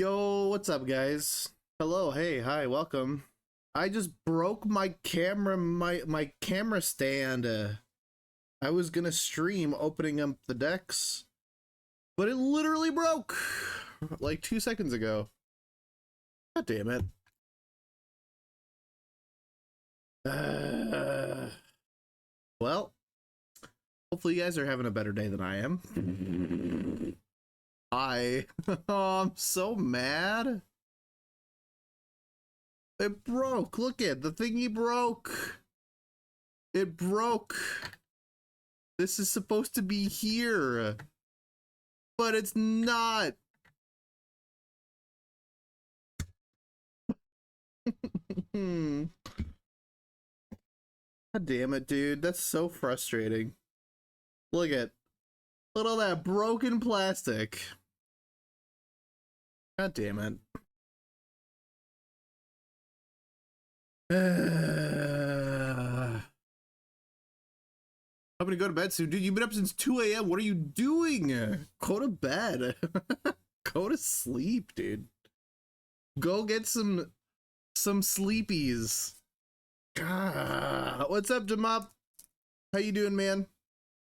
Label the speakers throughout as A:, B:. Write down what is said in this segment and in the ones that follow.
A: Yo, what's up, guys? Hello, hey, hi, welcome. I just broke my camera, my camera stand. I was gonna stream opening up the decks, but it literally broke like 2 seconds ago. God damn it. Well, hopefully you guys are having a better day than I am. Hi. Oh, I'm so mad. It broke. Look at the thingy broke. It broke. This is supposed to be here, but it's not. God damn it, dude. That's so frustrating. Look at all that broken plastic. God damn it. I'm gonna go to bed soon. Dude, you've been up since 2 a.m. What are you doing? Go to bed. Go to sleep, dude. Go get some sleepies. God. What's up, Demop? How you doing, man?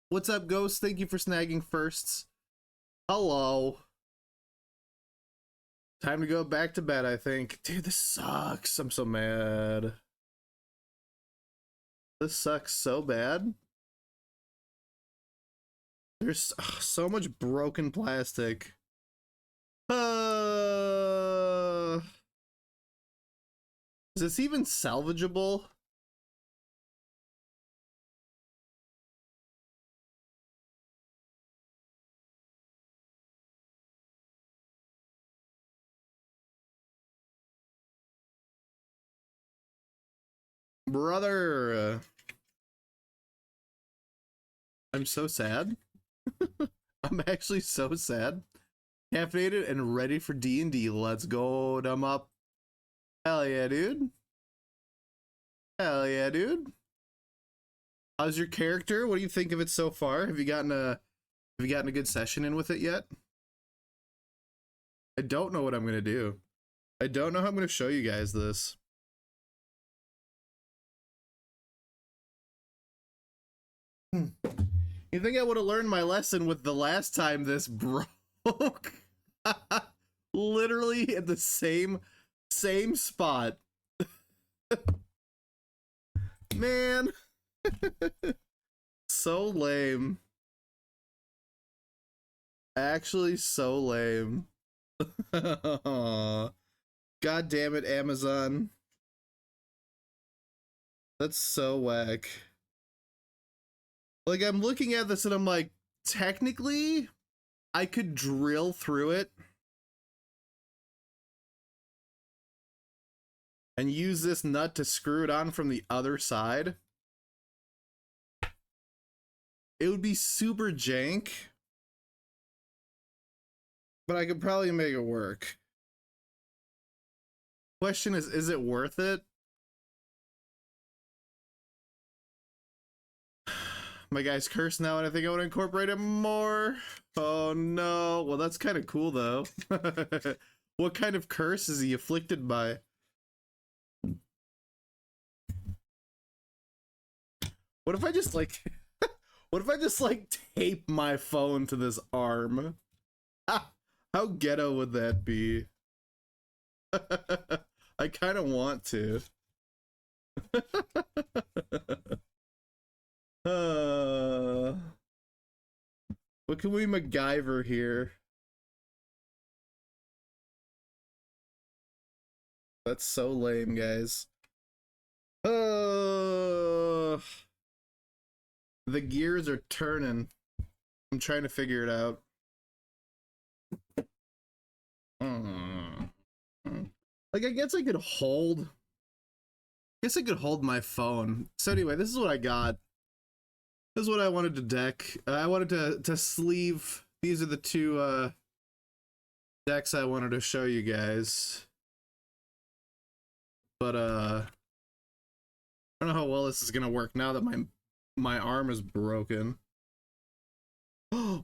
A: What's up, Ghost? Thank you for snagging firsts. Hello. Time to go back to bed, I think. Dude, this sucks. I'm so mad. This sucks so bad. There's so much broken plastic. Is this even salvageable? Brother, I'm so sad. I'm actually so sad. Caffeinated and ready for D&D. Let's go, dumb up. Hell yeah, dude. Hell yeah, dude. How's your character? What do you think of it so far? Have you gotten a good session in with it yet? I don't know what I'm gonna do. I don't know how I'm gonna show you guys this. You think I would have learned my lesson with the last time this broke? Literally at the same spot. Man. So lame. Actually so lame. God damn it, Amazon. That's so whack. Like, I'm looking at this and I'm like, technically, I could drill through it and use this nut to screw it on from the other side. It would be super jank, but I could probably make it work. Question is it worth it? My guy's cursed now and I think I want to incorporate it more. Oh no. Well, that's kind of cool though. What kind of curse is he afflicted by? What if I just like what if I just like tape my phone to this arm? How ghetto would that be? I kind of want to. What can we MacGyver here? That's so lame, guys. The gears are turning. I'm trying to figure it out. Like, I guess I could hold my phone. So anyway, this is what I got. This is what I wanted to deck. I wanted to sleeve. These are the two decks I wanted to show you guys. But I don't know how well this is gonna work now that my arm is broken.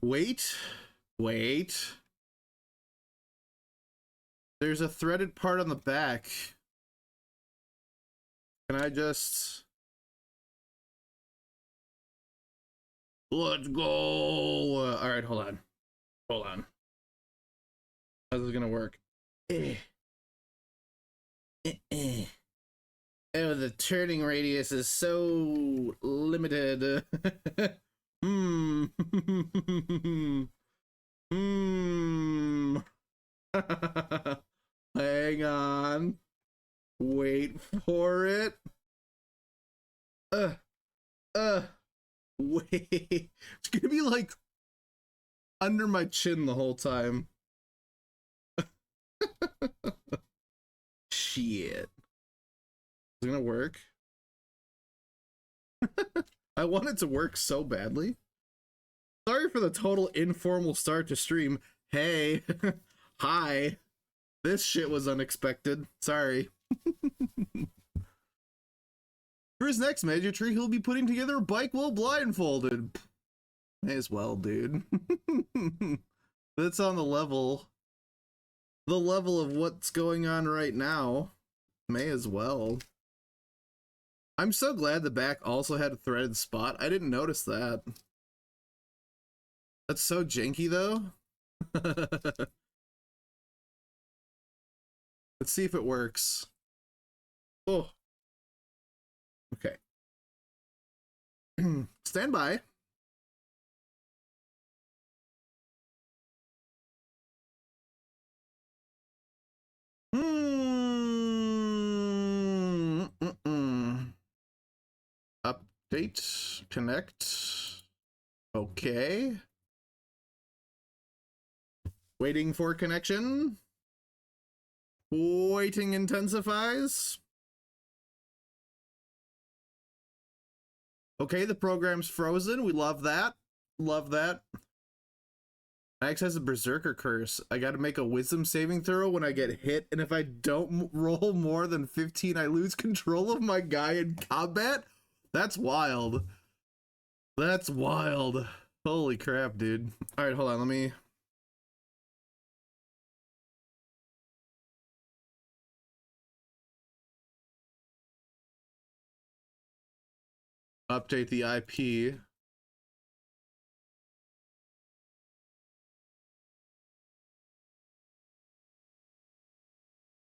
A: Wait. There's a threaded part on the back. Can I just... Let's go! Alright, hold on. Hold on. How's this gonna work? Oh, the turning radius is so limited. Hmm. Hmm. Hang on. Wait for it. Wait. It's gonna be like under my chin the whole time. Shit. It's gonna work. I want it to work so badly. Sorry for the total informal start to stream. Hey. Hi. This shit was unexpected. Sorry. For his next major tree, he'll be putting together a bike while blindfolded. May as well, dude. That's on the level of what's going on right now. May as well. I'm so glad the back also had a threaded spot. I didn't notice that. That's so janky, though. Let's see if it works. Oh. Okay. Stand by. Update. Connect. Okay. Waiting for connection. Waiting intensifies. Okay, the program's frozen. We love that. Love that. Max has a berserker curse. I gotta make a wisdom saving throw when I get hit, and if I don't roll more than 15, I lose control of my guy in combat? That's wild. That's wild. Holy crap, dude. Alright, hold on, let me... update the IP.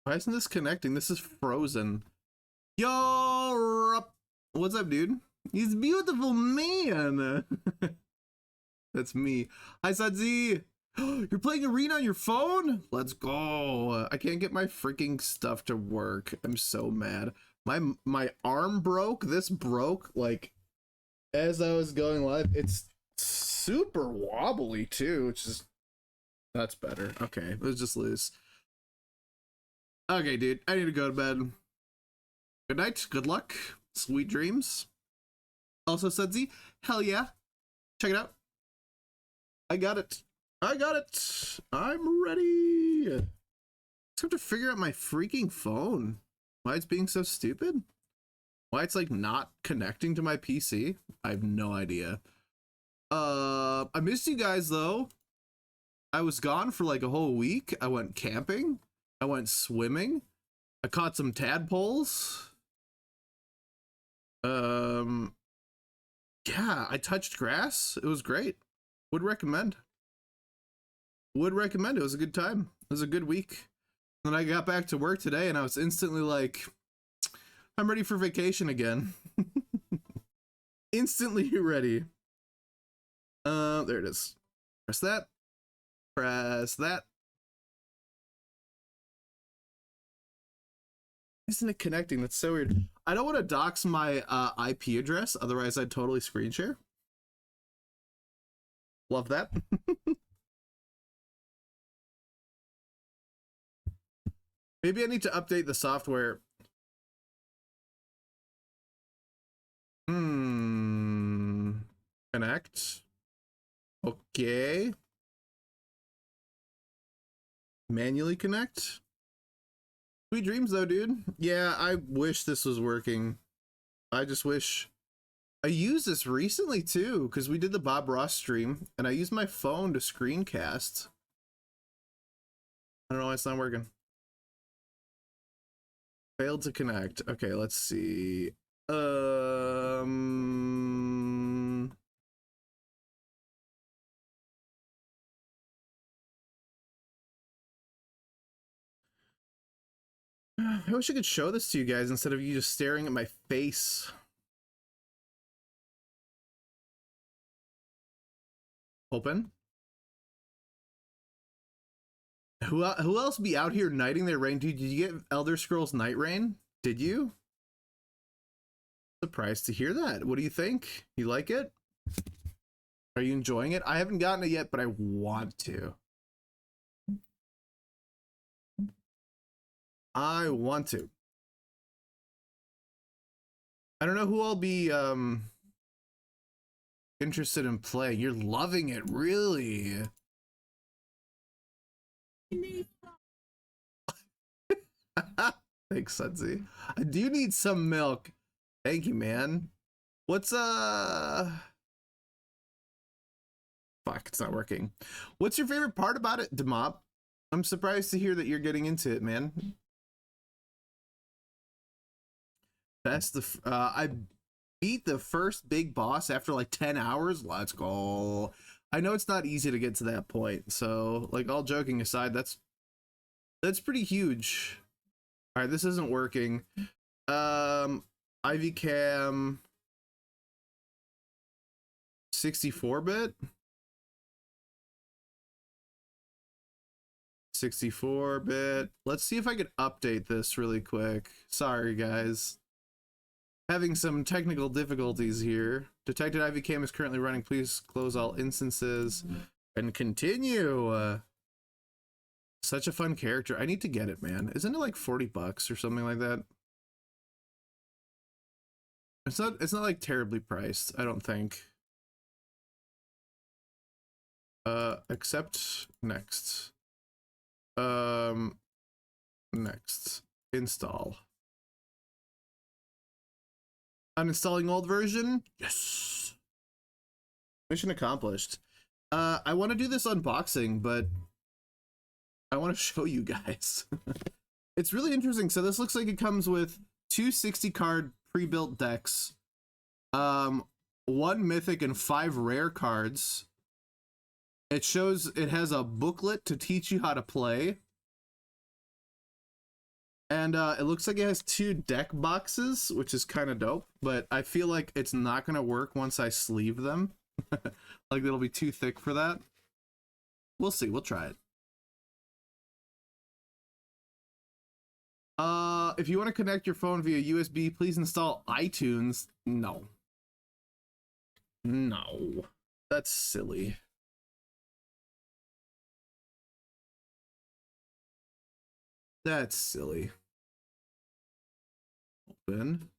A: Why isn't this connecting? This is frozen. Yo, what's up, dude? He's a beautiful man. That's me. Hi, Sadzi. You're playing Arena on your phone? Let's go. I can't get my freaking stuff to work. I'm so mad. My arm broke. This broke like as I was going live. It's super wobbly too, which is that's better. Okay, let's just lose. Okay, dude, I need to go to bed. Good night, good luck, sweet dreams. Also, Sudsy, hell yeah. Check it out. I got it. I got it. I'm ready. I just have to figure out my freaking phone. Why it's being so stupid? Why it's like not connecting to my PC? I have no idea. I missed you guys though. I was gone for like a whole week. I went camping. I went swimming. I caught some tadpoles. Yeah, I touched grass. It was great. Would recommend. Would recommend. It was a good time. It was a good week. Then I got back to work today and I was instantly like, I'm ready for vacation again. Instantly ready. There it is. Press that. Press that. Isn't it connecting? That's so weird. I don't want to dox my IP address, otherwise I'd totally screen share. Love that. Maybe I need to update the software. Connect. Okay. Manually connect. Sweet dreams though, dude. Yeah, I wish this was working. I just wish. I used this recently too, because we did the Bob Ross stream, and I used my phone to screencast. I don't know why it's not working. Failed to connect. Okay, let's see. I wish I could show this to you guys instead of you just staring at my face. Open. Who else be out here knighting their rain? Dude, did you get Elder Scrolls Night Rain? Did you? Surprised to hear that. What do you think? You like it? Are you enjoying it? I haven't gotten it yet, but I want to. I want to. I don't know who I'll be interested in playing. You're loving it, really. Thanks, Sudsy. I do need some milk. Thank you, man. What's fuck, it's not working. What's your favorite part about it, Demop? I'm surprised to hear that you're getting into it, man. I beat the first big boss after like 10 hours. Let's go. I know it's not easy to get to that point, so like all joking aside, that's pretty huge. All right, this isn't working. Ivy Cam 64-bit. 64-bit. Let's see if I can update this really quick. Sorry, guys. Having some technical difficulties here. Detected Ivy Cam is currently running. Please close all instances and continue. Such a fun character. I need to get it, man. Isn't it like 40 bucks or something like that? It's not like terribly priced, I don't think. Accept next. Next. Install. Uninstalling old version? Yes. Mission accomplished. I want to do this unboxing, but I want to show you guys. It's really interesting. So this looks like it comes with 2 60-card pre-built decks, 1 mythic and 5 rare cards. It shows it has a booklet to teach you how to play. And it looks like it has 2 deck boxes, which is kind of dope, but I feel like it's not going to work once I sleeve them. Like it'll be too thick for that. We'll see. We'll try it. If you want to connect your phone via USB, please install iTunes. No. No. That's silly. That's silly. Open.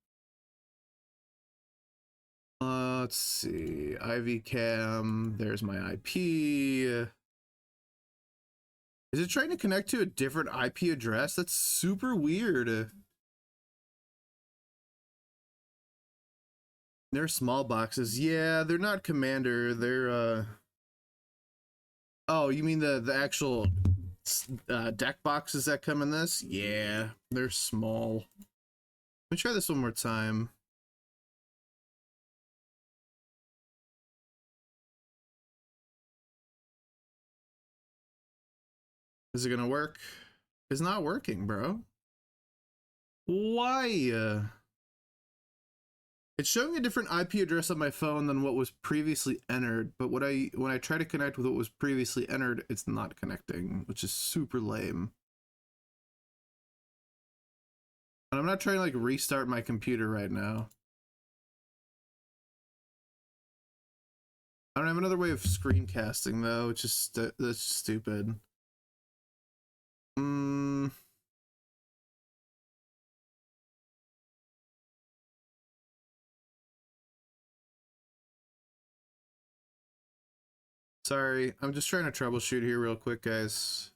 A: Let's see. Ivy Cam. There's my IP. Is it trying to connect to a different IP address? That's super weird. They're small boxes. Yeah, they're not Commander. They're oh, you mean the actual deck boxes that come in this? Yeah, they're small. Let me try this one more time. Is it gonna work? It's not working, bro. Why? It's showing a different IP address on my phone than what was previously entered, but when I try to connect with what was previously entered, it's not connecting, which is super lame. And I'm not trying to like restart my computer right now. I don't have another way of screencasting though, which is that's stupid. Sorry, I'm just trying to troubleshoot here real quick, guys.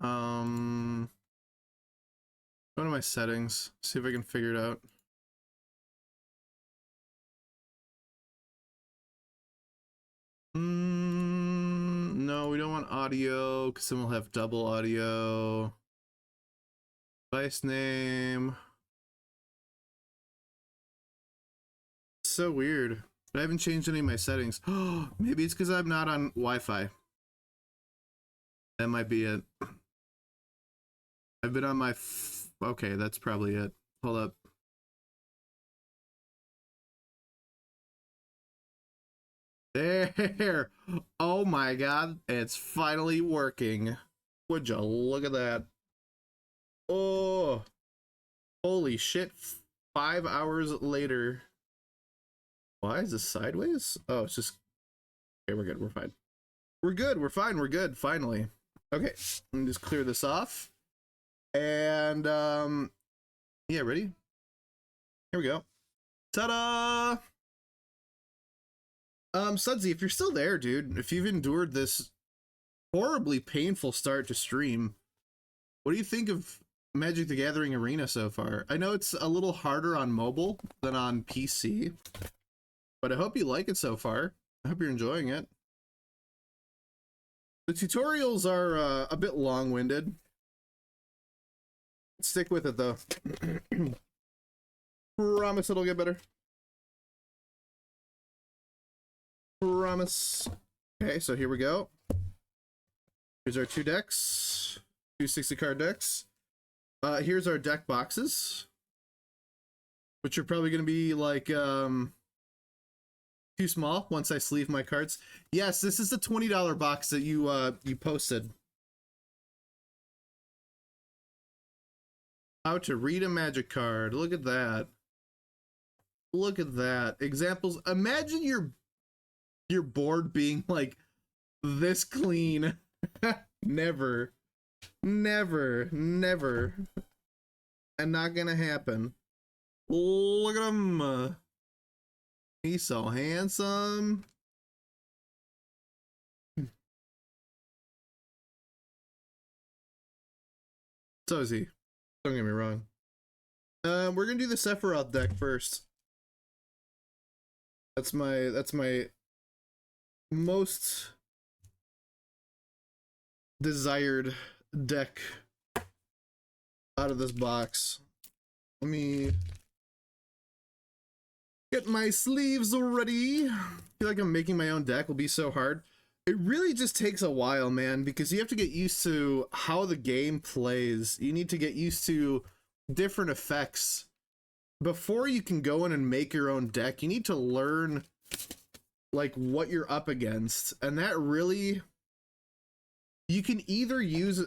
A: Go to my settings, see if I can figure it out. No, we don't want audio because then we'll have double audio. Device name. So weird. I haven't changed any of my settings. Oh, maybe it's because I'm not on Wi-Fi. That might be it. I've been on my... Okay, that's probably it. Hold up. There! Oh my god, it's finally working. Would you look at that? Oh! Holy shit. 5 hours later. Why is this sideways? Oh, it's just... Okay, we're good, we're fine. We're good, we're fine, we're good, finally. Okay, let me just clear this off. And, yeah, ready? Here we go. Ta-da! Sudsy, if you're still there, dude, if you've endured this horribly painful start to stream, what do you think of Magic the Gathering Arena so far? I know it's a little harder on mobile than on PC, but I hope you like it so far. I hope you're enjoying it. The tutorials are a bit long-winded. Stick with it, though. Promise it'll get better. Promise. Okay, so here we go. Here's our 2 decks. 2 60-card decks. Here's our deck boxes, which are probably going to be like too small once I sleeve my cards. Yes, this is the $20 box that you posted. How to read a Magic card. Look at that. Look at that. Examples. Imagine your board being like this clean. Never. Never. Never. And not gonna happen. Look at him. He's so handsome. So is he. Don't get me wrong. We're gonna do the Sephiroth deck first. That's my most desired deck out of this box. Let me get my sleeves ready. I feel like I'm making my own deck will be so hard. It really just takes a while, man, because you have to get used to how the game plays. You need to get used to different effects. Before you can go in and make your own deck, you need to learn like what you're up against. And that really, you can either use,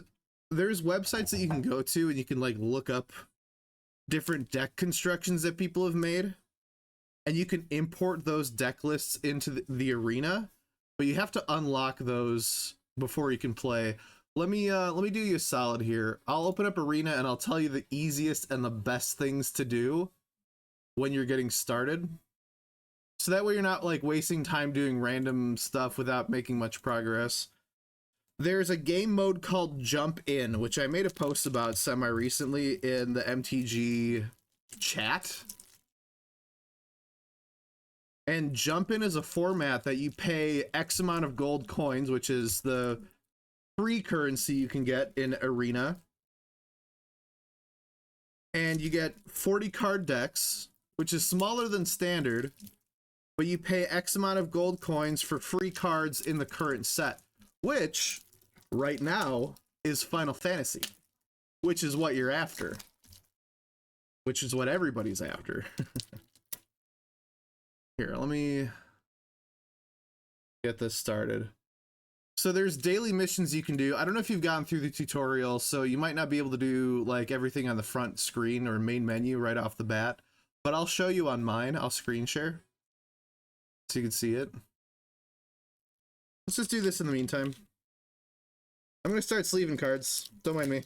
A: there's websites that you can go to and you can like look up different deck constructions that people have made. And you can import those deck lists into the arena, but you have to unlock those before you can play. Let me do you a solid here. I'll open up Arena and I'll tell you the easiest and the best things to do when you're getting started. So that way you're not like wasting time doing random stuff without making much progress. There's a game mode called Jump In, which I made a post about semi-recently in the MTG chat. And Jump In is a format that you pay X amount of gold coins, which is the free currency you can get in Arena. And you get 40 card decks, which is smaller than standard, but you pay X amount of gold coins for free cards in the current set, which right now is Final Fantasy, which is what you're after, which is what everybody's after. Here, let me get this started. So there's daily missions you can do. I don't know if you've gone through the tutorial, so you might not be able to do like everything on the front screen or main menu right off the bat, but I'll show you on mine. I'll screen share so you can see it. Let's just do this in the meantime. I'm gonna start sleeving cards. Don't mind me.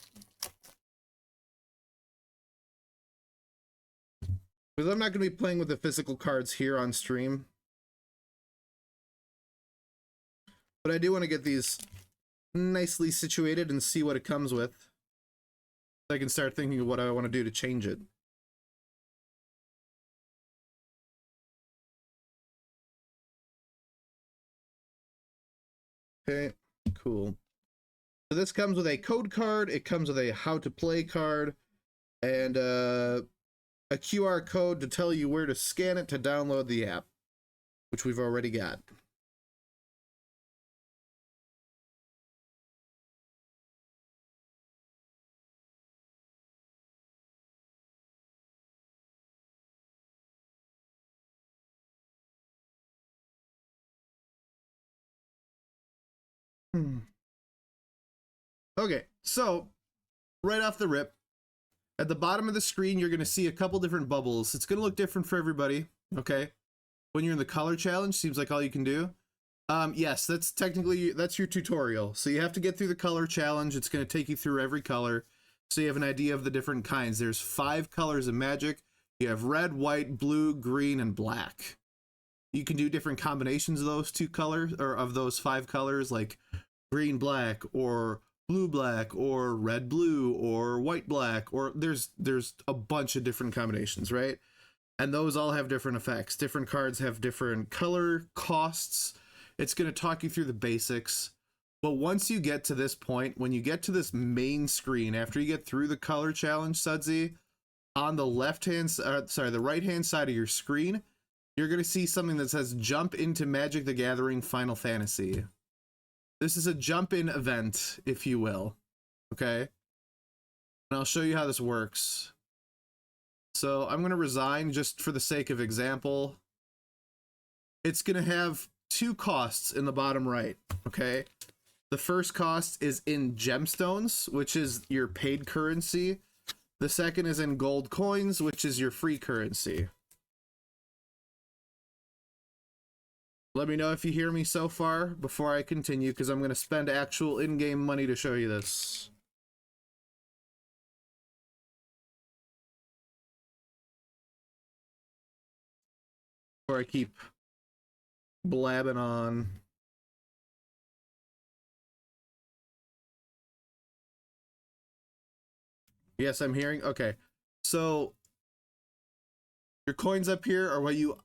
A: Because I'm not gonna be playing with the physical cards here on stream. But I do want to get these nicely situated and see what it comes with. So I can start thinking of what I want to do to change it. Okay, cool. So this comes with a code card, it comes with a how to play card, and a QR code to tell you where to scan it to download the app, which we've already got. Okay, so right off the rip, at the bottom of the screen, you're going to see a couple different bubbles. It's going to look different for everybody, okay? When you're in the color challenge, seems like all you can do. Yes, that's technically, that's your tutorial. So you have to get through the color challenge. It's going to take you through every color, so you have an idea of the different kinds. There's 5 colors of magic. You have red, white, blue, green, and black. You can do different combinations of those 2 colors, or of those 5 colors, like green, black, or blue black, or red blue, or white black, or there's a bunch of different combinations, right? And those all have different effects. Different cards have different color costs. It's going to talk you through the basics. But once you get to this point, when you get to this main screen, after you get through the color challenge, Sudsy, on the the right hand side of your screen, you're going to see something that says jump into Magic the Gathering Final Fantasy. This is a jump-in event, if you will, okay? And I'll show you how this works. So I'm going to resign just for the sake of example. It's going to have 2 costs in the bottom right, okay? The first cost is in gemstones, which is your paid currency. The second is in gold coins, which is your free currency. Let me know if you hear me so far before I continue, because I'm going to spend actual in-game money to show you this. Before I keep blabbing on. Yes, I'm hearing. Okay. So your coins up here are what you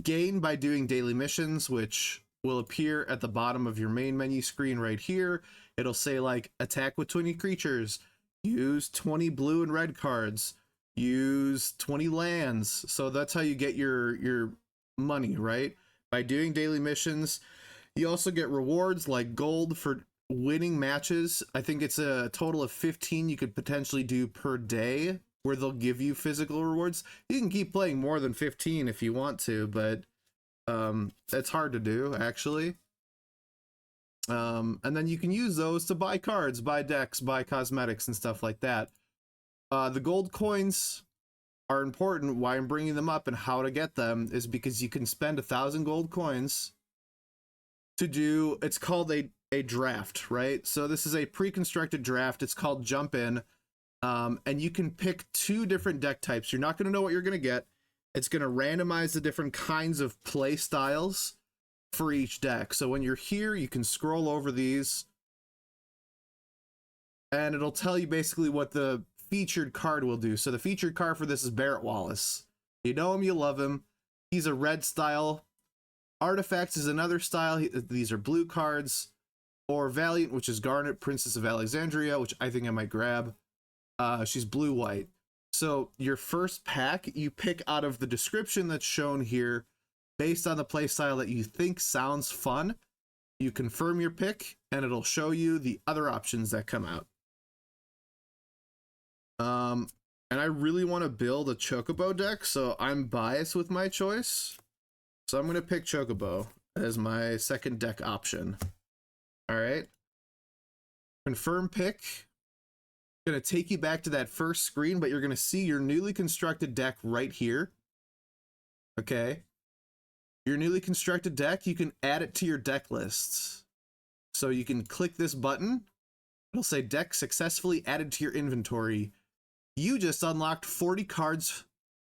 A: gain by doing daily missions, which will appear at the bottom of your main menu screen right here. It'll say like attack with 20 creatures, use 20 blue and red cards, use 20 lands. So that's how you get your money, right? By doing daily missions. You also get rewards like gold for winning matches. I think it's a total of 15 you could potentially do per day, where they'll give you physical rewards. You can keep playing more than 15 if you want to, but it's hard to do, actually. And then you can use those to buy cards, buy decks, buy cosmetics, and stuff like that. The gold coins are important. Why I'm bringing them up and how to get them is because you can spend 1,000 gold coins to do, it's called a draft, right? So this is a pre-constructed draft. It's called Jump In. And you can pick 2 different deck types. You're not going to know what you're going to get. It's going to randomize the different kinds of play styles for each deck. So when you're here, you can scroll over these, and it'll tell you basically what the featured card will do. So the featured card for this is Barrett Wallace. You know him, you love him. He's a red style. Artifacts is another style. These are blue cards. Or Valiant, which is Garnet, Princess of Alexandria, which I think I might grab. She's blue-white. So your first pack, you pick out of the description that's shown here based on the playstyle that you think sounds fun. You confirm your pick, and it'll show you the other options that come out. And I really want to build a Chocobo deck, so I'm biased with my choice. So I'm going to pick Chocobo as my second deck option. All right. Confirm pick. Going to take you back to that first screen, but you're going to see your newly constructed deck right here. Okay. Your newly constructed deck, you can add it to your deck lists. So you can click this button. It'll say deck successfully added to your inventory. You just unlocked 40 cards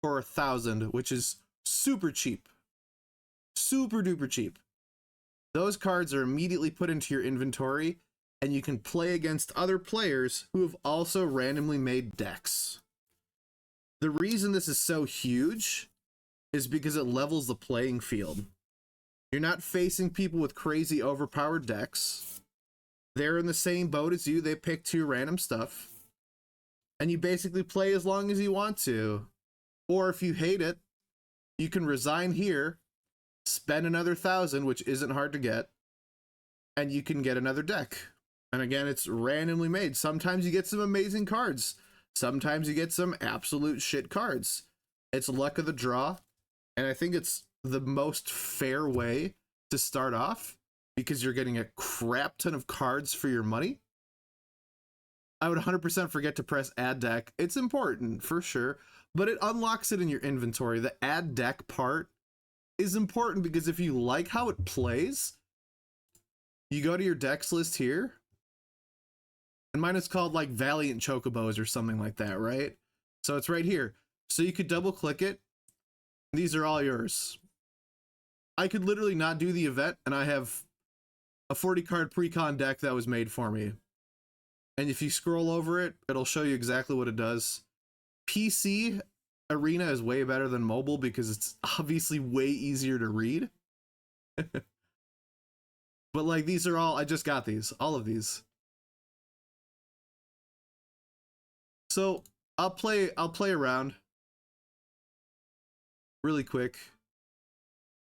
A: for 1,000, which is super cheap. Super duper cheap. Those cards are immediately put into your inventory, and you can play against other players who have also randomly made decks. The reason this is so huge is because it levels the playing field. You're not facing people with crazy overpowered decks. They're in the same boat as you. They pick 2 random stuff. And you basically play as long as you want to. Or if you hate it, you can resign here, spend another 1,000, which isn't hard to get, and you can get another deck. And again, it's randomly made. Sometimes you get some amazing cards. Sometimes you get some absolute shit cards. It's luck of the draw. And I think it's the most fair way to start off because you're getting a crap ton of cards for your money. I would 100% forget to press add deck. It's important for sure, but it unlocks it in your inventory. The add deck part is important because if you like how it plays, you go to your decks list here, and mine is called like Valiant Chocobos or something like that, right? So it's right here. So you could double click it. These are all yours. I could literally not do the event, and I have a 40 card pre-con deck that was made for me. And if you scroll over it, it'll show you exactly what it does. PC Arena is way better than mobile because it's obviously way easier to read. But like these are all, I just got these, all of these. So I'll play around really quick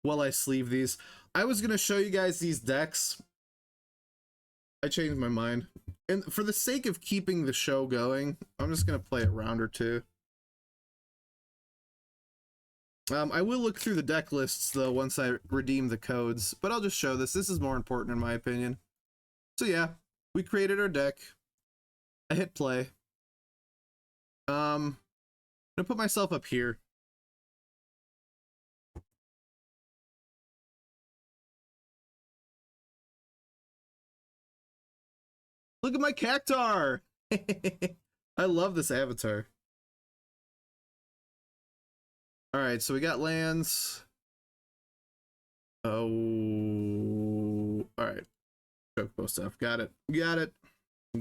A: while I sleeve these. I was gonna show you guys these decks. I changed my mind. And for the sake of keeping the show going, I'm just gonna play a round or two. I will look through the deck lists though once I redeem the codes, but I'll just show this. This is more important in my opinion. So yeah, we created our deck. I hit play. I'm gonna put myself up here. Look at my cactar! I love this avatar. Alright, so we got lands. Oh, alright. Chocobo stuff. Got it. Got it.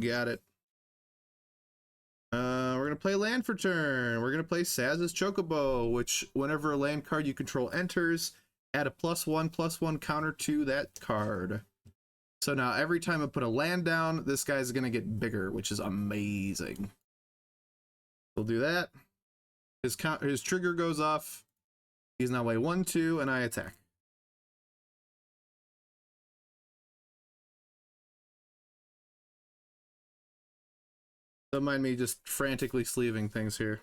A: Got it. We're gonna play land for turn. We're gonna play Saz's Chocobo, which whenever a land card you control enters, add a +1/+1 counter to that card. So now every time I put a land down, this guy's gonna get bigger, which is amazing. We'll do that. His trigger goes off. He's now way 1/2, and I attack. Don't mind me just frantically sleeving things here.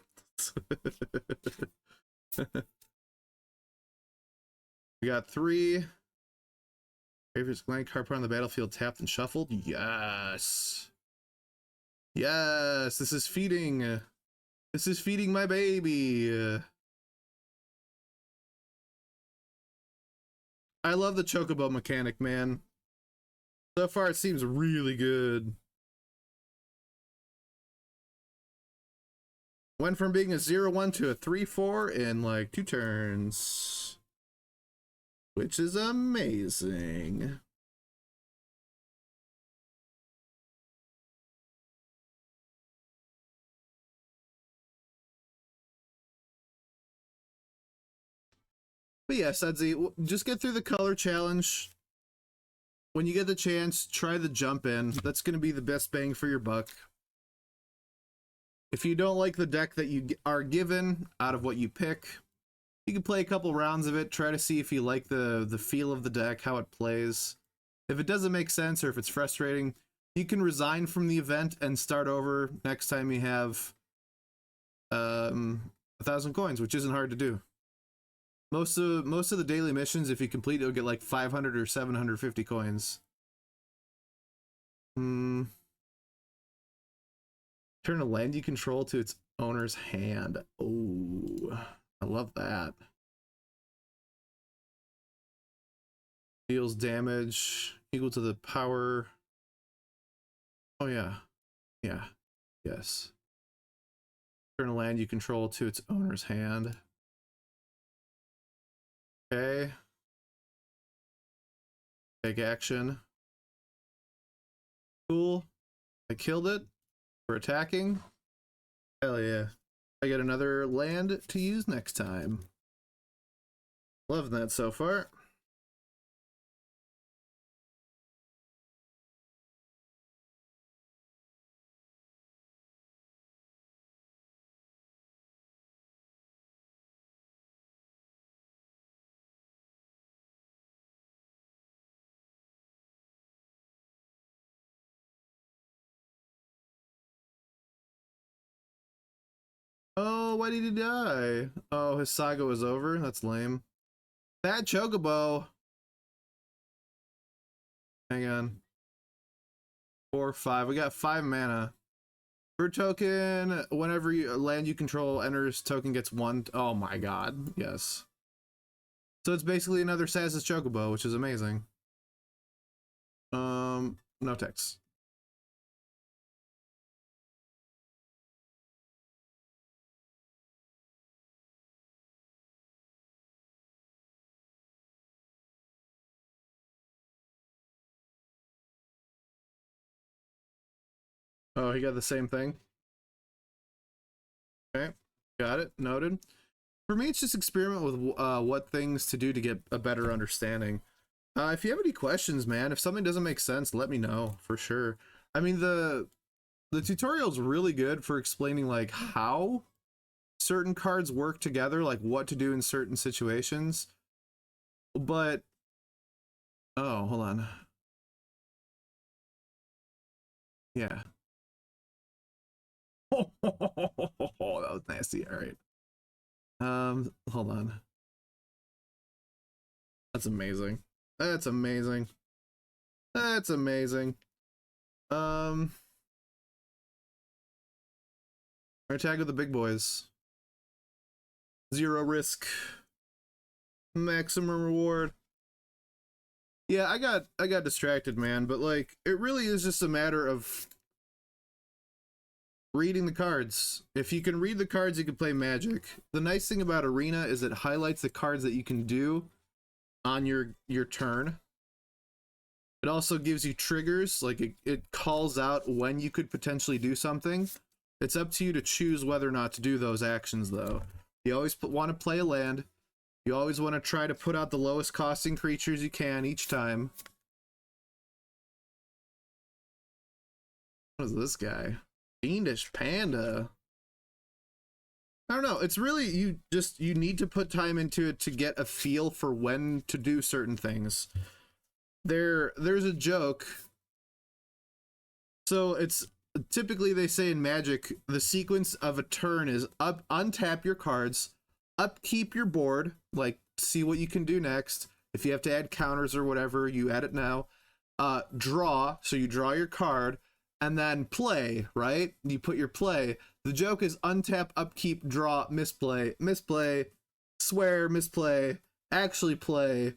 A: We got 3. Favorite land card part on the battlefield tapped and shuffled. Yes. Yes, this is feeding. This is feeding my baby. I love the Chocobo mechanic, man. So far, it seems really good. Went from being a 0/1 to a 3/4 in like 2 turns. Which is amazing. But yeah, Sudsy, just get through the color challenge. When you get the chance, try the jump in. That's going to be the best bang for your buck. If you don't like the deck that you are given out of what you pick, you can play a couple rounds of it, try to see if you like the feel of the deck, how it plays. If it doesn't make sense or if it's frustrating, you can resign from the event and start over next time you have 1,000 coins, which isn't hard to do. Most of the daily missions, if you complete it, you'll get like 500 or 750 coins. Turn a land you control to its owner's hand. Oh, I love that. Deals damage equal to the power. Oh yeah. Yeah. Yes. Turn a land you control to its owner's hand. Okay. Take action. Cool. I killed it for attacking. Hell yeah. I get another land to use next time. Loving that so far. Oh, why did he die? Oh, his saga was over? That's lame. Bad Chocobo. Hang on. 4, 5. We got 5 mana. Per token, whenever you land you control enters, token gets 1. Oh my god. Yes. So it's basically another Sass's Chocobo, which is amazing. No text. Oh, he got the same thing? Okay. Got it. Noted. For me, it's just experiment with what things to do to get a better understanding. If you have any questions, man, if something doesn't make sense, let me know for sure. I mean, the tutorial's really good for explaining like how certain cards work together, like what to do in certain situations. But oh, hold on. Yeah. Oh, that was nasty. All right. Hold on. That's amazing. That's amazing. That's amazing. Our tag with the big boys. 0 risk. Maximum reward. Yeah, I got distracted, man, but like it really is just a matter of reading the cards. If you can read the cards, you can play Magic. The nice thing about Arena is it highlights the cards that you can do on your turn. It also gives you triggers, like it calls out when you could potentially do something. It's up to you to choose whether or not to do those actions, though. You always want to play a land. You always want to try to put out the lowest costing creatures you can each time. What is this guy? Fiendish Panda. I don't know. It's really you need to put time into it to get a feel for when to do certain things. There's a joke. So it's typically they say in Magic the sequence of a turn is untap your cards, upkeep your board, like see what you can do next. If you have to add counters or whatever, you add it now. Draw, so you draw your card, and then play, right? You put your play. The joke is untap, upkeep, draw, misplay, misplay, swear, misplay, actually play,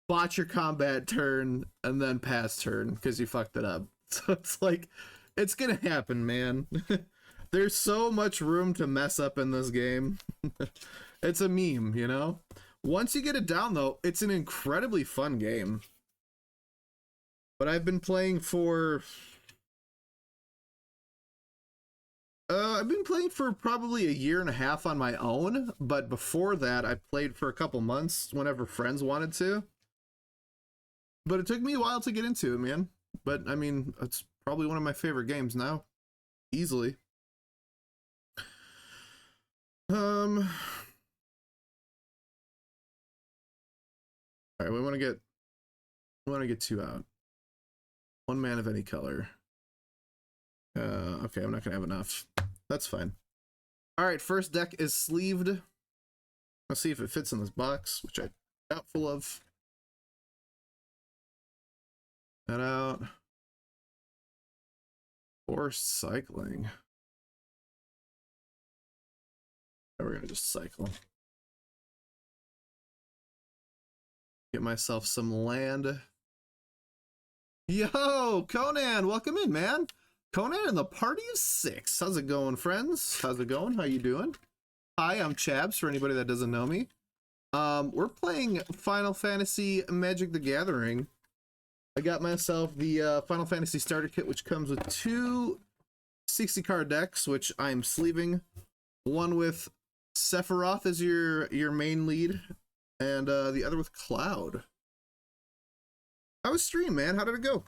A: botch your combat turn, and then pass turn because you fucked it up. So it's like, it's gonna happen, man. There's so much room to mess up in this game. It's a meme, you know? Once you get it down, though, it's an incredibly fun game. But I've been playing for... I've been playing for probably a year and a half on my own, but before that, I played for a couple months whenever friends wanted to. But it took me a while to get into it, man. But, I mean, it's probably one of my favorite games now. Easily. Alright, we want to get 2 out. 1 man of any color. Okay, I'm not gonna have enough. That's fine. Alright, first deck is sleeved. Let's see if it fits in this box, which I'm doubtful of. That out. Forced cycling. We're gonna just cycle. Get myself some land. Yo, Conan, welcome in, man. Conan and the party of 6. How's it going, friends? How's it going? How you doing? Hi, I'm Chabs, for anybody that doesn't know me. We're playing Final Fantasy Magic the Gathering. I got myself the Final Fantasy Starter Kit, which comes with 2 60-card decks, which I'm sleeving. One with Sephiroth as your main lead, and the other with Cloud. How was stream, man? How did it go?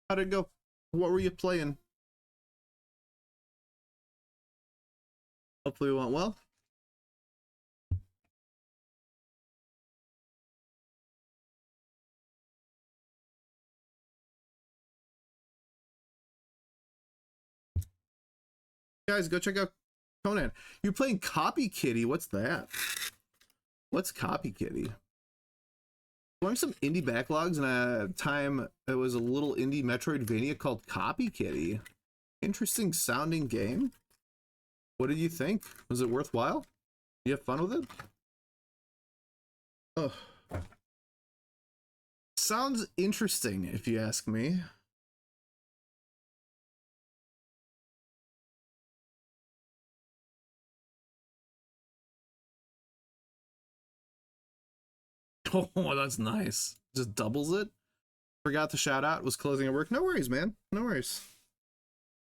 A: How did it go? What were you playing? Hopefully it went well. Guys, go check out Conan, you're playing Copy Kitty. What's that? What's Copy Kitty? Going some indie backlogs in a time it was a little indie Metroidvania called Copy Kitty. Interesting sounding game. What did you think? Was it worthwhile? You have fun with it? Oh. Sounds interesting, if you ask me. Oh, that's nice. Just doubles it. Forgot to shout out. Was closing at work. No worries, man. No worries.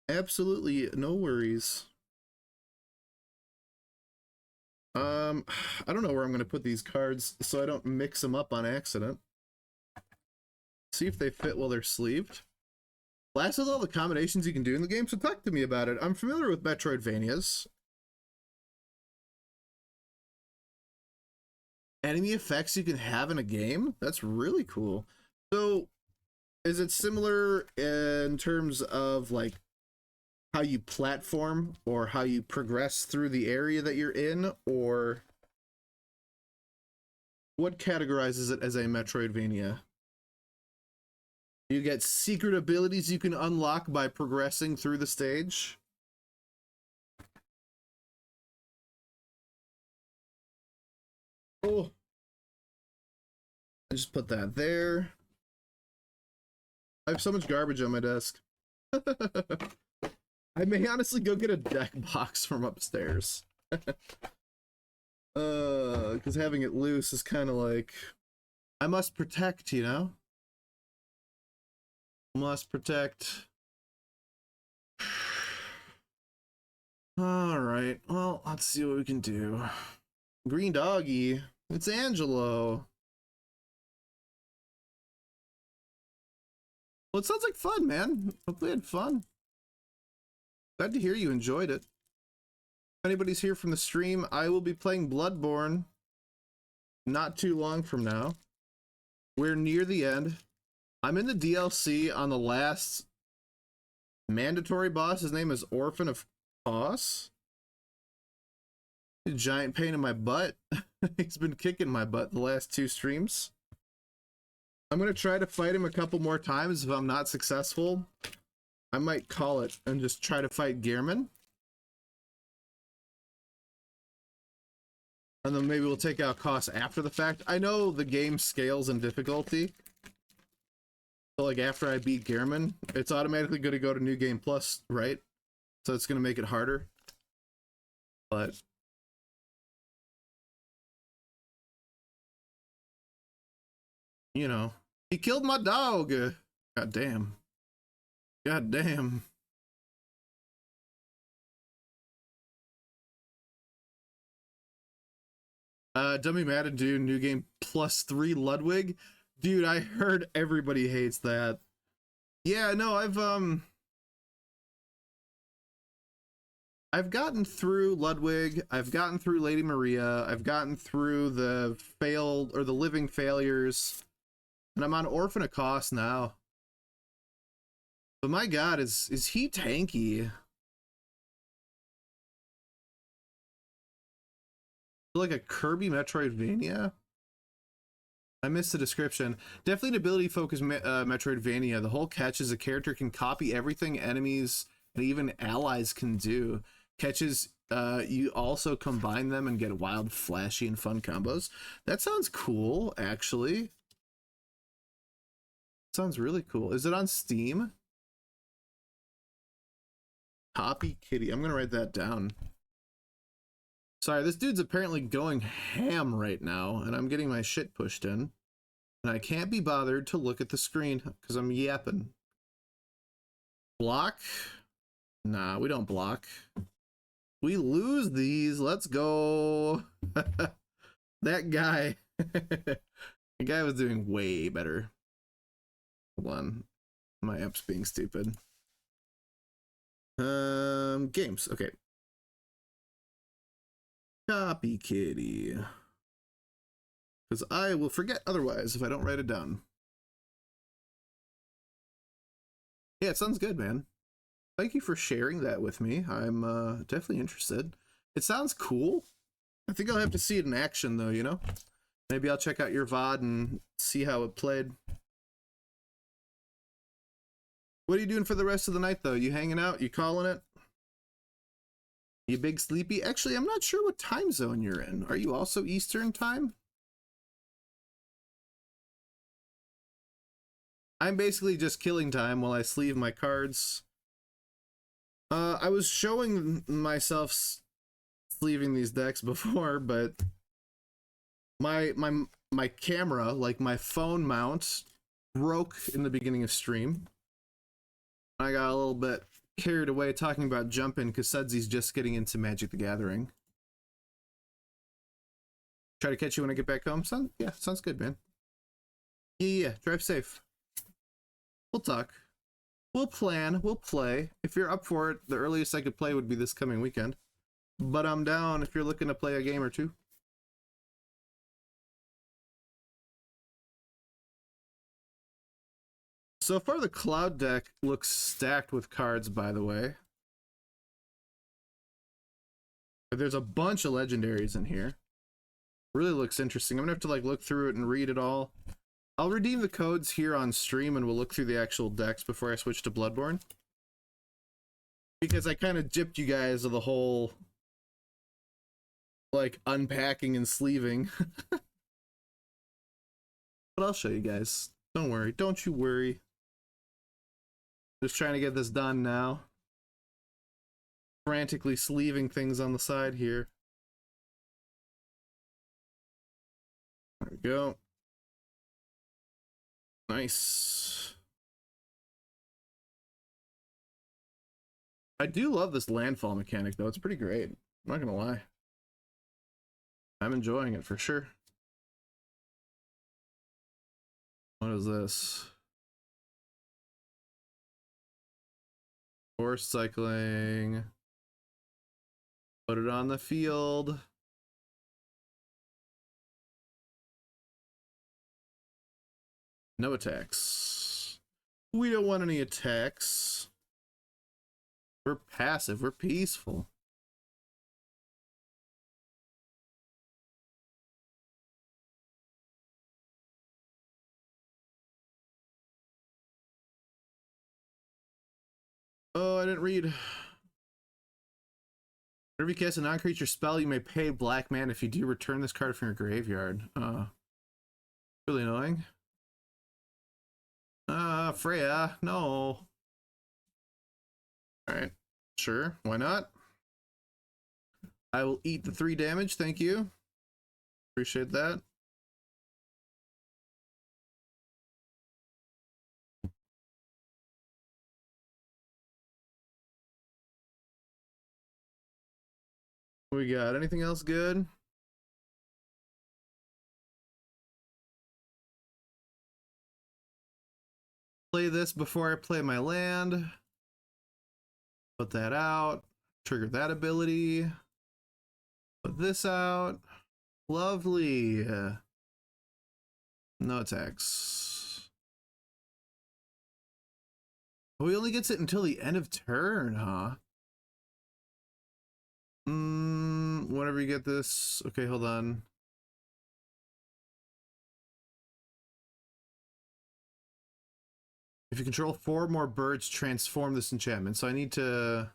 A: Absolutely no worries. I don't know where I'm going to put these cards so I don't mix them up on accident. See if they fit while they're sleeved. Last of all the combinations you can do in the game, so talk to me about it. I'm familiar with Metroidvanias. Enemy effects you can have in a game? That's really cool. So, is it similar in terms of, like, how you platform or how you progress through the area that you're in, or what categorizes it as a Metroidvania? You get secret abilities you can unlock by progressing through the stage. Oh, I just put that there. I have so much garbage on my desk. I may honestly go get a deck box from upstairs. Because having it loose is kind of like, I must protect, you know? Must protect. Alright, well, let's see what we can do. Green Doggy, it's Angelo. Well, it sounds like fun, man. Hopefully you had fun. Glad to hear you enjoyed it. If anybody's here from the stream, I will be playing Bloodborne not too long from now. We're near the end. I'm in the DLC on the last mandatory boss. His name is Orphan of Kos. A giant pain in my butt. He's been kicking my butt the last 2 streams. I'm going to try to fight him a couple more times. If I'm not successful, I might call it and just try to fight Gerhman. And then maybe we'll take out Kos after the fact. I know the game scales in difficulty. So like after I beat Gerhman, it's automatically going to go to New Game Plus, right? So it's going to make it harder. But you know, he killed my dog. God damn. God damn. Dummy Madden Dude, New Game +3 Ludwig. Dude, I heard everybody hates that. Yeah, no, I've gotten through Ludwig, I've gotten through Lady Maria, I've gotten through the failed or the living failures, and I'm on Orphan of Kos now. But my god, is he tanky? Like a Kirby Metroidvania? I missed the description. Definitely an ability-focused Metroidvania. The whole catch is a character can copy everything enemies and even allies can do. Catches, you also combine them and get wild, flashy, and fun combos. That sounds cool, actually. Sounds really cool. Is it on Steam? Copy Kitty. I'm gonna write that down. Sorry, this dude's apparently going ham right now, and I'm getting my shit pushed in. And I can't be bothered to look at the screen, because I'm yapping. Block? Nah, we don't block. We lose these. Let's go. That guy. The guy was doing way better. Hold on. My app's being stupid. Games. Okay. Copy Kitty. Because I will forget otherwise if I don't write it down. Yeah, it sounds good, man. Thank you for sharing that with me. I'm definitely interested. It sounds cool. I think I'll have to see it in action though, you know? Maybe I'll check out your VOD and see how it played. What are you doing for the rest of the night though? You hanging out? You calling it? You big sleepy? Actually, I'm not sure what time zone you're in. Are you also Eastern time? I'm basically just killing time while I sleeve my cards. I was showing myself sleeving these decks before, but my camera, like my phone mount, broke in the beginning of stream. I got a little bit carried away talking about jumping because Sudsy's just getting into Magic the Gathering. Try to catch you when I get back home. Yeah, sounds good, man. Yeah, drive safe. We'll talk. We'll plan. We'll play. If you're up for it, the earliest I could play would be this coming weekend. But I'm down if you're looking to play a game or two. So far, the Cloud deck looks stacked with cards, by the way. There's a bunch of legendaries in here. Really looks interesting. I'm gonna have to like look through it and read it all. I'll redeem the codes here on stream and we'll look through the actual decks before I switch to Bloodborne. Because I kind of gypped you guys of the whole like unpacking and sleeving. But I'll show you guys. Don't worry. Don't you worry. Just trying to get this done now. Frantically sleeving things on the side here. There we go. Nice. I do love this landfall mechanic though. It's pretty great. I'm not gonna lie. I'm enjoying it for sure. What is this? Force cycling. Put it on the field. No attacks. We don't want any attacks. We're passive. We're peaceful. Oh, I didn't read. Whenever you cast a non-creature spell, you may pay black mana. If you do, return this card from your graveyard. Really annoying. Freya, no. Alright, sure, why not? I will eat the 3 damage, thank you. Appreciate that. We got anything else good? Play this before I play my land. Put that out. Trigger that ability. Put this out. Lovely. No attacks. Oh, he only gets it until the end of turn, huh? Whenever you get this. Okay, hold on. If you control 4 more birds, transform this enchantment. So I need to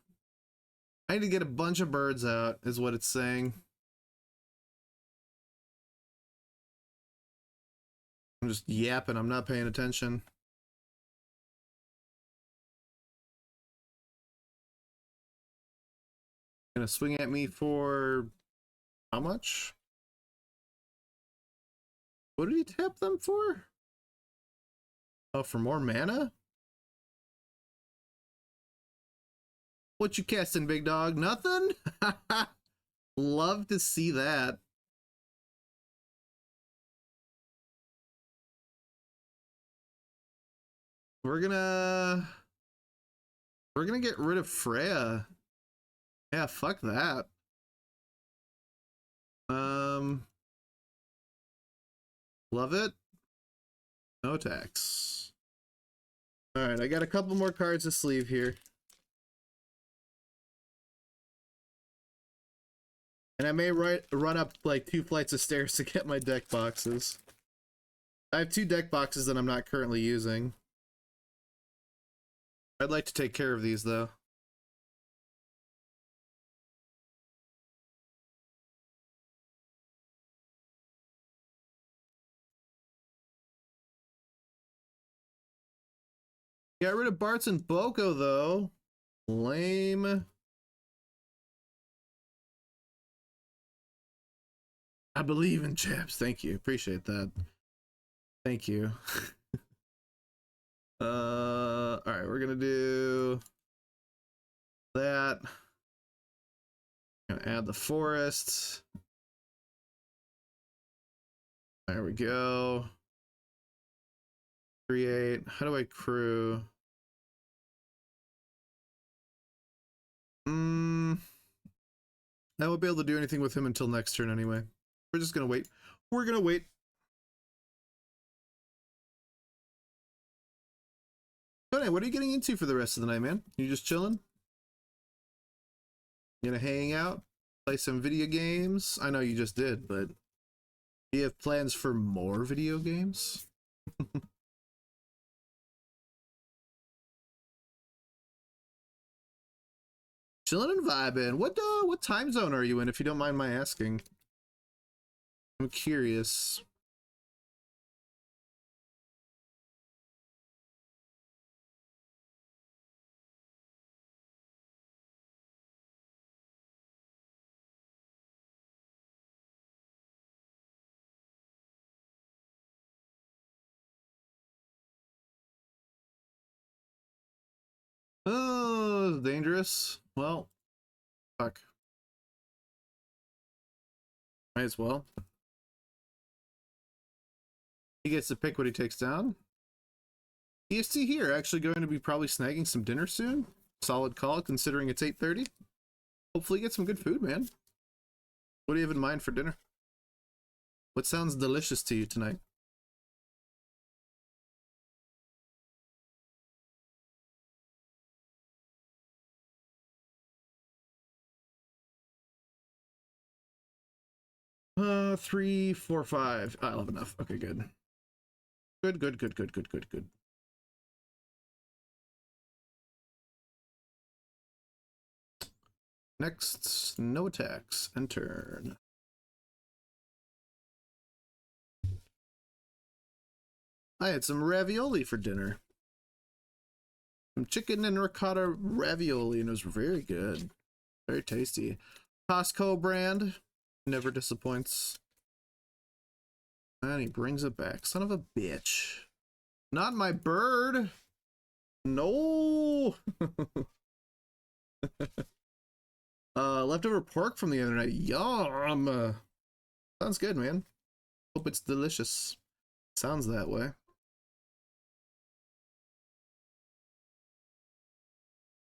A: get a bunch of birds out, is what it's saying. I'm just yapping, I'm not paying attention. Gonna swing at me for how much? What did he tap them for? Oh, for more mana? What you casting, big dog? Nothing? Love to see that. We're gonna get rid of Freya. Yeah, fuck that. Love it. No tax. Alright, I got a couple more cards to sleeve here. And I may run up like 2 flights of stairs to get my deck boxes. I have 2 deck boxes that I'm not currently using. I'd like to take care of these though. Got rid of Bartz and Boko though. Lame. I believe in chaps. Thank you. Appreciate that. Thank you. All right, we're gonna do that. Gonna add the forests. There we go. Create. How do I crew? I won't be able to do anything with him until next turn anyway. We're just gonna wait. We're gonna wait. Tony, what are you getting into for the rest of the night, man? You just chilling? You gonna hang out? Play some video games? I know you just did, but do you have plans for more video games? Chilling and vibing. What time zone are you in, if you don't mind my asking? I'm curious. Oh, dangerous. Well, fuck. Might as well. He gets to pick what he takes down. EST here, actually going to be probably snagging some dinner soon. Solid call, considering it's 8:30. Hopefully get some good food, man. What do you have in mind for dinner? What sounds delicious to you tonight? Three, four, five. I'll have enough. Okay, good. Good. Next, no attacks. End turn. I had some ravioli for dinner. Some chicken and ricotta ravioli, and it was very good. Very tasty. Costco brand. Never disappoints. And he brings it back. Son of a bitch. Not my bird. No. Leftover pork from the other night. Yum. Sounds good, man. Hope it's delicious. Sounds that way.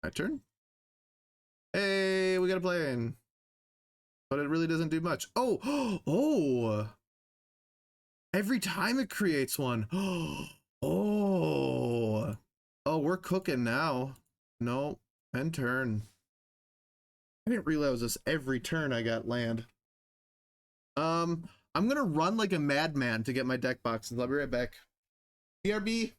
A: My turn. Hey, we got a plane. But it really doesn't do much. Oh, oh. Every time it creates one. Oh. Oh, we're cooking now. No, end turn. I didn't realize this every turn I got land. I'm gonna run like a madman to get my deck boxes. I'll be right back. BRB.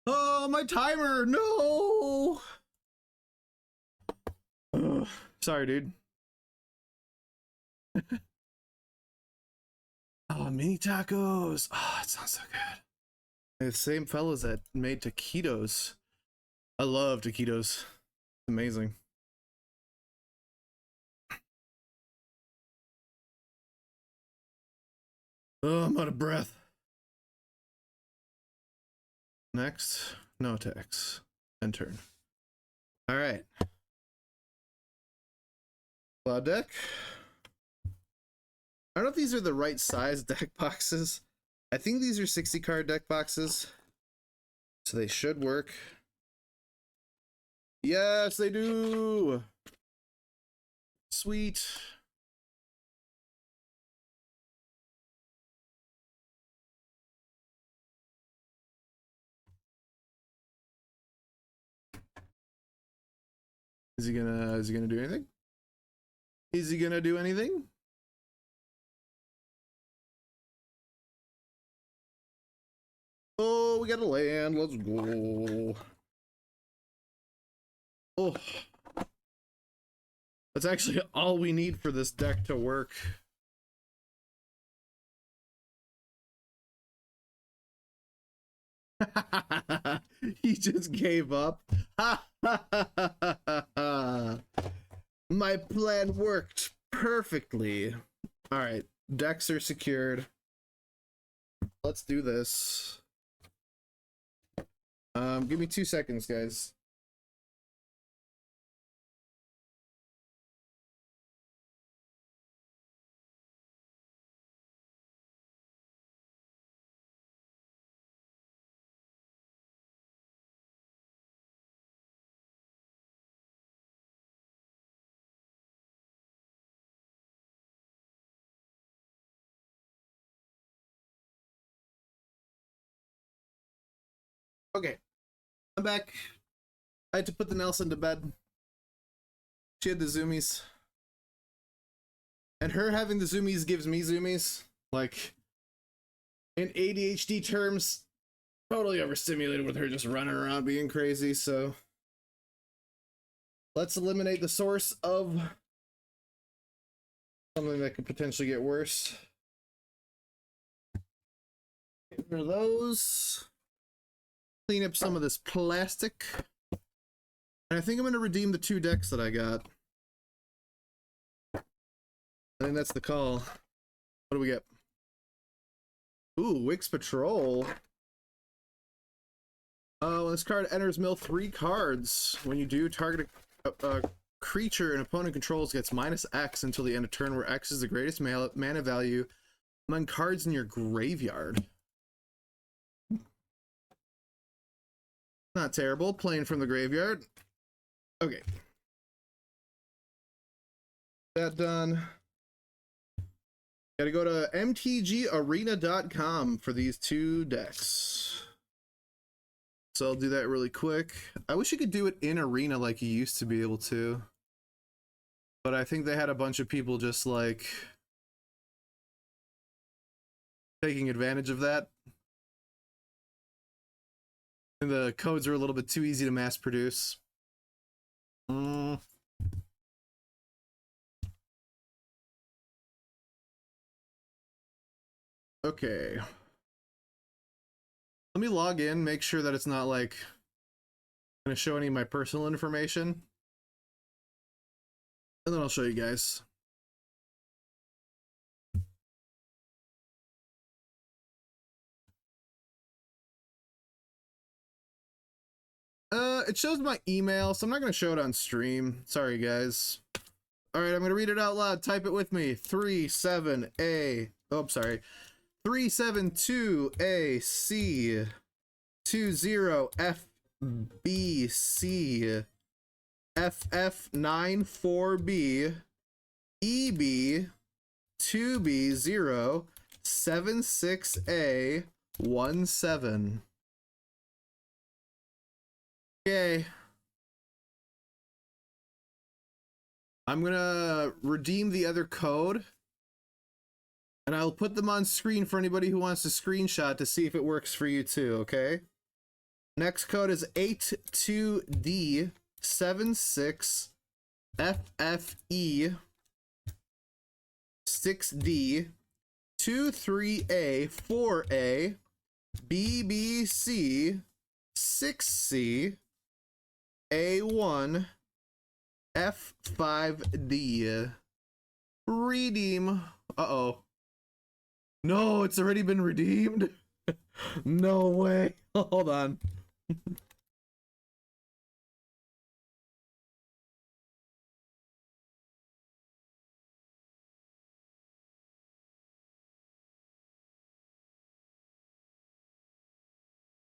A: Oh, my timer. No. Ugh. Sorry, dude. Oh, mini tacos. Oh, it sounds so good. The same fellas that made taquitos. I love taquitos. Amazing. Oh, I'm out of breath. Next. No attacks. End turn. Alright. Cloud deck. I don't know if these are the right size deck boxes. I think these are 60 card deck boxes. So they should work. Yes, they do. Sweet. Is he gonna do anything? Is he gonna do anything? Oh, we got a land. Let's go. Oh. That's actually all we need for this deck to work. He just gave up. My plan worked perfectly. All right, decks are secured. Let's do this. Give me 2 seconds, guys. Okay, I'm back. I had to put the Nelson to bed. She had the zoomies. And her having the zoomies gives me zoomies. Like, in ADHD terms, totally overstimulated with her just running around being crazy, so let's eliminate the source of something that could potentially get worse. Get rid of those. Clean up some of this plastic. And I think I'm going to redeem the 2 decks that I got. I think that's the call. What do we get? Ooh, Wix Patrol. When this card enters mill 3 cards. When you do, target a creature an opponent controls gets -X until the end of turn, where X is the greatest mana value among cards in your graveyard. Not terrible, playing from the graveyard. Okay. That done. Gotta go to mtgarena.com for these 2 decks. So I'll do that really quick. I wish you could do it in Arena like you used to be able to. But I think they had a bunch of people just like taking advantage of that. And the codes are a little bit too easy to mass produce. Okay. Let me log in, make sure that it's not like gonna show any of my personal information. And then I'll show you guys. It shows my email, so I'm not gonna show it on stream. Sorry, guys. All right, I'm gonna read it out loud. Type it with me. 37A. Oh, I'm sorry. 372AC 20FBC FF94B EB 2B0 76A17. Okay. I'm gonna redeem the other code, and I'll put them on screen for anybody who wants to screenshot to see if it works for you too, okay? Next code is 82D76FFE 6D 2, 3A, 4A, BBC, 6C, A1, F5D. Redeem. Uh-oh. No, it's already been redeemed. No way. Hold on.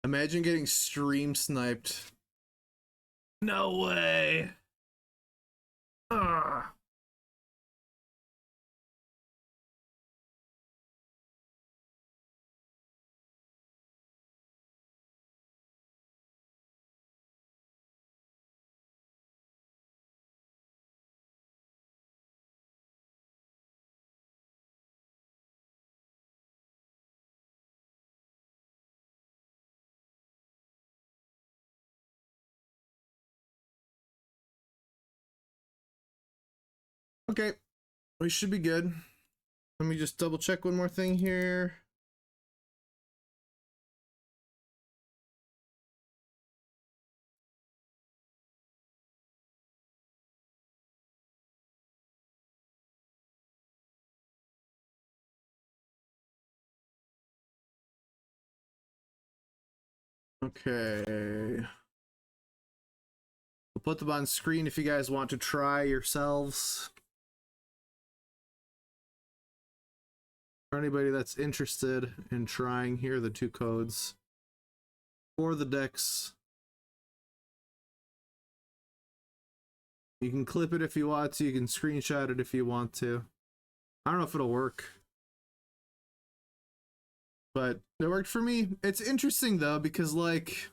A: Imagine getting stream sniped. No way. Ugh. Okay, we should be good. Let me just double check one more thing here. Okay. We'll put them on screen if you guys want to try yourselves. For anybody that's interested in trying, here are the two codes for the decks. You can clip it if you want to, you can screenshot it if you want to. I don't know if it'll work, but it worked for me. It's interesting though, because like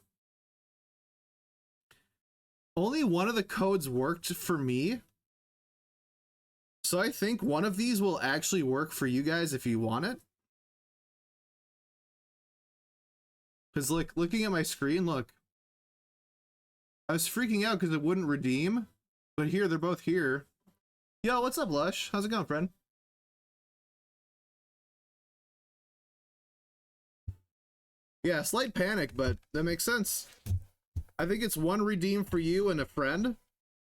A: only one of the codes worked for me. So I think one of these will actually work for you guys if you want it. Because like looking at my screen, look, I was freaking out because it wouldn't redeem, but here they're both here. Yo, what's up, Lush? How's it going, friend? Yeah, slight panic, but that makes sense. I think it's one redeem for you and a friend,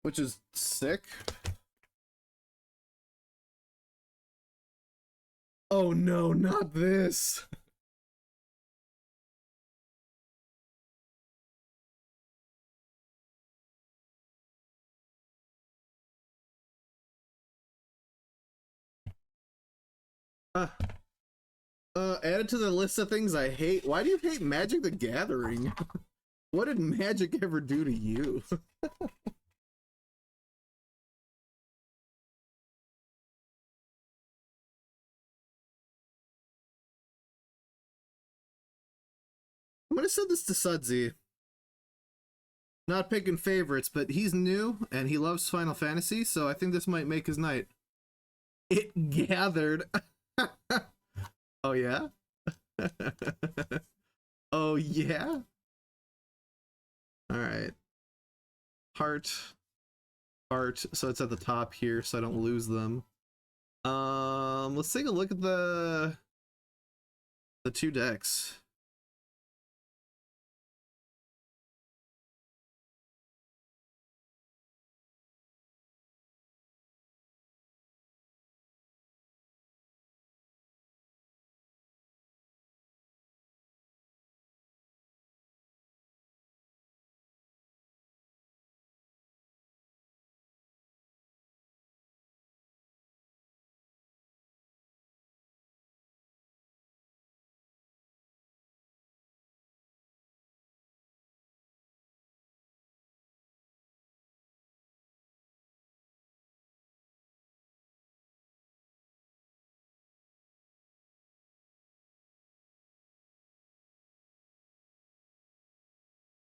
A: which is sick. Oh no, not this. Added to the list of things I hate. Why do you hate Magic the Gathering? What did Magic ever do to you? I'm gonna send this to Sudsy. Not picking favorites, but he's new and he loves Final Fantasy, so I think this might make his night. It gathered. Oh yeah? Oh yeah? Alright. Heart. Heart. So it's at the top here so I don't lose them. Let's take a look at the two decks.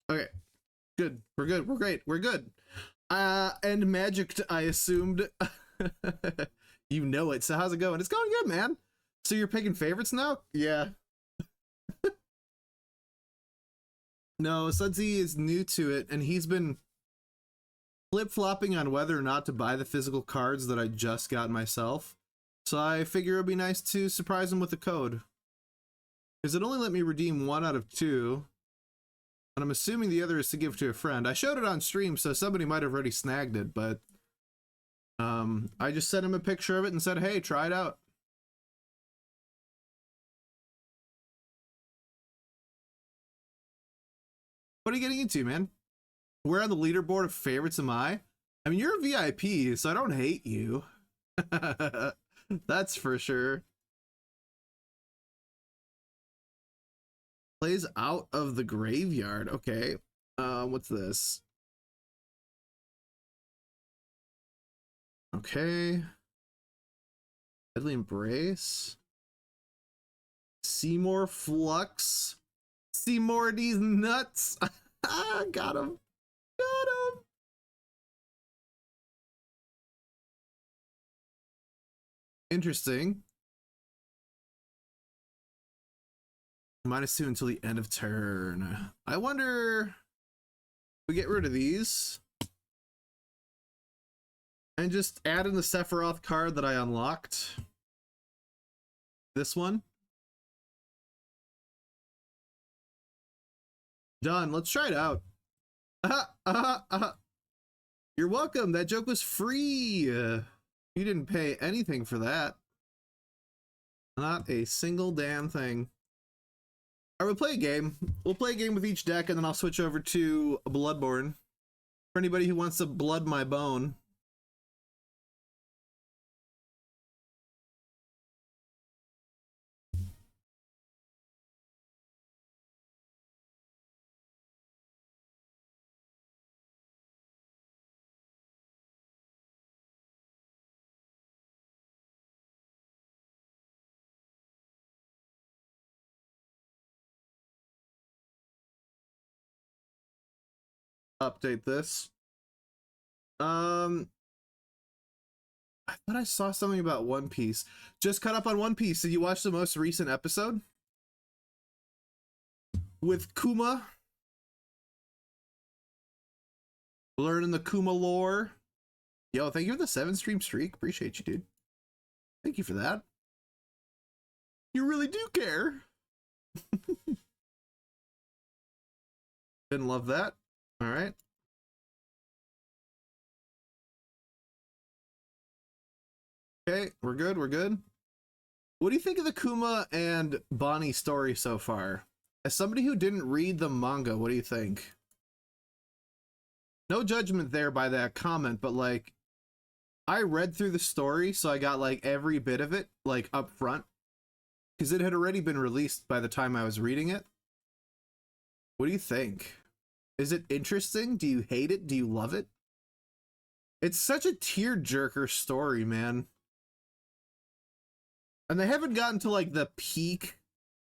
A: Okay, good. We're good. We're great. We're good. And Magic, I assumed. You know it. So how's it going? It's going good, man. So you're picking favorites now? Yeah. No, Sudsy is new to it, and he's been flip-flopping on whether or not to buy the physical cards that I just got myself. So I figure it'd be nice to surprise him with a code. Because it only let me redeem 1 out of 2. And I'm assuming the other is to give to a friend. I showed it on stream, so somebody might have already snagged it, but I just sent him a picture of it and said, hey, try it out. What are you getting into, man? Where on the leaderboard of favorites am I? I mean, you're a VIP, so I don't hate you. That's for sure. Plays out of the graveyard. Okay. What's this? Okay. Deadly Embrace. Seymour Flux. Seymour these nuts. Got him. Got him. Interesting. -2 until the end of turn. I wonder if we get rid of these and just add in the Sephiroth card that I unlocked. This one. Done. Let's try it out. You're welcome. That joke was free. You didn't pay anything for that. Not a single damn thing. I will play a game. We'll play a game with each deck, and then I'll switch over to Bloodborne. For anybody who wants to blood my bone. Update this. I thought I saw something about One Piece. Just caught up on One Piece. Did you watch the most recent episode? With Kuma? Learning the Kuma lore. Yo, thank you for the 7-stream streak. Appreciate you, dude. Thank you for that. You really do care. Didn't love that. All right. Okay, we're good. We're good. What do you think of the Kuma and Bonnie story so far? As somebody who didn't read the manga, what do you think? No judgment there by that comment, but like, I read through the story, so I got like every bit of it like up front, because it had already been released by the time I was reading it. What do you think? Is it interesting? Do you hate it? Do you love it? It's such a tearjerker story, man. And they haven't gotten to like the peak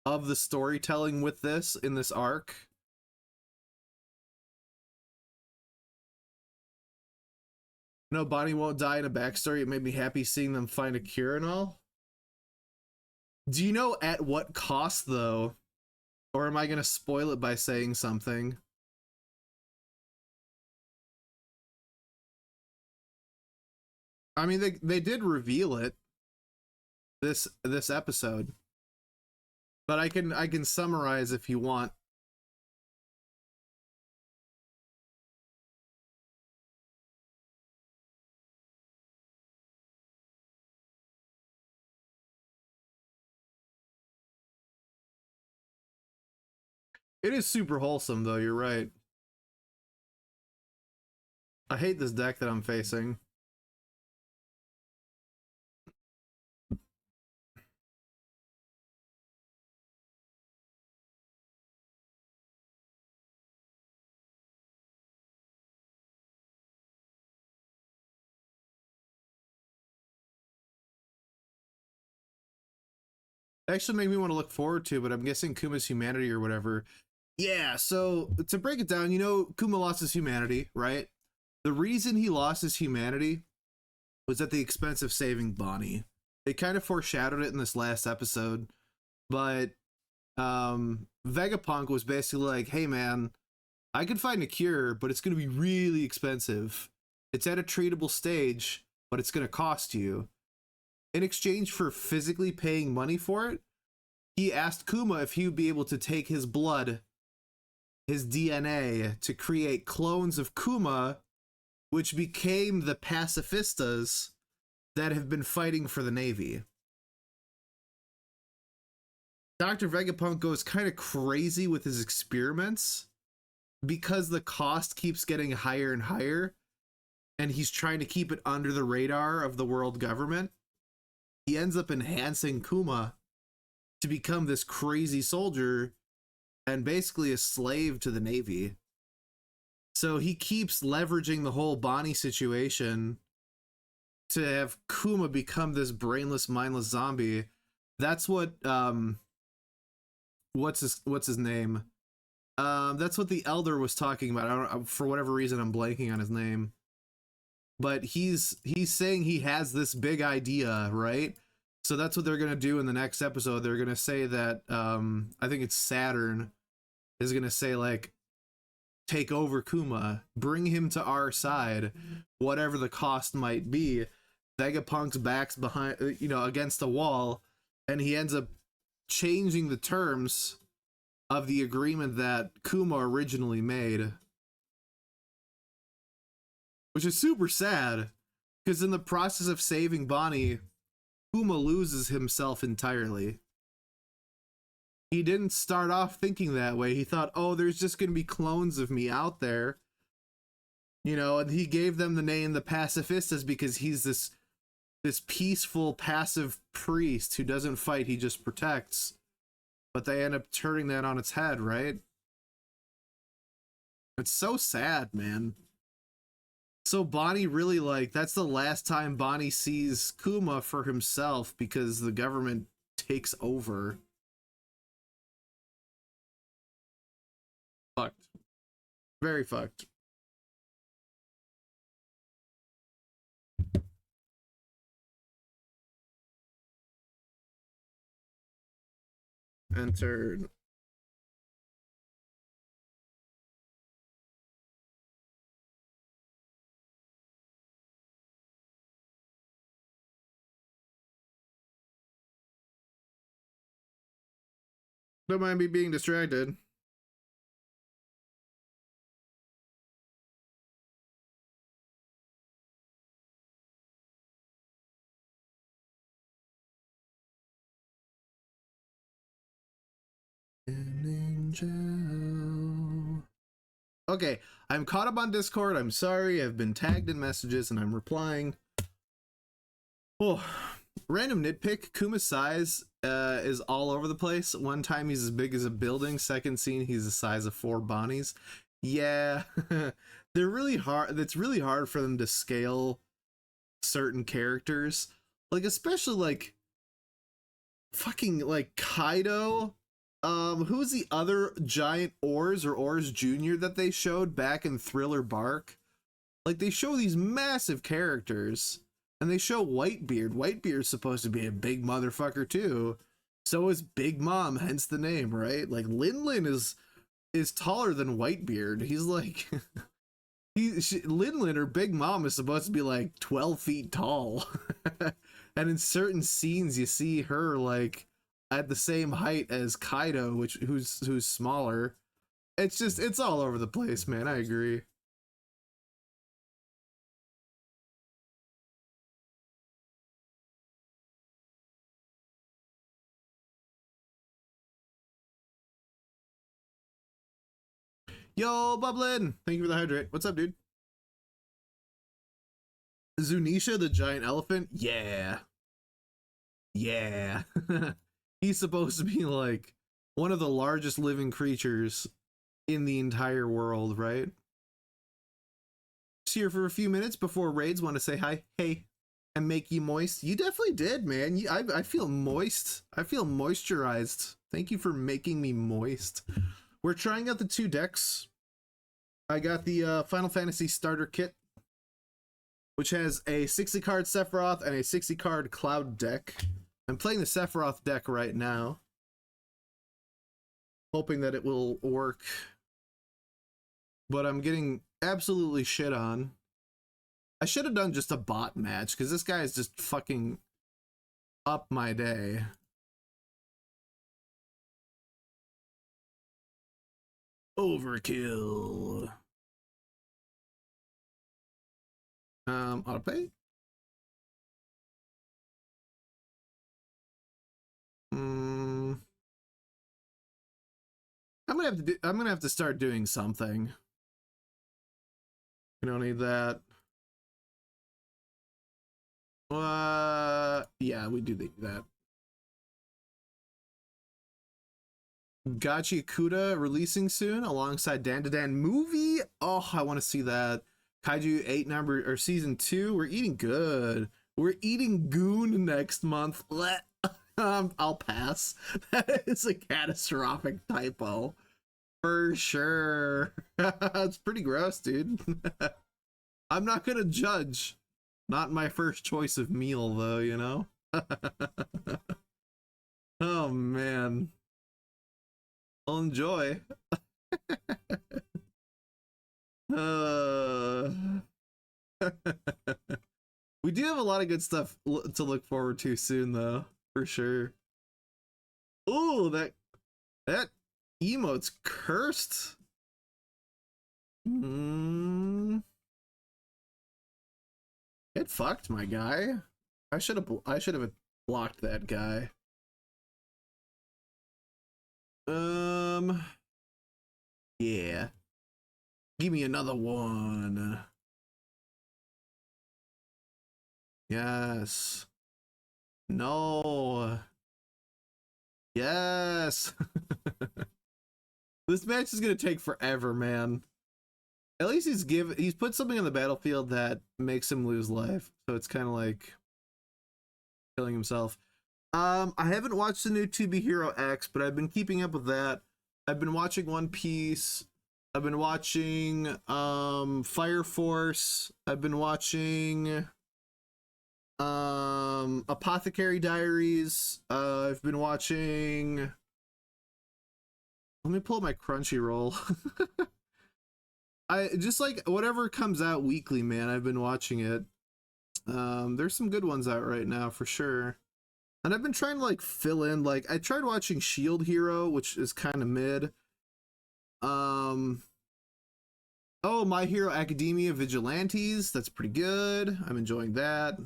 A: of the storytelling with this in this arc. No, Bonnie won't die in a backstory. It made me happy seeing them find a cure and all. Do you know at what cost, though? Or am I going to spoil it by saying something? I mean, they did reveal it this episode. But I can summarize if you want. It is super wholesome, though, you're right. I hate this deck that I'm facing. It actually made me want to look forward to, but I'm guessing Kuma's humanity or whatever. Yeah, so to break it down, you know, Kuma lost his humanity, right? The reason he lost his humanity was at the expense of saving Bonnie. They kind of foreshadowed it in this last episode, but Vegapunk was basically like, hey man, I could find a cure, but it's going to be really expensive. It's at a treatable stage, but it's going to cost you. in exchange for physically paying money for it, he asked Kuma if he would be able to take his blood, his DNA, to create clones of Kuma, which became the pacifistas that have been fighting for the Navy. Dr. Vegapunk goes kind of crazy with his experiments because the cost keeps getting higher and higher, and he's trying to keep it under the radar of the world government. He ends up enhancing Kuma to become this crazy soldier and basically a slave to the Navy. So he keeps leveraging the whole Bonnie situation to have Kuma become this brainless, mindless zombie. That's what what's his name? That's what the Elder was talking about. I don't, for whatever reason, I'm blanking on his name. But he's saying he has this big idea, right? So that's what they're gonna do in the next episode. They're gonna say that I think it's Saturn is gonna say, like, take over Kuma, bring him to our side, whatever the cost might be. Vegapunk's back's behind, against the wall, and he ends up changing the terms of the agreement that Kuma originally made, which is super sad, because in the process of saving Bonnie, Kuma loses himself entirely. He didn't start off thinking that way. He thought, oh, there's just going to be clones of me out there. And he gave them the name the Pacifistas because he's this peaceful, passive priest who doesn't fight, he just protects. But they end up turning that on its head, right? It's so sad, man. So Bonnie really, that's the last time Bonnie sees Kuma for himself because the government takes over. Fucked. Very fucked. Entered. Don't mind me being distracted. An angel. Okay, I'm caught up on Discord. I'm sorry. I've been tagged in messages and I'm replying. Oh, random nitpick. Kuma's size is all over the place. One time he's as big as a building. Second scene, he's the size of 4 Bonnies. Yeah, they're really hard. It's really hard for them to scale certain characters. Especially fucking Kaido. Who's the other giant Oars or Oars Jr. that they showed back in Thriller Bark? They show these massive characters, and they show Whitebeard. Whitebeard's supposed to be a big motherfucker too. So is Big Mom, hence the name, right? Lin Lin is taller than Whitebeard. He's Lin Lin or Big Mom is supposed to be 12 feet tall. And in certain scenes you see her at the same height as Kaido, who's smaller. It's all over the place, man. I agree. Yo, Bublin! Thank you for the hydrate. What's up, dude? Zunisha, the giant elephant? Yeah. Yeah. He's supposed to be one of the largest living creatures in the entire world, right? Just here for a few minutes before raids. Want to say hi, hey, and make you moist. You definitely did, man. I feel moist. I feel moisturized. Thank you for making me moist. We're trying out the 2 decks. I got the Final Fantasy starter kit, which has a 60 card Sephiroth and a 60 card Cloud deck. I'm playing the Sephiroth deck right now, hoping that it will work, but I'm getting absolutely shit on. I should have done just a bot match, because this guy is just fucking up my day. Overkill. Auto pay. I'm gonna have to start doing something. We don't need that. Yeah, we do need that. Gachi Kuda releasing soon alongside Dan to Dan movie. Oh, I want to see that. Kaiju 8 number or season 2. We're eating good. We're eating goon next month. I'll pass. That is a catastrophic typo. For sure. It's pretty gross, dude. I'm not gonna judge. Not my first choice of meal, though, you know? Oh, man. I'll enjoy. uh... We do have a lot of good stuff to look forward to soon, though, for sure. Oh, that emote's cursed. It fucked my guy. I should have blocked that guy. Yeah. Give me another one. Yes. No. Yes. This match is gonna take forever, man. At least he's put something on the battlefield that makes him lose life. So it's kind of like killing himself. I haven't watched the new To Be Hero X, but I've been keeping up with that. I've been watching One Piece. I've been watching Fire Force. I've been watching Apothecary Diaries. I've been watching. Let me pull up my Crunchyroll. I just like whatever comes out weekly, man. I've been watching it. There's some good ones out right now for sure. And I've been trying to like fill in, like I tried watching Shield Hero, which is kind of mid. Oh, My Hero Academia Vigilantes, that's pretty good. I'm enjoying that.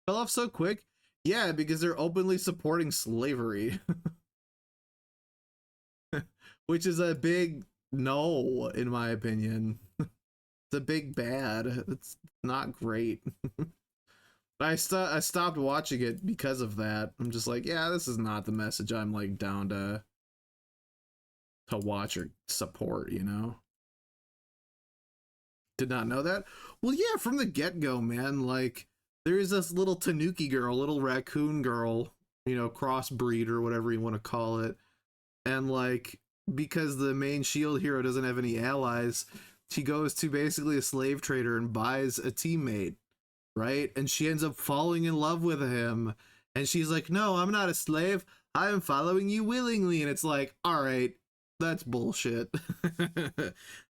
A: Fell off so quick? Yeah, because they're openly supporting slavery. Which is a big no, in my opinion. It's a big bad. It's not great. I stopped watching it because of that. I'm just like, yeah, this is not the message I'm like down to watch or support, you know? Did not know that. Well, yeah, from the get-go, man, like there is this little tanuki girl, little raccoon girl, you know, crossbreed or whatever you want to call it. And like because the main shield hero doesn't have any allies, she goes to basically a slave trader and buys a teammate, right? And she ends up falling in love with him. And she's like, no, I'm not a slave. I am following you willingly. And it's like, all right, that's bullshit.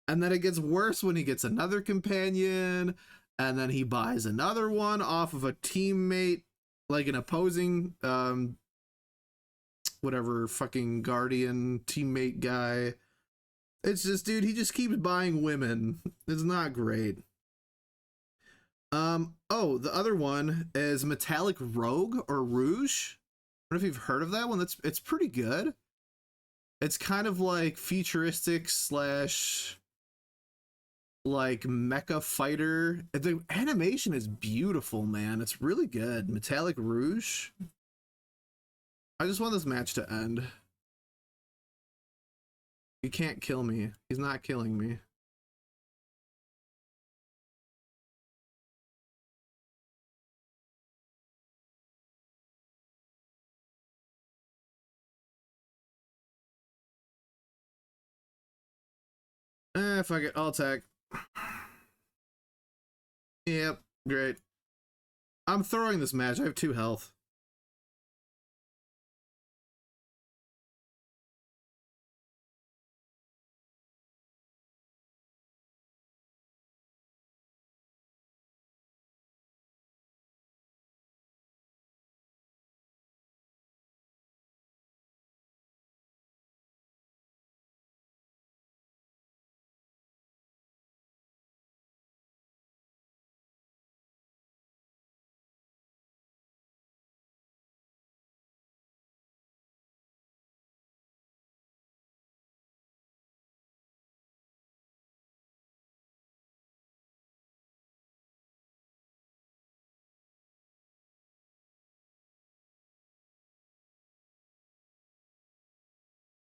A: And then it gets worse when he gets another companion. And then he buys another one off of a teammate, like an opposing, whatever fucking guardian teammate guy. It's just, dude, he just keeps buying women. It's not great. Oh, the other one is Metallic Rogue or Rouge. I don't know if you've heard of that one. It's pretty good. It's kind of like futuristic slash like mecha fighter. The animation is beautiful, man. It's really good. Metallic Rouge. I just want this match to end. He can't kill me. He's not killing me. Fuck it. I'll attack. Yep, great. I'm throwing this match. I have 2 health.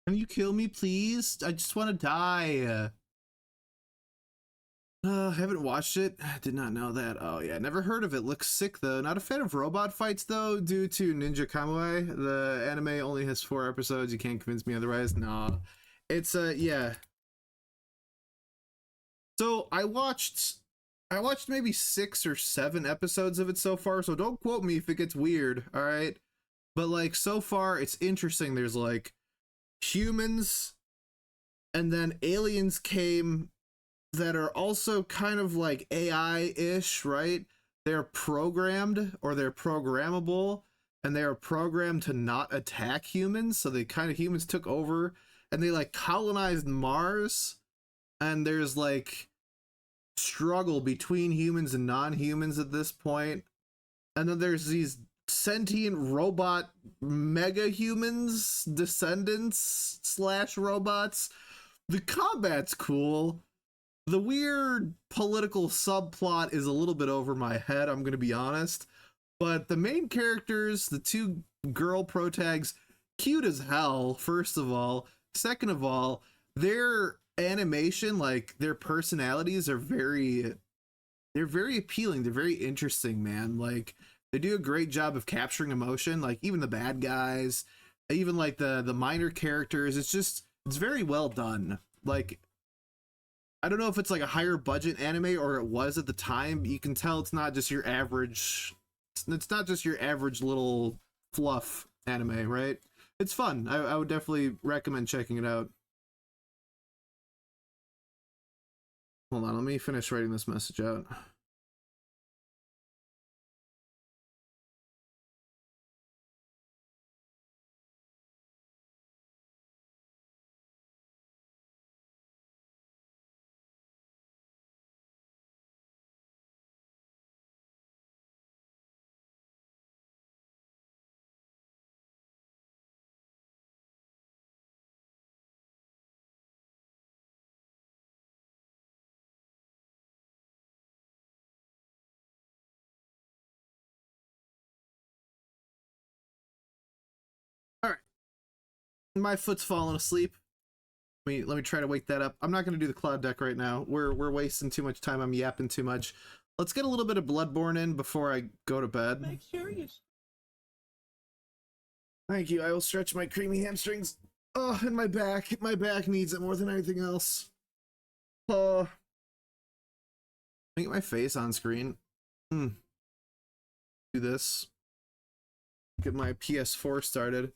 A: Can you kill me, please? I just want to die. Haven't watched it. Did not know that. Oh yeah, never heard of it. Looks sick though. Not a fan of robot fights though, due to Ninja Kamui. The anime only has 4 episodes. You can't convince me otherwise. Nah, it's yeah. So I watched maybe 6 or 7 episodes of it so far. So don't quote me if it gets weird. All right, but like so far it's interesting. There's like humans, and then aliens came that are also kind of like AI-ish, right? They're programmed or they're programmable, and they are programmed to not attack humans. So they kind of humans took over and they like colonized Mars, and there's like struggle between humans and non-humans at this point. And then there's these sentient robot mega humans, descendants slash robots. The combat's cool. The weird political subplot is a little bit over my head, I'm going to be honest. But the main characters, the two girl protags, cute as hell, first of all. Second of all, their animation, like their personalities are they're very appealing. They're very interesting, man. Like they do a great job of capturing emotion, like even the bad guys, even like the minor characters. It's very well done. Like I don't know if it's like a higher budget anime or it was at the time, but you can tell it's not just your average. It's not just your average little fluff anime, right? It's fun. I would definitely recommend checking it out. Hold on, let me finish writing this message out. All right, my foot's falling asleep. Let me try to wake that up. I'm not going to do the cloud deck right now. We're wasting too much time. I'm yapping too much. Let's get a little bit of Bloodborne in before I go to bed. Make sure you. Thank you. I will stretch my creamy hamstrings. Oh, and my back. My back needs it more than anything else. Oh, let me get my face on screen. Do this. Get my PS4 started.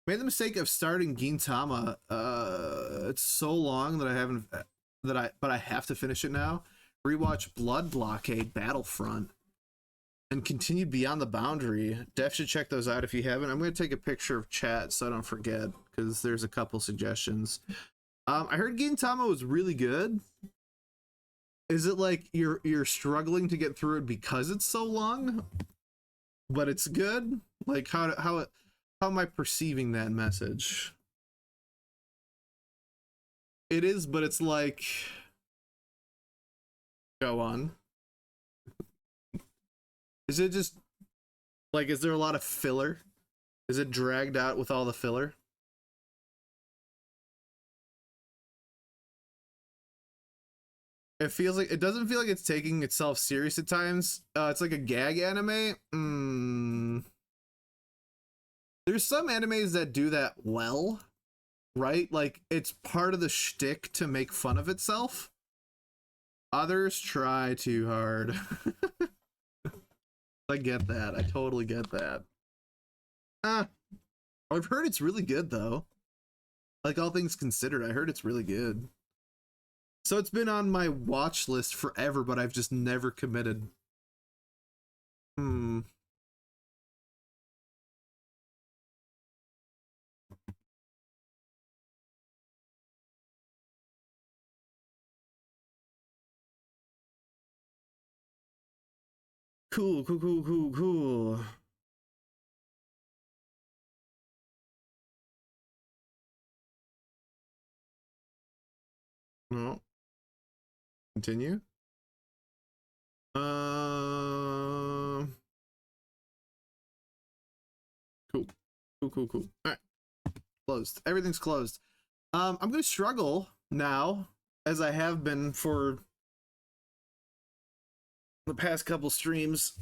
A: Made the mistake of starting Gintama. It's so long that I haven't but I have to finish it now. Rewatch Blood Blockade Battlefront and continued Beyond the Boundary. Def should check those out if you haven't. I'm going to take a picture of chat so I don't forget because there's a couple suggestions. I heard Gintama was really good. Is it like you're struggling to get through it because it's so long, but it's good? Like how am I perceiving that message? It is, but it's like go on. Is it just like is there a lot of filler? Is it dragged out with all the filler? It feels like it doesn't feel like it's taking itself serious at times. It's like a gag anime. There's some animes that do that well, right? Like it's part of the shtick to make fun of itself. Others try too hard. I get that. I totally get that. Ah, I've heard it's really good though. Like all things considered, I heard it's really good. So it's been on my watch list forever, but I've just never committed. Hmm. Cool, cool, cool, cool, cool. No. Continue. Cool. Cool, cool, cool. All right. Closed. Everything's closed. I'm gonna struggle now, as I have been for the past couple streams.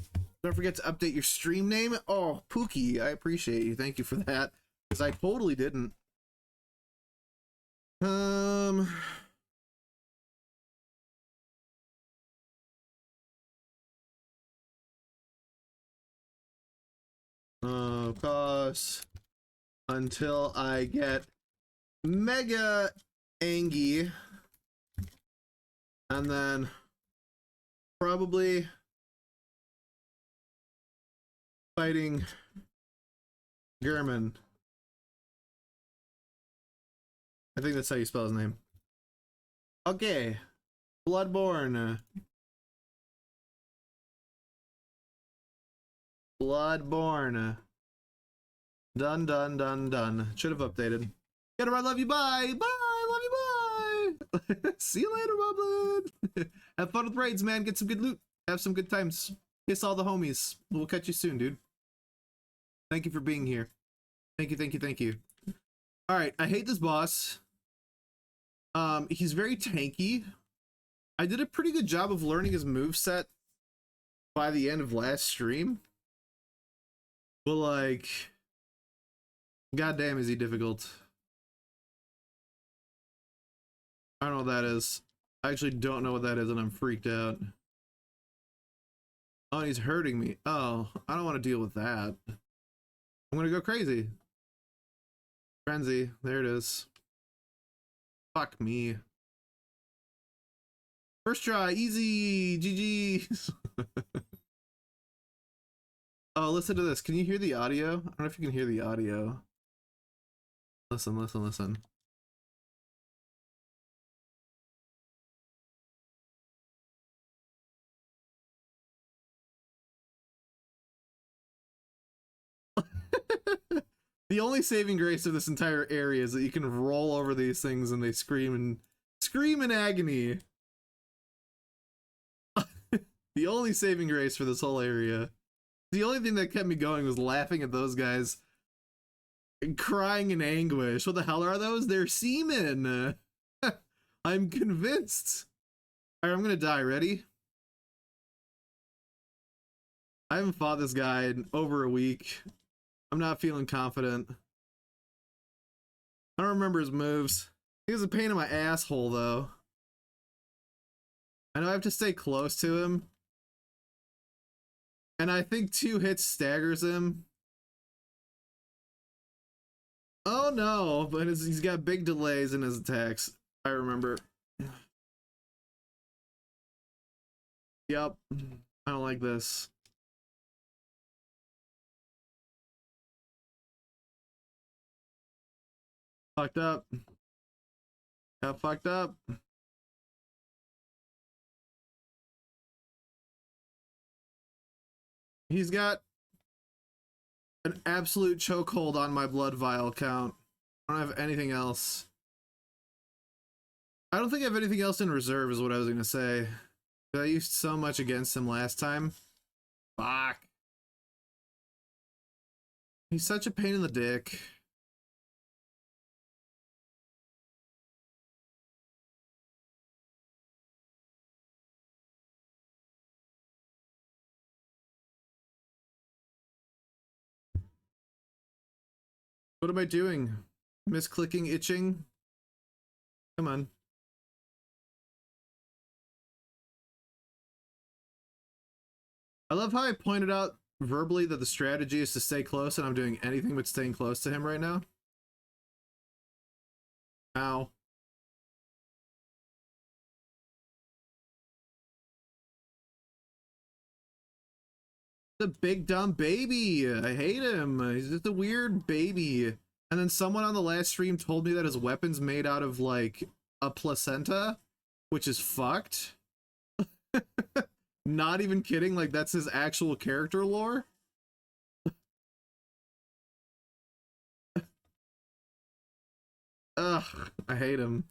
A: Don't forget to update your stream name. Oh, Pookie, I appreciate you. Thank you for that, because I totally didn't. Of course, until I get mega angry, and then probably fighting Gerhman. I think that's how you spell his name. Okay, Bloodborne. Bloodborne. Done, done, done, done. Should have updated. Get around, love you, bye! Bye, love you, bye! See you later, Boblin! Have fun with raids, man. Get some good loot. Have some good times. Kiss all the homies. We'll catch you soon, dude. Thank you for being here. Thank you, thank you, thank you. Alright, I hate this boss. He's very tanky. I did a pretty good job of learning his moveset by the end of last stream. But like, goddamn, is he difficult. I don't know what that is. I actually don't know what that is, and I'm freaked out. Oh, he's hurting me. Oh, I don't want to deal with that. I'm gonna go crazy. Frenzy, there it is. Fuck me. First try, easy, GG's. Oh, listen to this. Can you hear the audio? I don't know if you can hear the audio. Listen, listen, listen. The only saving grace of this entire area is that you can roll over these things and they scream in agony. The only saving grace for this whole area. The only thing that kept me going was laughing at those guys and crying in anguish. What the hell are those? They're seamen. I'm convinced. Alright, I'm gonna die. Ready? I haven't fought this guy in over a week. I'm not feeling confident. I don't remember his moves. He was a pain in my asshole, though. I know I have to stay close to him. And I think 2 hits staggers him. Oh no, but he's got big delays in his attacks. I remember. Yep. I don't like this. Fucked up. Got fucked up. He's got an absolute chokehold on my blood vial count. I don't have anything else. I don't think I have anything else in reserve is what I was gonna say. I used so much against him last time. Fuck. He's such a pain in the dick. What am I doing? Misclicking, itching? Come on. I love how I pointed out verbally that the strategy is to stay close, and I'm doing anything but staying close to him right now. Ow. The big dumb baby. I hate him. He's just a weird baby. And then someone on the last stream told me that his weapon's made out of like a placenta, which is fucked. Not even kidding, like that's his actual character lore. Ugh, I hate him.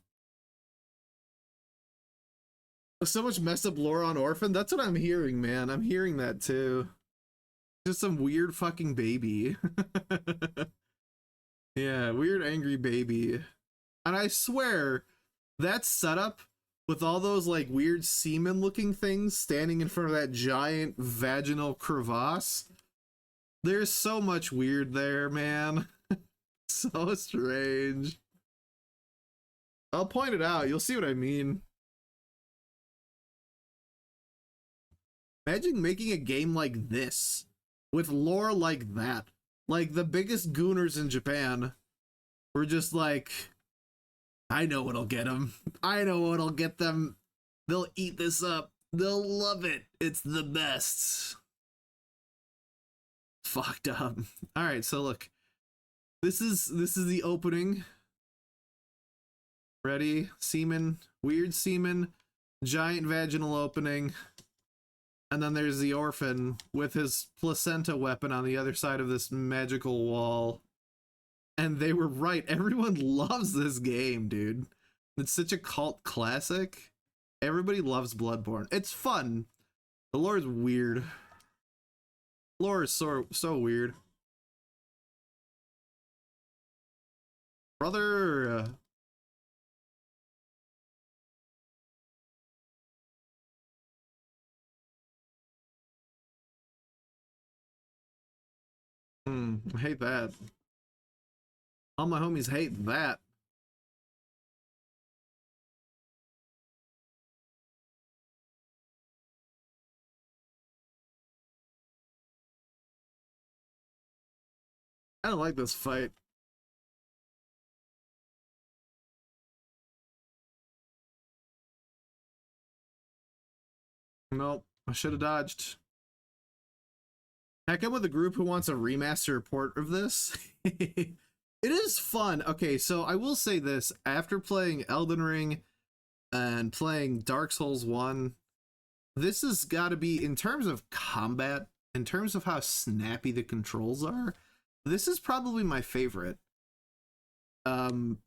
A: So much messed up lore on Orphan. That's what I'm hearing, man. I'm hearing that too. Just some weird fucking baby. Yeah, weird angry baby. And I swear, that setup with all those like weird semen looking things standing in front of that giant vaginal crevasse, there's so much weird there, man. So strange. I'll point it out. You'll see what I mean. Imagine making a game like this with lore like that. Like the biggest gooners in Japan were just like, I know what'll get them. I know what'll get them. They'll eat this up. They'll love it. It's the best. Fucked up. All right, so look. This is the opening. Ready? Semen, weird semen, giant vaginal opening. And then there's the orphan with his placenta weapon on the other side of this magical wall. And they were right. Everyone loves this game, dude. It's such a cult classic. Everybody loves Bloodborne. It's fun. The lore is weird. Lore is so weird. Brother. I hate that. All my homies hate that. I don't like this fight. Nope, I should have dodged. Heck, I'm with a group who wants a remaster report of this. It is fun. Okay, so I will say this. After playing Elden Ring and playing Dark Souls 1, this has got to be, in terms of combat, in terms of how snappy the controls are, this is probably my favorite. In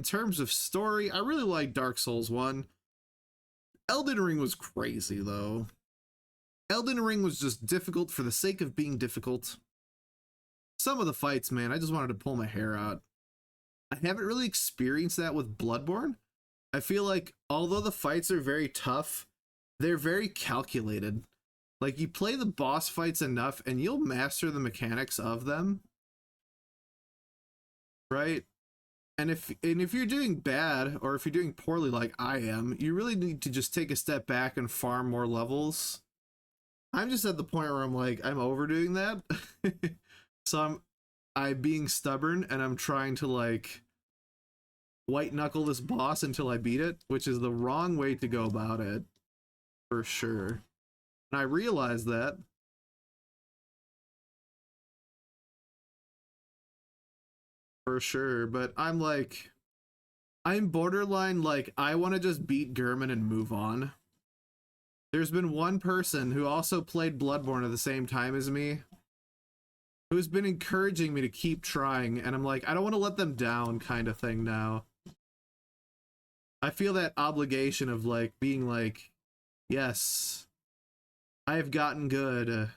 A: terms of story, I really like Dark Souls 1. Elden Ring was crazy, though. Elden Ring was just difficult for the sake of being difficult. Some of the fights, man, I just wanted to pull my hair out. I haven't really experienced that with Bloodborne. I feel like, although the fights are very tough, they're very calculated. Like, you play the boss fights enough, and you'll master the mechanics of them. Right? And if you're doing bad, or if you're doing poorly like I am, you really need to just take a step back and farm more levels. I'm just at the point where I'm like, I'm overdoing that. So I'm being stubborn, and I'm trying to like white knuckle this boss until I beat it, which is the wrong way to go about it, for sure. And I realize that. For sure, but I'm like, I'm borderline like, I want to just beat Gerhman and move on. There's been one person who also played Bloodborne at the same time as me who's been encouraging me to keep trying, and I'm like, I don't want to let them down kind of thing now. I feel that obligation of like being like, yes, I've gotten good,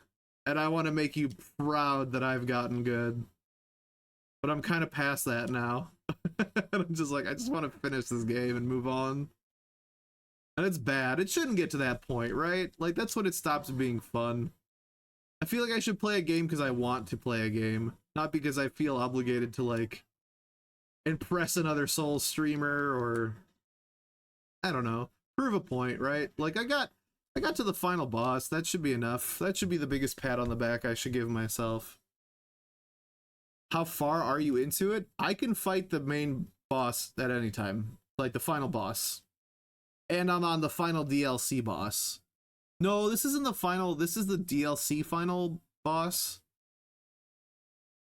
A: and I want to make you proud that I've gotten good. But I'm kind of past that now. I'm just like, I just want to finish this game and move on. And it's bad. It shouldn't get to that point, right? Like, that's when it stops being fun. I feel like I should play a game because I want to play a game, not because I feel obligated to, like, impress another Souls streamer or, I don't know, prove a point, right? Like, I got to the final boss. That should be enough. That should be the biggest pat on the back I should give myself. How far are you into it? I can fight the main boss at any time, like the final boss. And I'm on the final DLC boss. No, this isn't the final, this is the DLC final boss.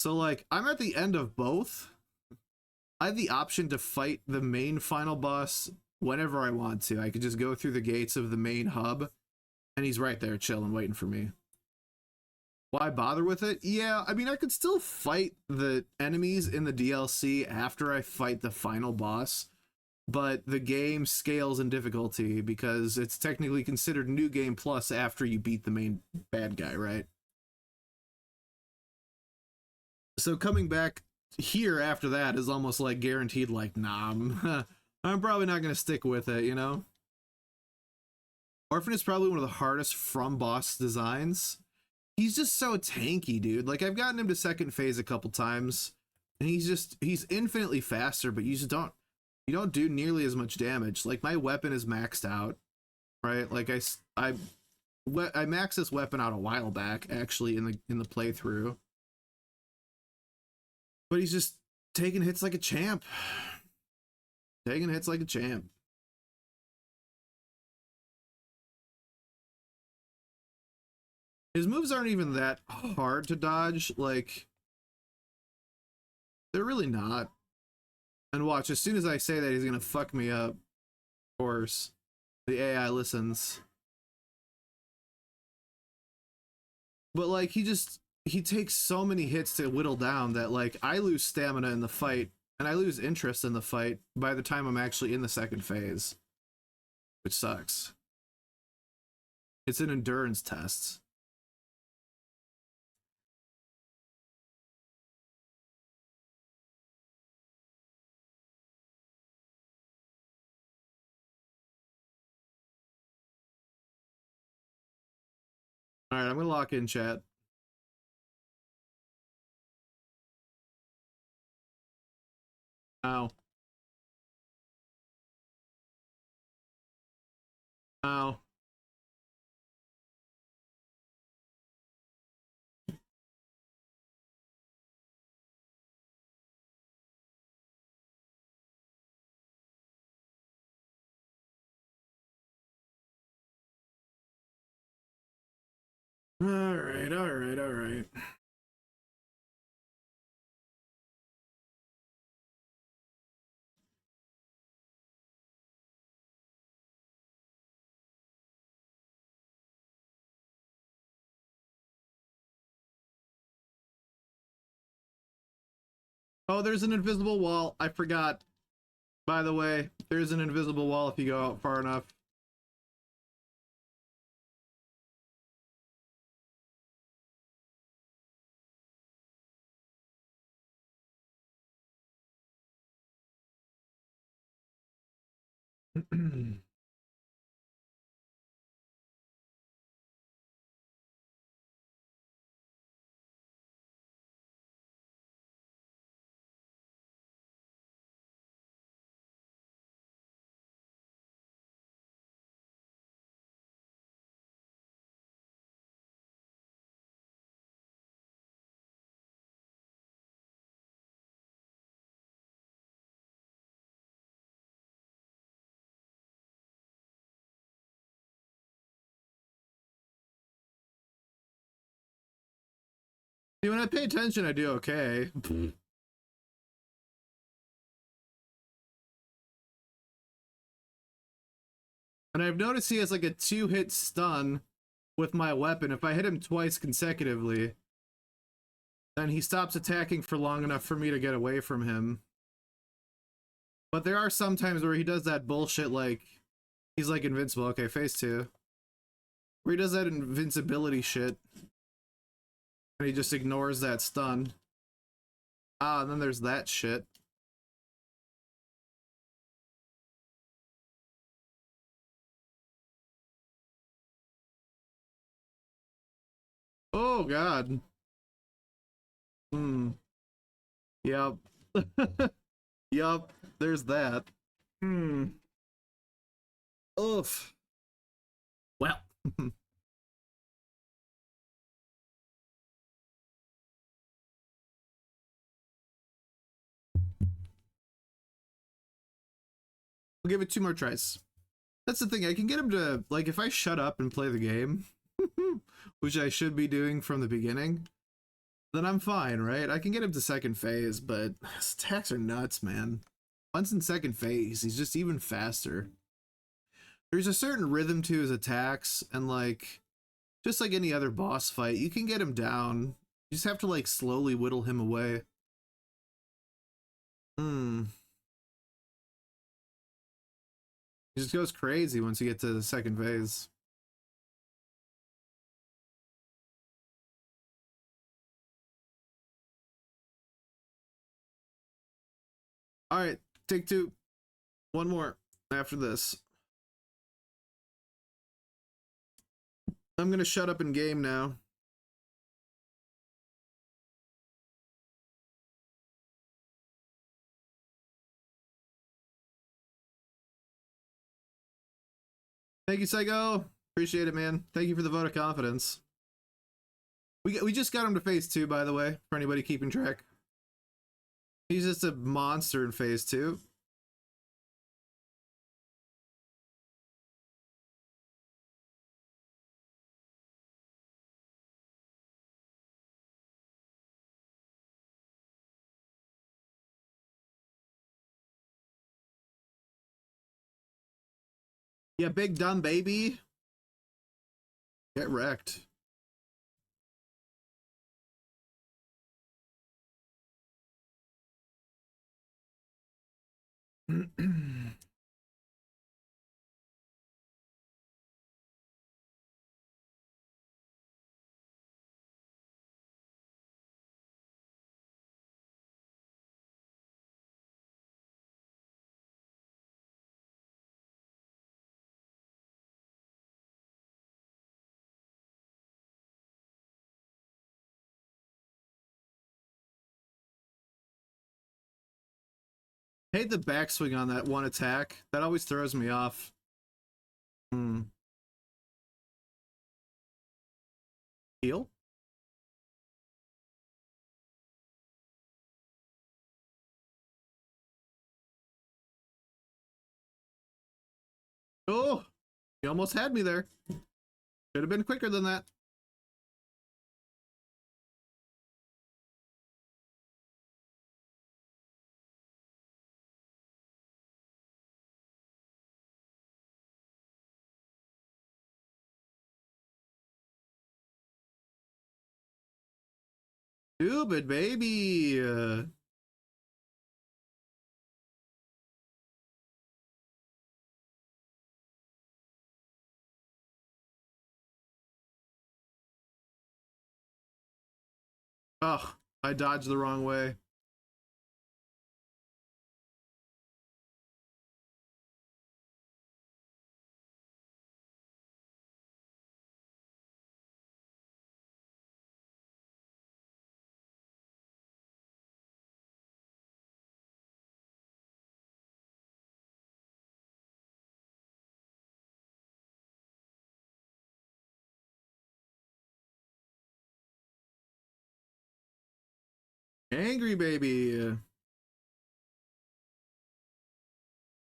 A: So like, I'm at the end of both. I have the option to fight the main final boss whenever I want to. I could just go through the gates of the main hub, and he's right there chilling, waiting for me. Why bother with it? Yeah, I mean, I could still fight the enemies in the DLC after I fight the final boss, but the game scales in difficulty because it's technically considered New Game Plus after you beat the main bad guy, right? So coming back here after that is almost like guaranteed, like, nah, I'm probably not going to stick with it, you know? Orphan is probably one of the hardest from boss designs. He's just so tanky, dude. Like, I've gotten him to second phase a couple times, and he's infinitely faster, but you don't do nearly as much damage. Like, my weapon is maxed out, right? Like, I maxed this weapon out a while back, actually, in the playthrough. But he's just taking hits like a champ. Taking hits like a champ. His moves aren't even that hard to dodge. Like, they're really not. And watch, as soon as I say that, he's gonna fuck me up. Of course. The AI listens. But like, he takes so many hits to whittle down that like I lose stamina in the fight and I lose interest in the fight by the time I'm actually in the second phase, which sucks. It's an endurance test. All right, I'm gonna lock in chat. Ow. Ow. All right, all right, all right. Oh, there's an invisible wall. I forgot. By the way, there's an invisible wall if you go out far enough. See, when I pay attention, I do okay. And I've noticed he has like a 2-hit stun with my weapon. If I hit him twice consecutively, then he stops attacking for long enough for me to get away from him. But there are some times where he does that bullshit, like, he's like invincible. Okay, phase 2. Where he does that invincibility shit. And he just ignores that stun. Ah, and then there's that shit. Oh, God. Hmm. Yep. Yup. There's that. Hmm. Oof. Well. We'll give it 2 more tries. That's the thing, I can get him to, like, if I shut up and play the game, which I should be doing from the beginning, then I'm fine, right? I can get him to second phase, but his attacks are nuts, man. Once in second phase, he's just even faster. There's a certain rhythm to his attacks, and like, just like any other boss fight, you can get him down. You just have to like slowly whittle him away. He just goes crazy once you get to the second phase. All right, take two. One more after this. I'm gonna shut up and game now. Thank you, Psycho. Appreciate it, man. Thank you for the vote of confidence. We just got him to phase 2, by the way, for anybody keeping track. He's just a monster in phase 2. Yeah, big dumb baby. Get wrecked. Hate the backswing on that one attack. That always throws me off. Heal? Oh, you almost had me there. Should have been quicker than that. Stupid baby. Oh, I dodged the wrong way. Angry baby.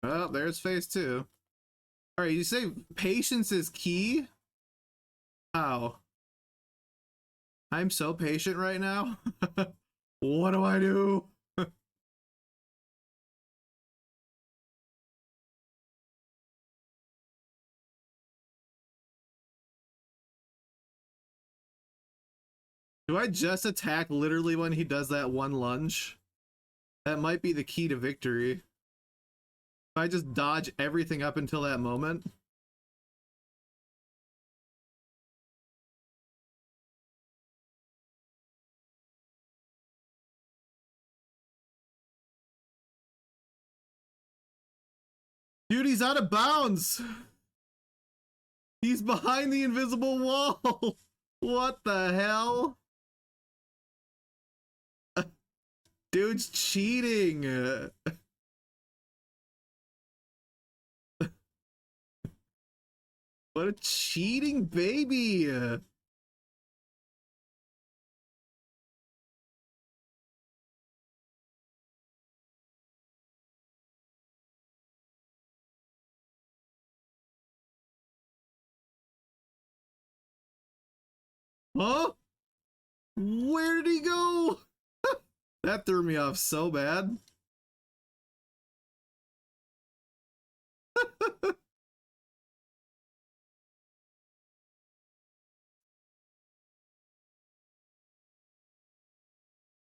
A: Oh, there's phase 2. All right, you say patience is key? How? I'm so patient right now. What do I do? Do I just attack literally when he does that one lunge? That might be the key to victory. If I just dodge everything up until that moment. Dude, he's out of bounds! He's behind the invisible wall! What the hell? Dude's cheating! What a cheating baby! Huh? Where did he go? That threw me off so bad.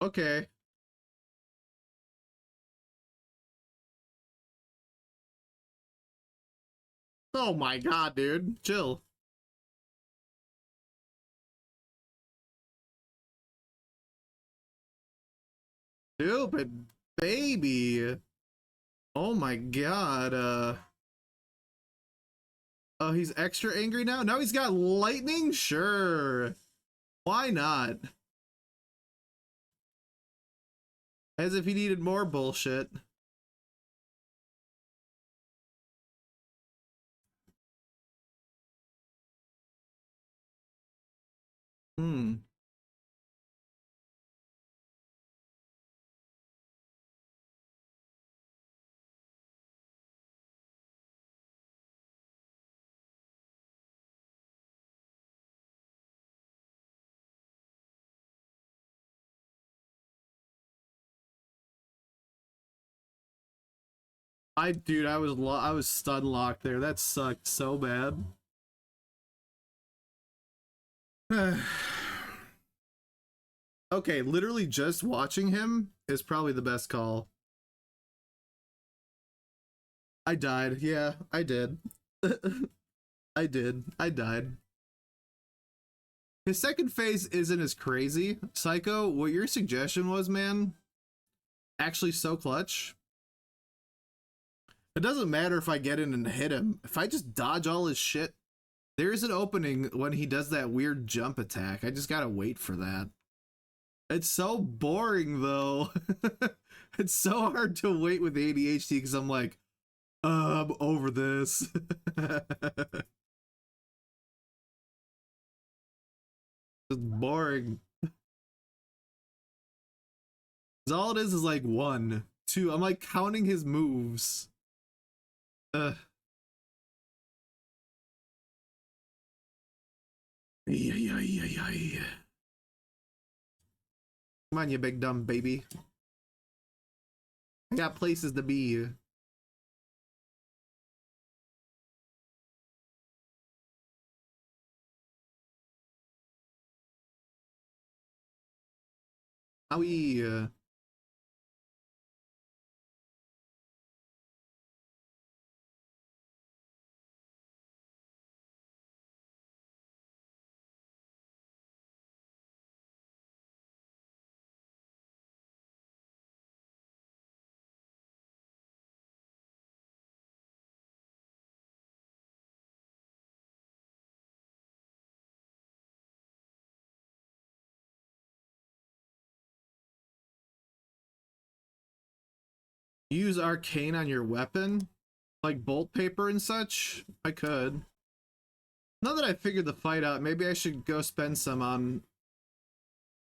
A: Okay. Oh my god, dude. Chill. Stupid baby. Oh my god. Oh, he's extra angry now? Now he's got lightning? Sure. Why not? As if he needed more bullshit. Hmm. Dude, I was stun locked there. That sucked so bad. Okay, literally just watching him is probably the best call. I died. Yeah, I did. I did. I died. His second phase isn't as crazy. Psycho, what your suggestion was, man, actually so clutch. It doesn't matter if I get in and hit him. If I just dodge all his shit, there's an opening when he does that weird jump attack. I just gotta wait for that. It's so boring though. It's so hard to wait with ADHD because I'm like, I'm over this. It's boring. 'Cause all it is like one, two. I'm like counting his moves. Uh, yeah, yeah, yeah, yeah. Come on, you big dumb baby. I got places to be. Owie. Use arcane on your weapon, like bolt paper and such. I could. Now that I figured the fight out, maybe I should go spend some on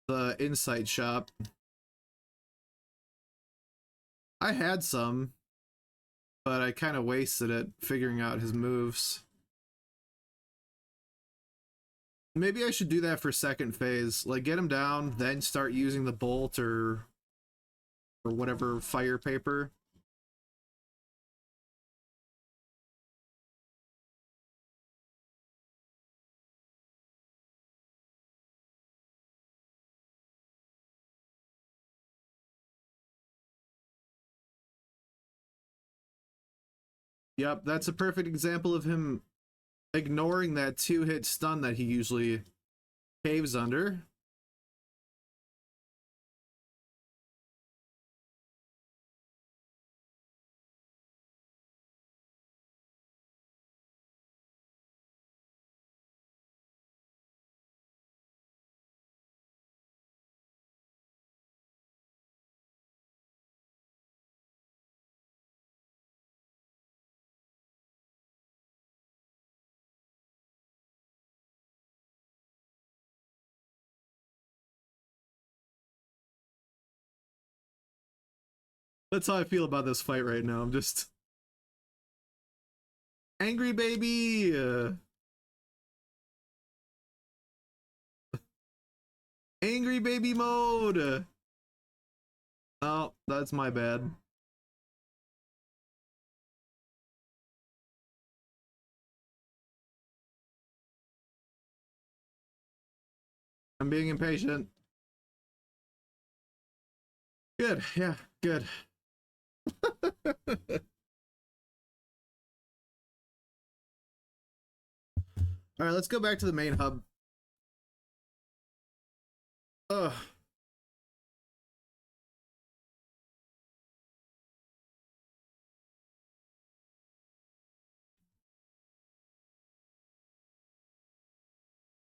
A: the insight shop. I had some, but I kind of wasted it figuring out his moves. Maybe I should do that for second phase. Like get him down, then start using the bolt or whatever fire paper. Yep, that's a perfect example of him ignoring that two-hit stun that he usually caves under. That's how I feel about this fight right now. I'm just angry baby. Angry baby mode. Oh, that's my bad. I'm being impatient. Good, yeah, good. All right, let's go back to the main hub. Ugh.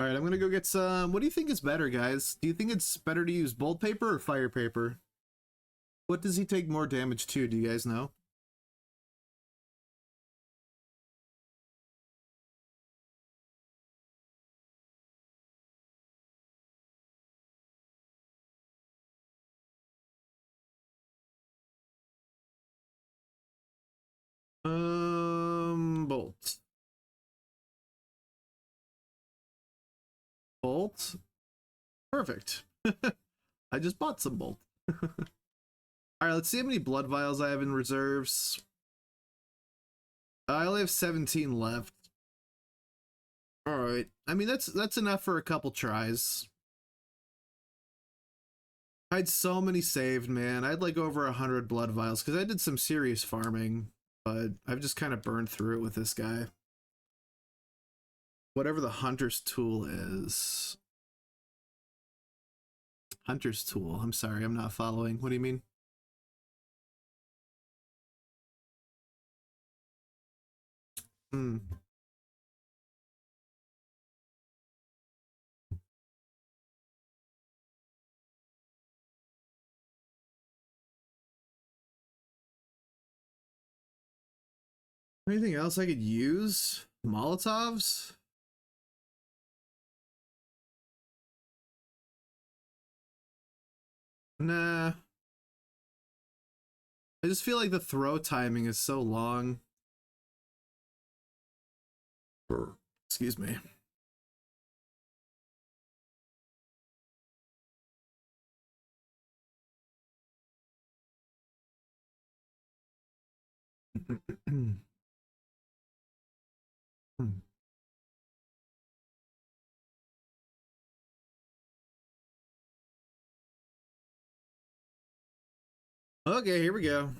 A: All right, I'm gonna go get some. What do you think is better, guys? Do you think it's better to use bolt paper or fire paper? What does he take more damage to? Do you guys know? Bolt. Bolt. Perfect. I just bought some bolt. All right, let's see how many blood vials I have in reserves. I only have 17 left. All right. I mean, that's enough for a couple tries. I had so many saved, man. I had like over 100 blood vials because I did some serious farming, but I've just kind of burned through it with this guy. Whatever the hunter's tool is. Hunter's tool. I'm sorry, I'm not following. What do you mean? Hmm. Anything else I could use? Molotovs? Nah. I just feel like the throw timing is so long. Excuse me. Okay, here we go.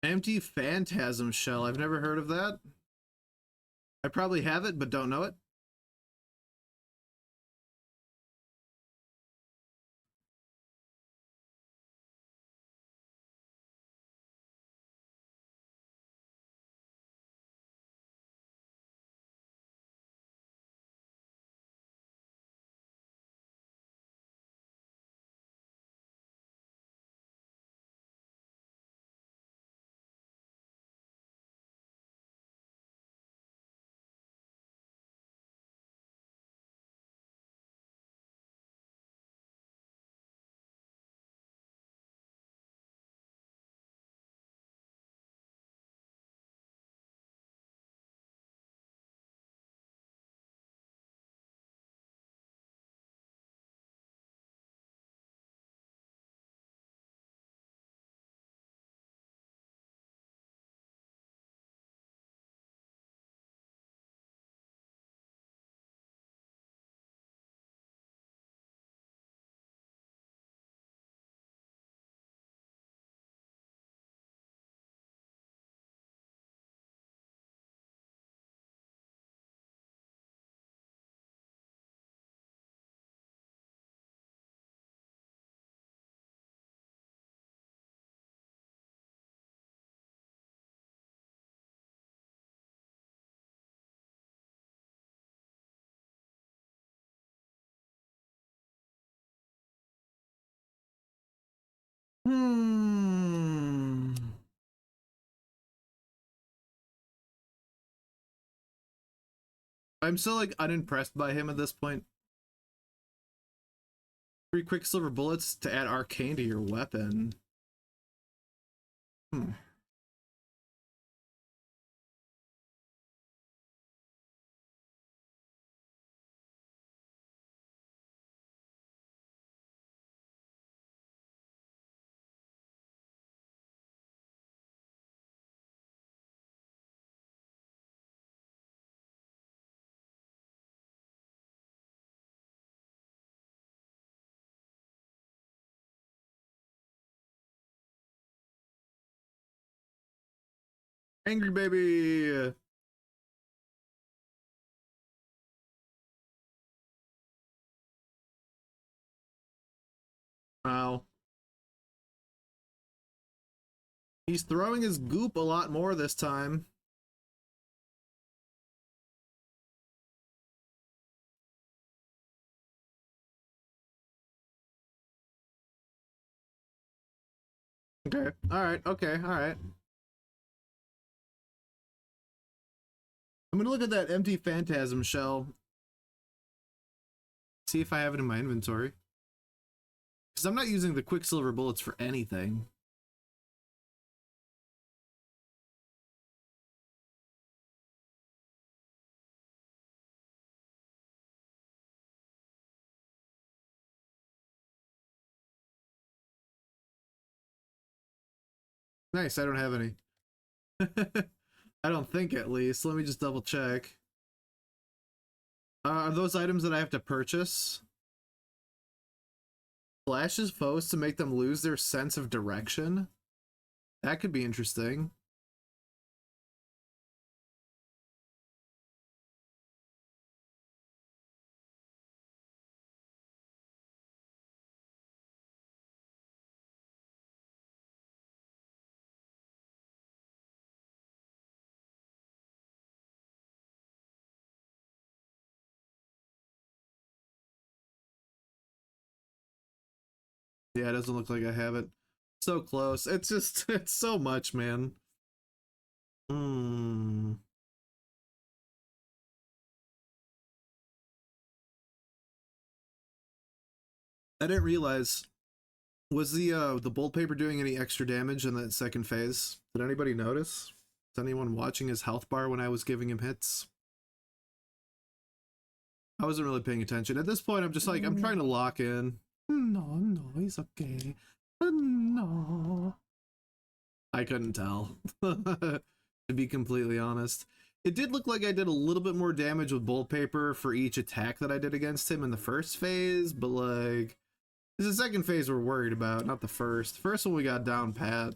A: Empty Phantasm Shell. I've never heard of that. I probably have it, but don't know it. Hmm. I'm so like unimpressed by him at this point. 3 Quicksilver bullets to add arcane to your weapon. Hmm. Angry baby. Wow. He's throwing his goop a lot more this time. Okay. All right. Okay. All right. I'm gonna look at that empty phantasm shell. See if I have it in my inventory. Because I'm not using the quicksilver bullets for anything. Nice. I don't have any. I don't think, at least. Let me just double check. Are those items that I have to purchase? Flashes foes to make them lose their sense of direction? That could be interesting. Yeah, it doesn't look like I have it. So close. It's just, it's so much, man. Hmm. I didn't realize. Was the bolt paper doing any extra damage in that second phase? Did anybody notice? Is anyone watching his health bar when I was giving him hits? I wasn't really paying attention. At this point, I'm just like, I'm trying to lock in. No, no, he's okay. No. I couldn't tell. To be completely honest. It did look like I did a little bit more damage with bolt paper for each attack that I did against him in the first phase, but like, it's the second phase we're worried about, not the first. First one we got down pat.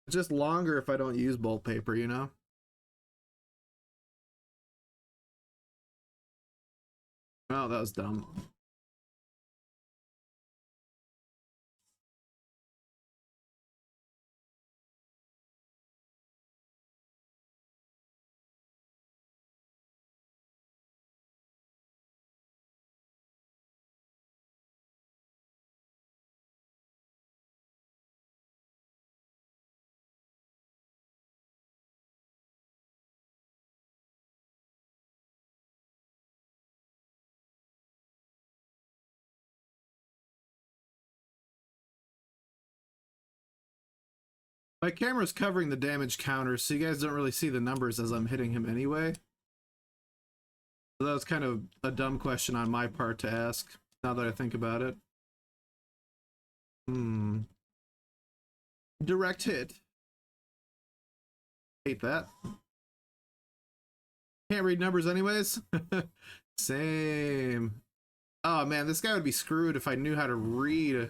A: It's just longer if I don't use bolt paper, you know? Oh, that was dumb. My camera's covering the damage counter, so you guys don't really see the numbers as I'm hitting him anyway. So that was kind of a dumb question on my part to ask, now that I think about it. Direct hit. Hate that. Can't read numbers anyways. Same. Oh man, this guy would be screwed if I knew how to read.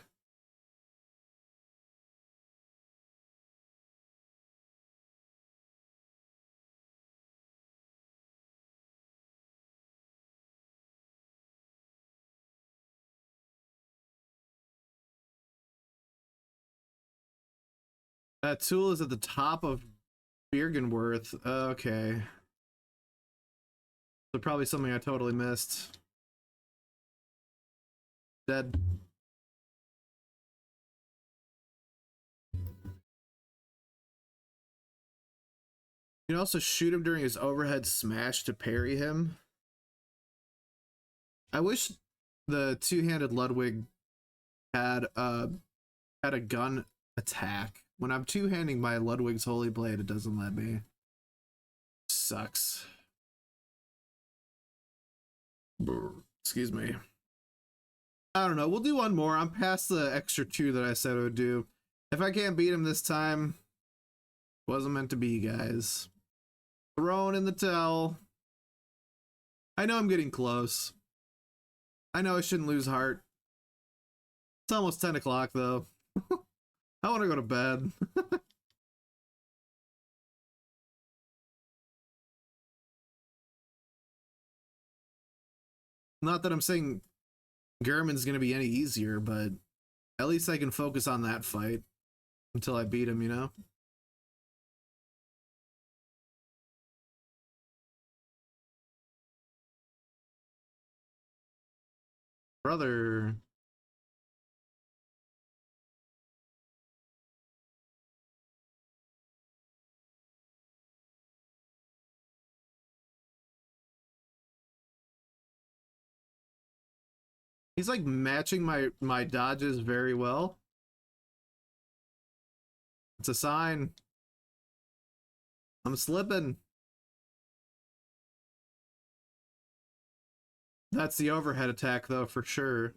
A: That tool is at the top of Birgenworth. Okay. So probably something I totally missed. Dead. You can also shoot him during his overhead smash to parry him. I wish the two-handed Ludwig had a gun attack. When I'm two-handing my Ludwig's Holy Blade, it doesn't let me. Sucks. Excuse me. I don't know. We'll do one more. I'm past the extra two that I said I would do. If I can't beat him this time, wasn't meant to be, guys. Thrown in the towel. I know I'm getting close. I know I shouldn't lose heart. It's almost 10 o'clock, though. I want to go to bed. Not that I'm saying Gerhman's gonna be any easier, but at least I can focus on that fight until I beat him, you know? Brother. He's like matching my dodges very well. It's a sign. I'm slipping. That's the overhead attack though, for sure.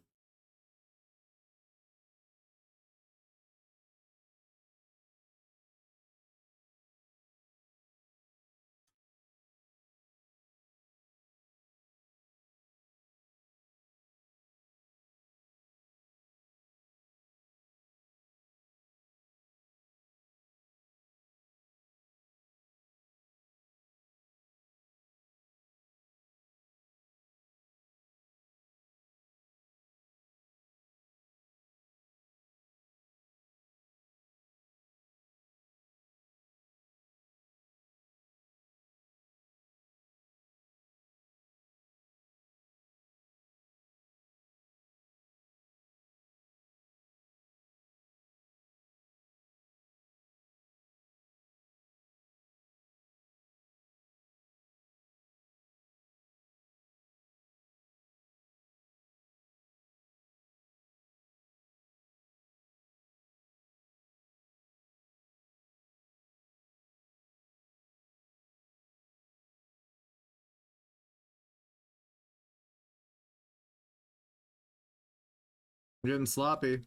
A: I'm getting sloppy.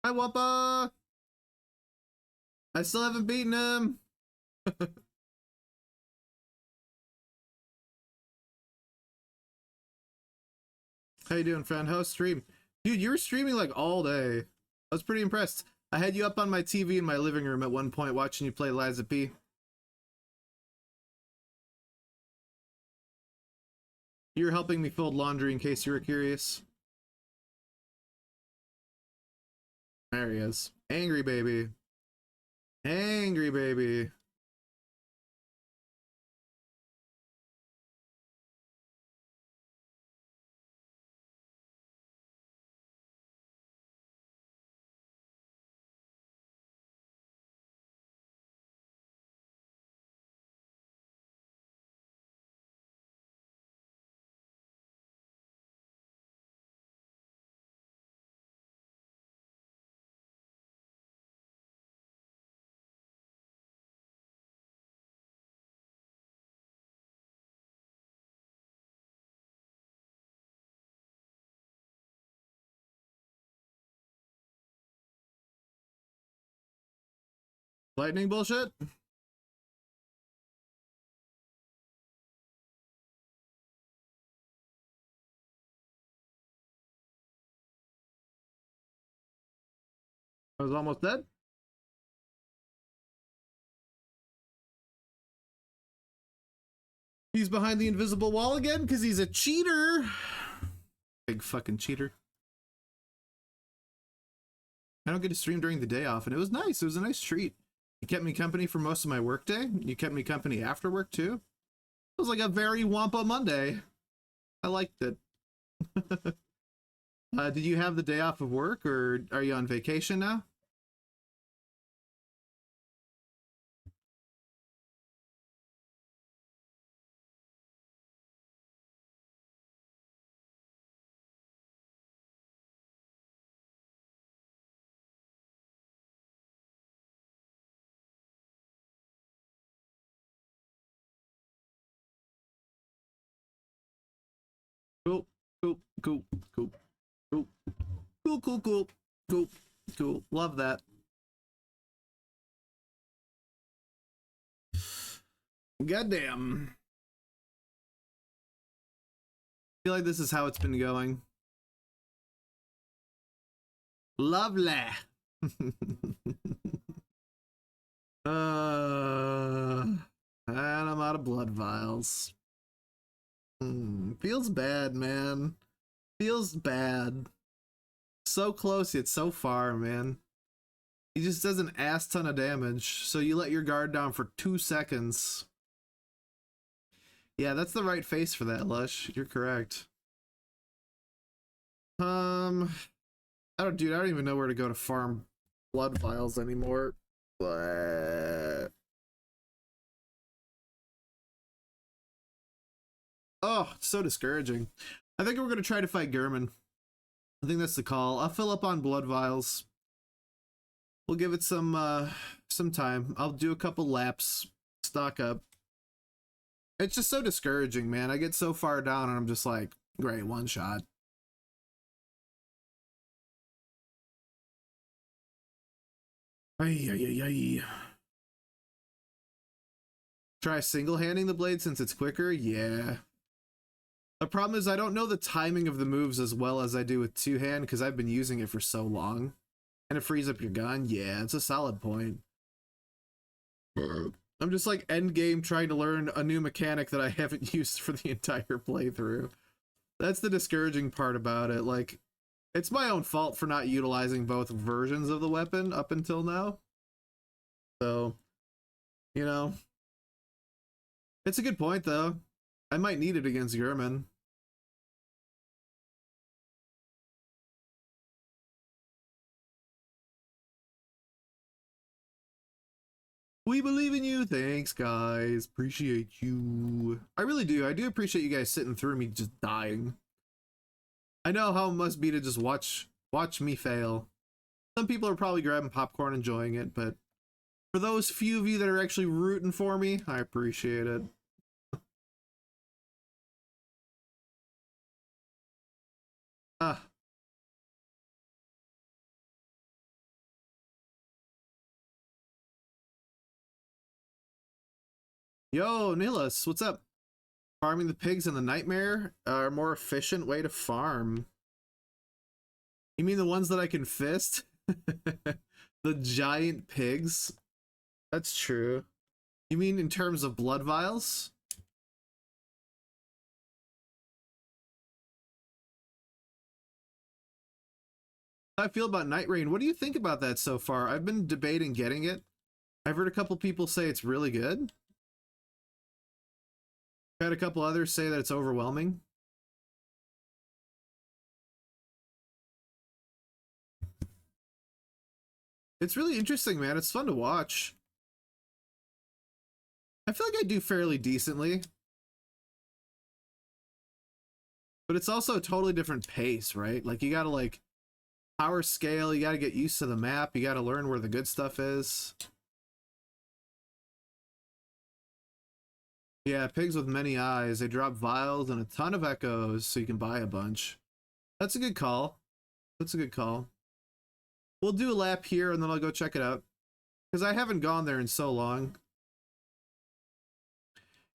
A: Hi, Wappa! I still haven't beaten him! How you doing, friend? How's stream? Dude, you were streaming like all day. I was pretty impressed. I had you up on my TV in my living room at one point watching you play Liza P. You were helping me fold laundry in case you were curious. There he is. Angry baby. Angry baby. Lightning bullshit? I was almost dead. He's behind the invisible wall again because he's a cheater. Big fucking cheater. I don't get to stream during the day off, and it was nice. It was a nice treat. You kept me company for most of my work day. You kept me company after work too. It was like a very Wampa Monday. I liked it. Did you have the day off of work, or are you on vacation now? Cool, cool, cool, cool, cool, cool, cool, cool, cool, cool. Love that. Goddamn. I feel like this is how it's been going. Lovely. And I'm out of blood vials. Feels bad, man. Feels bad. So close yet so far, man. He just does an ass ton of damage, so you let your guard down for 2 seconds. Yeah, that's the right face for that, Lush. You're correct. I don't even know where to go to farm blood vials anymore. But oh, so discouraging. I think we're gonna try to fight Gerhman. I think that's the call. I'll fill up on blood vials. We'll give it some time. I'll do a couple laps, stock up. It's just so discouraging, man. I get so far down and I'm just like, great, one shot. Ay, ay, ay, ay. Try single-handing the blade since it's quicker? Yeah. The problem is I don't know the timing of the moves as well as I do with two-hand because I've been using it for so long. And it frees up your gun? Yeah, it's a solid point. I'm just like endgame trying to learn a new mechanic that I haven't used for the entire playthrough. That's the discouraging part about it. Like, it's my own fault for not utilizing both versions of the weapon up until now. So, you know. It's a good point, though. I might need it against Gerhman. We believe in you. Thanks, guys. Appreciate you. I really do. I do appreciate you guys sitting through me just dying. I know how it must be to just watch me fail. Some people are probably grabbing popcorn, enjoying it, but for those few of you that are actually rooting for me, I appreciate it. Ah. Yo, Nihilus, what's up? Farming the pigs in the nightmare are a more efficient way to farm. You mean the ones that I can fist? The giant pigs? That's true. You mean in terms of blood vials? How I feel about Night Rain. What do you think about that so far? I've been debating getting it. I've heard a couple people say it's really good. I've had a couple others say that it's overwhelming. It's really interesting, man. It's fun to watch. I feel like I do fairly decently. But it's also a totally different pace, right? Like, you gotta, like, power scale, you gotta get used to the map, you gotta learn where the good stuff is. Yeah, pigs with many eyes. They drop vials and a ton of echoes, so you can buy a bunch. That's a good call. That's a good call. We'll do a lap here, and then I'll go check it out. Because I haven't gone there in so long.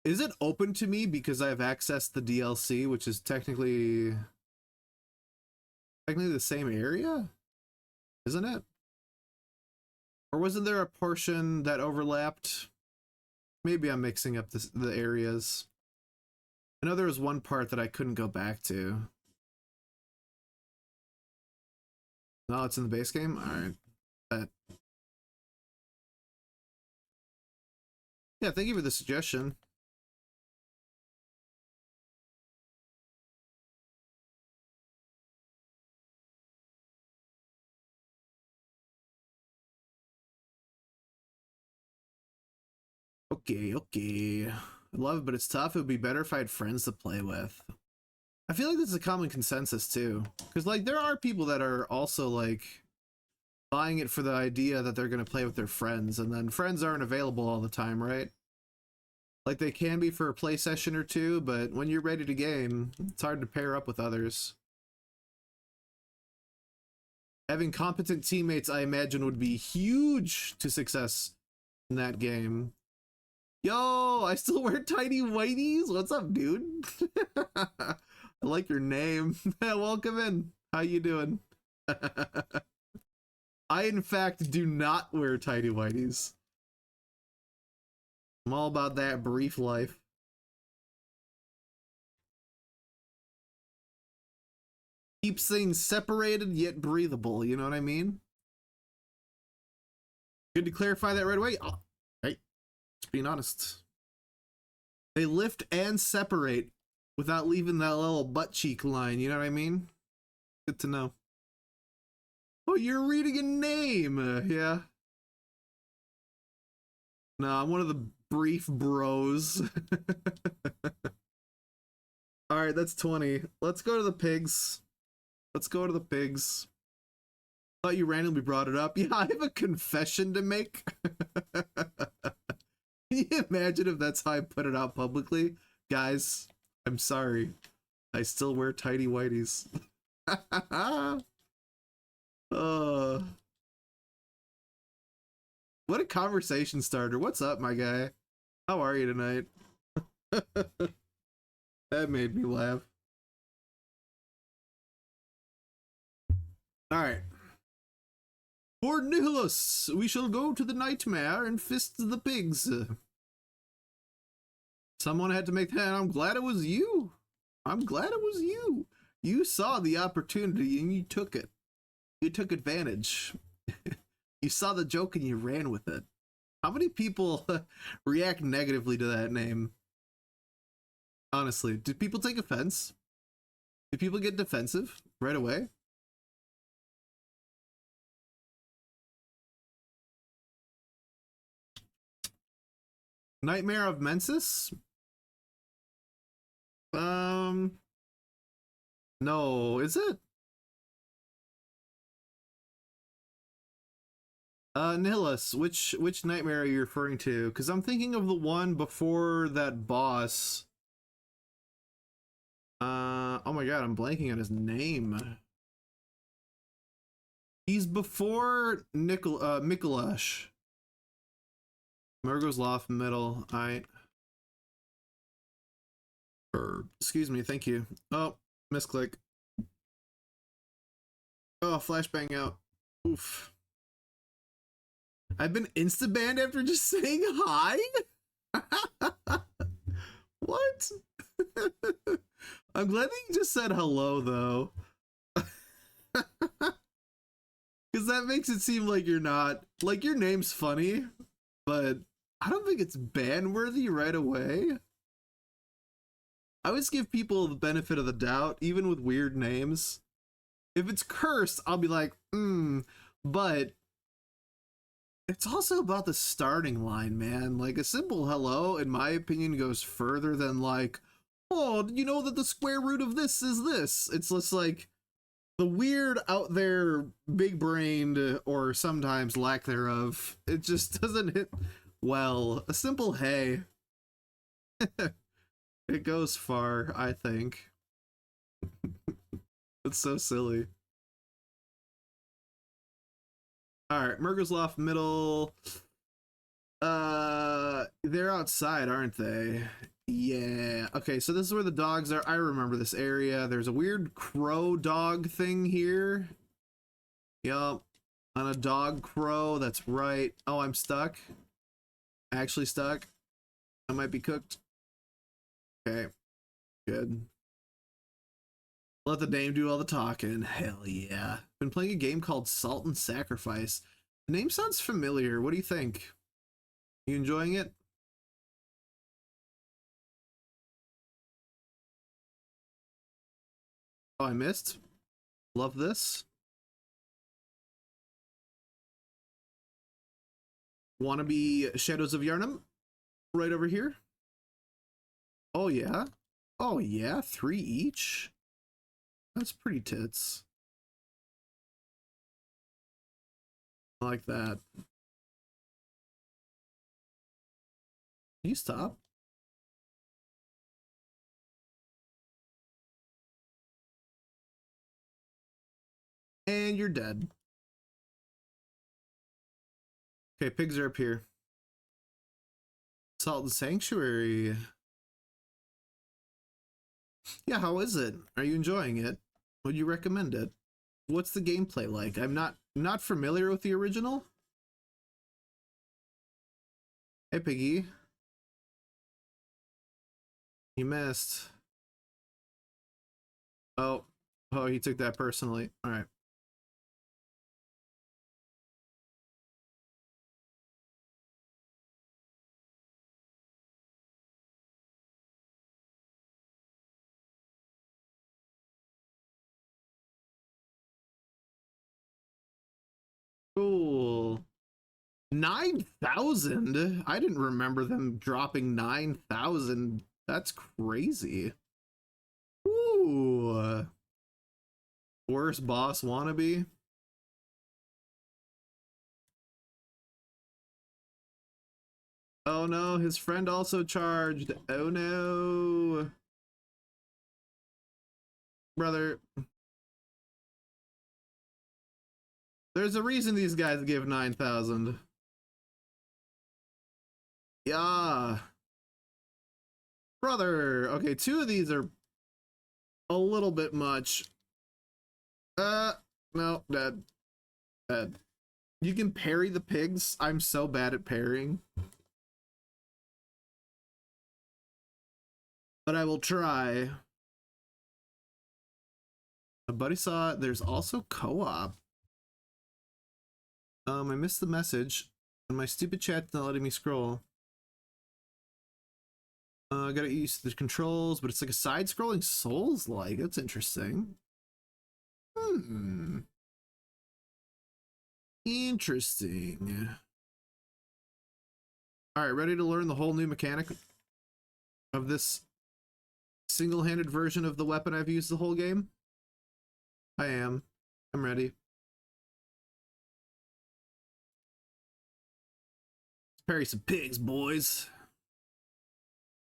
A: Is it open to me because I've accessed the DLC, which is technically the same area? Isn't it? Or wasn't there a portion that overlapped? Maybe I'm mixing up the areas. I know there was one part that I couldn't go back to. No, it's in the base game? Alright. Bet. Yeah, thank you for the suggestion. Okay. I love it, but it's tough. It would be better if I had friends to play with. I feel like this is a common consensus too. Because, like, there are people that are also, like, buying it for the idea that they're going to play with their friends, and then friends aren't available all the time, right? Like, they can be for a play session or two, but when you're ready to game, it's hard to pair up with others. Having competent teammates, I imagine, would be huge to success in that game. Yo, I still wear tiny whiteys. What's up, dude? I like your name. Welcome in. How you doing? I, in fact, do not wear tidy whities. I'm all about that brief life. Keeps things separated yet breathable, you know what I mean? Good to clarify that right away. Oh, right, just being honest. They lift and separate without leaving that little butt cheek line, you know what I mean? Good to know. Oh, you're reading a name. Yeah. No, I'm one of the brief bros. All right, that's 20. Let's go to the pigs. Let's go to the pigs. Thought you randomly brought it up. Yeah, I have a confession to make. Can you imagine if that's how I put it out publicly? Guys, I'm sorry. I still wear tidy whities. uh, what a conversation starter. What's up, my guy? How are you tonight? That made me laugh. Alright. For Nihilus, we shall go to the nightmare and fist the pigs. Someone had to make that, and I'm glad it was you. I'm glad it was you. You saw the opportunity and you took it. You took advantage. You saw the joke and you ran with it. How many people react negatively to that name? Honestly, do people take offense? Do people get defensive right away? Nightmare of Mensis? No, is it? Nihilus, which nightmare are you referring to? Because I'm thinking of the one before that boss. Oh my god, I'm blanking on his name. He's before Mikolash. Murgo's Loft middle. Alright. Excuse me, thank you. Oh, misclick. Oh, flashbang out. Oof. I've been insta-banned after just saying hi? What? I'm glad that you just said hello, though. Because that makes it seem like you're not... Like, your name's funny, but I don't think it's ban-worthy right away. I always give people the benefit of the doubt, even with weird names. If it's cursed, I'll be like, but it's also about the starting line, man. Like, a simple hello, in my opinion, goes further than like, oh, you know that the square root of this is this. It's just like the weird out there, big-brained, or sometimes lack thereof. It just doesn't hit well. A simple hey. It goes far, I think. It's so silly. Alright, Murgersloff middle. They're outside, aren't they? Yeah. Okay, so this is where the dogs are. I remember this area. There's a weird crow dog thing here. Yup. On a dog crow, that's right. Oh, I'm stuck. Actually stuck. I might be cooked. Okay. Good. Let the dame do all the talking. Hell yeah. Been playing a game called Salt and Sacrifice. The name sounds familiar. What do you think? You enjoying it? Oh, I missed. Love this. Wanna be Shadows of Yarnum? Right over here. Oh yeah. Oh yeah, 3 each. That's pretty tits. I like that. Can you stop? And you're dead. Okay, pigs are up here. Salt and Sanctuary. Yeah, how is it? Are you enjoying it? Would you recommend it? What's the gameplay like? I'm not familiar with the original. Hey Piggy, you missed. Oh, oh, he took that personally. All right. Cool. 9,000? I didn't remember them dropping 9,000. That's crazy. Ooh. Worst boss wannabe? Oh no, his friend also charged. Oh no. Brother, there's a reason these guys give 9,000. Yeah. Brother, okay, two of these are a little bit much. No, dead. Dead. You can parry the pigs. I'm so bad at parrying. But I will try. A buddy saw it. There's also co-op. I missed the message. And my stupid chat's not letting me scroll. I gotta use the controls, but it's like a side-scrolling Souls-like. That's interesting. Hmm. Interesting. Alright, ready to learn the whole new mechanic of this single-handed version of the weapon I've used the whole game? I am. I'm ready. Let's parry some pigs, boys.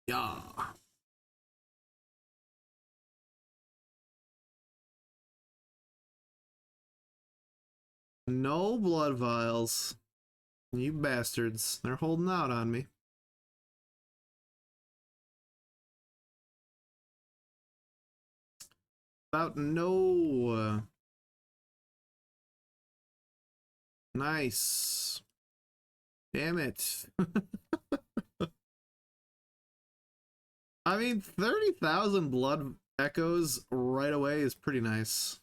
A: Yeah. No blood vials. You bastards. They're holding out on me. About no. Nice. Damn it. I mean, 30,000 blood echoes right away is pretty nice.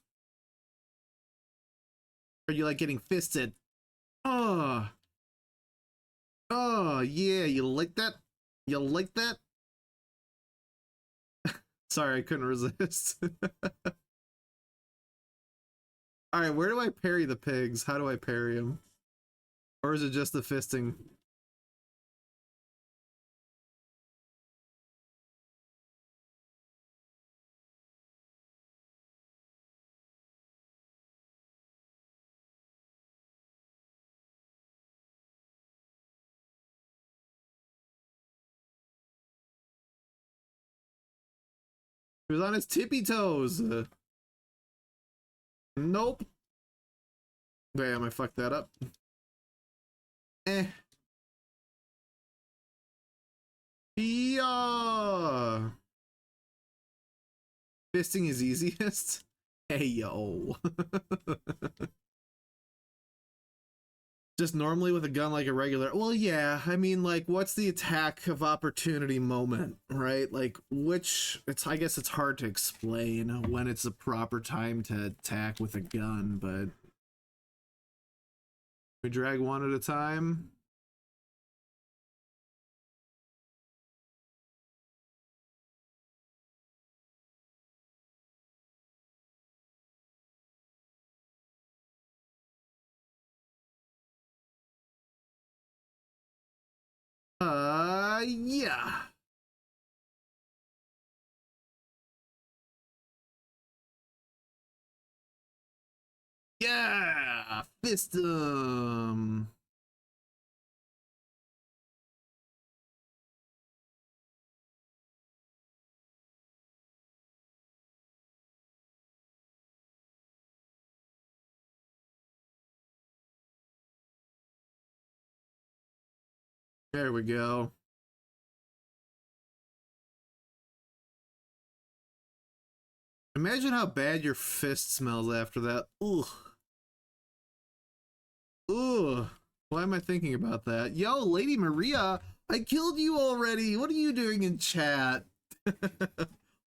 A: Are you like getting fisted? Oh. Oh, yeah, you like that? You like that? Sorry, I couldn't resist. Alright, where do I parry the pigs? How do I parry them? Or is it just the fisting? He was on his tippy toes. Nope. Damn, I fucked that up. Eh. Yeah. Fisting is easiest. Hey yo. Just normally with a gun like a regular. Well, yeah. I mean, like, what's the attack of opportunity moment, right? Like, which it's. I guess it's hard to explain when it's the proper time to attack with a gun, but we drag one at a time. Yeah. Yeah, fist 'em. There we go. Imagine how bad your fist smells after that. Ugh. Ugh. Why am I thinking about that? Yo, Lady Maria, I killed you already. What are you doing in chat?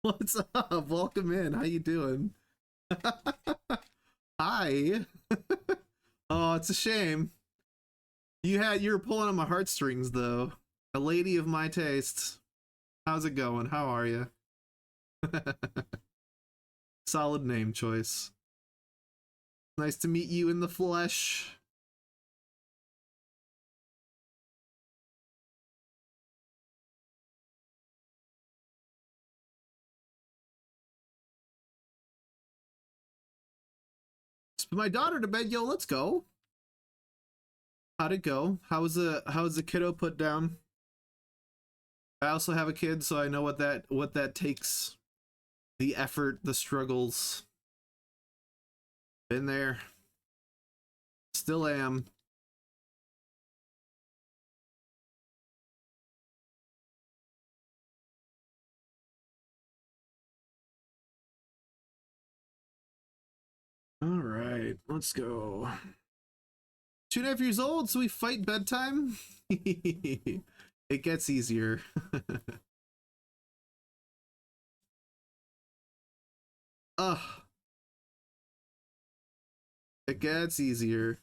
A: What's up? Welcome in. How you doing? Hi. Oh, it's a shame. You were pulling on my heartstrings though. A lady of my taste. How's it going? How are you? Solid name choice. Nice to meet you in the flesh. Let's put my daughter to bed, yo. Let's go. How'd it go? How's the kiddo put down? I also have a kid, so I know what that takes. The effort, the struggles. Been there. Still am. All right, let's go. 2.5 years old, so we fight bedtime. It gets easier. Ugh. It gets easier.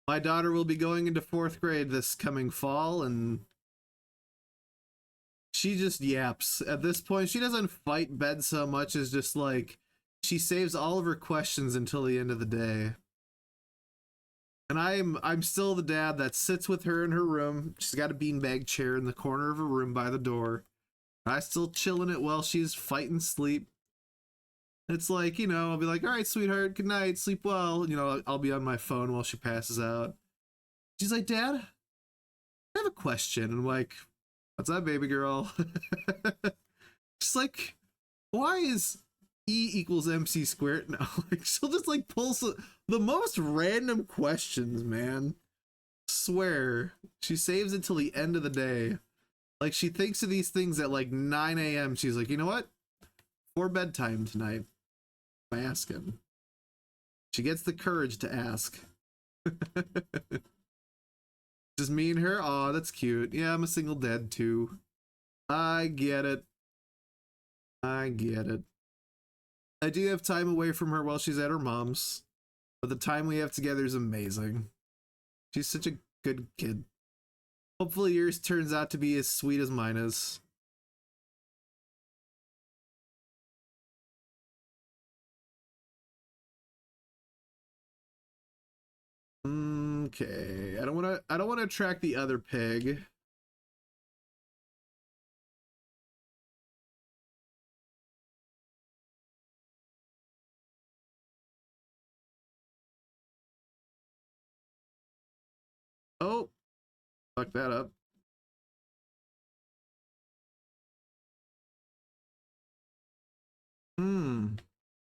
A: My daughter will be going into 4th grade this coming fall, and she just yaps. At this point, she doesn't fight bed so much as just like she saves all of her questions until the end of the day. And I'm still the dad that sits with her in her room. She's got a beanbag chair in the corner of her room by the door. I still chill in it while she's fighting sleep. It's like, you know, I'll be like, all right, sweetheart, good night, sleep well. You know, I'll be on my phone while she passes out. She's like, Dad, I have a question. And I'm like, what's up, baby girl? She's like, why is E equals MC squared? No, like she'll just like pull the most random questions, man. Swear. She saves it till the end of the day. Like she thinks of these things at like 9 a.m. She's like, you know what? For bedtime tonight. I'm asking. She gets the courage to ask. Just me and her? Aw, that's cute. Yeah, I'm a single dad too. I get it. I get it. I do have time away from her while she's at her mom's, but the time we have together is amazing. She's such a good kid. Hopefully yours turns out to be as sweet as mine is. Okay, I don't wanna attract the other pig. Oh, fuck that up.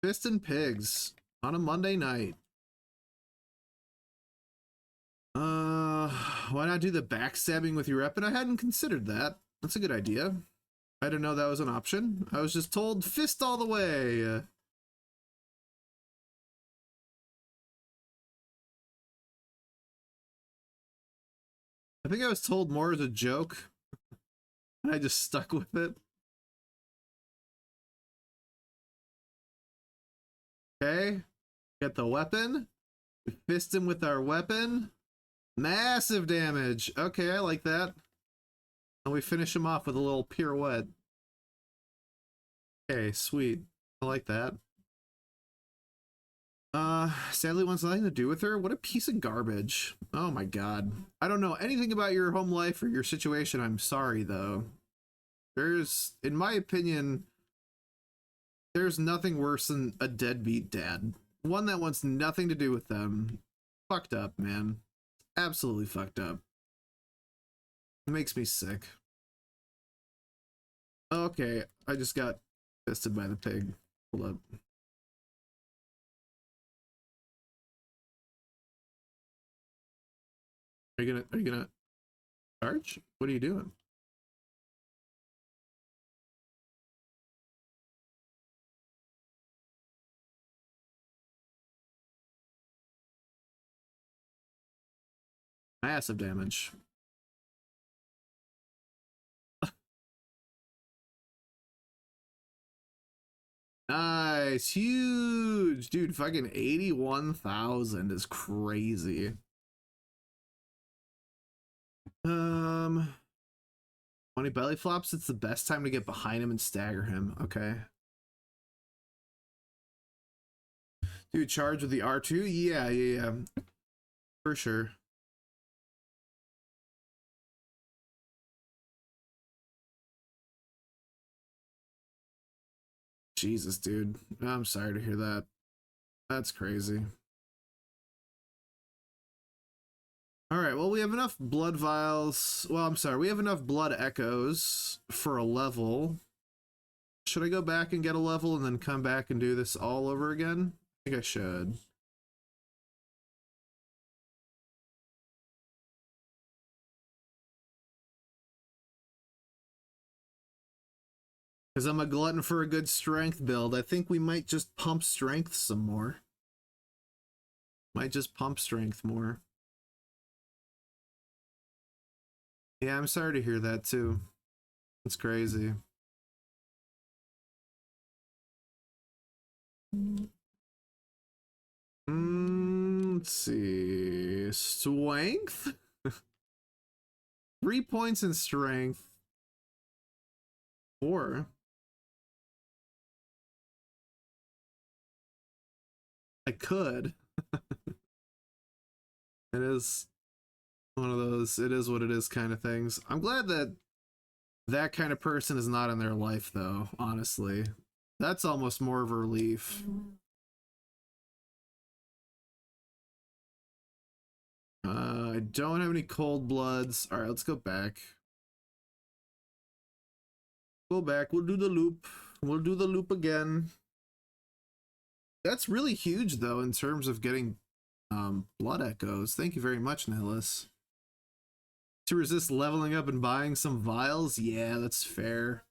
A: Fist and pigs on a Monday night. Why not do the backstabbing with your weapon? I hadn't considered that. That's a good idea. I didn't know that was an option. I was just told fist all the way. I think I was told more as a joke, and I just stuck with it. Okay, get the weapon. We fist him with our weapon. Massive damage. Okay, I like that. And we finish him off with a little pirouette. Okay, sweet. I like that. Sadly wants nothing to do with her. What a piece of garbage. Oh my god. I don't know anything about your home life or your situation. I'm sorry though. In my opinion, there's nothing worse than a deadbeat dad. One that wants nothing to do with them. Fucked up, man. Absolutely fucked up. It makes me sick. Okay, I just got fisted by the pig. Hold up. Are you gonna charge? What are you doing? Massive damage. Nice, huge, dude. Fucking 81,000 is crazy. 20 belly flops. It's the best time to get behind him and stagger him. Okay. Dude, charge with the R2? Yeah. For sure. Jesus, dude. I'm sorry to hear that. That's crazy. Alright, well, we have enough blood vials. Well, I'm sorry. We have enough blood echoes for a level. Should I go back and get a level and then come back and do this all over again? I think I should. Because I'm a glutton for a good strength build. I think we might just pump strength some more. Might just pump strength more. Yeah, I'm sorry to hear that too. It's crazy. Let's see. Strength? 3 points in strength. 4. I could. It is one of those, it is what it is kind of things. I'm glad that that kind of person is not in their life, though, honestly. That's almost more of a relief. I don't have any cold bloods. All right, let's go back. Go back. We'll do the loop. We'll do the loop again. That's really huge, though, in terms of getting blood echoes. Thank you very much, Nihilus. To resist leveling up and buying some vials? Yeah, that's fair.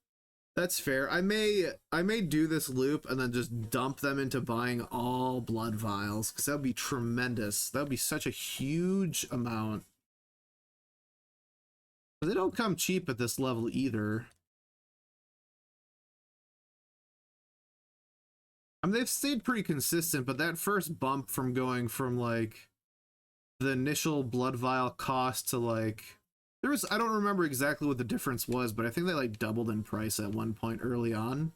A: That's fair. I may do this loop and then just dump them into buying all blood vials, because that would be tremendous. That would be such a huge amount. But they don't come cheap at this level either. I mean, they've stayed pretty consistent, but that first bump from going from like the initial blood vial cost to like, there was, I don't remember exactly what the difference was, but I think they like doubled in price at one point early on.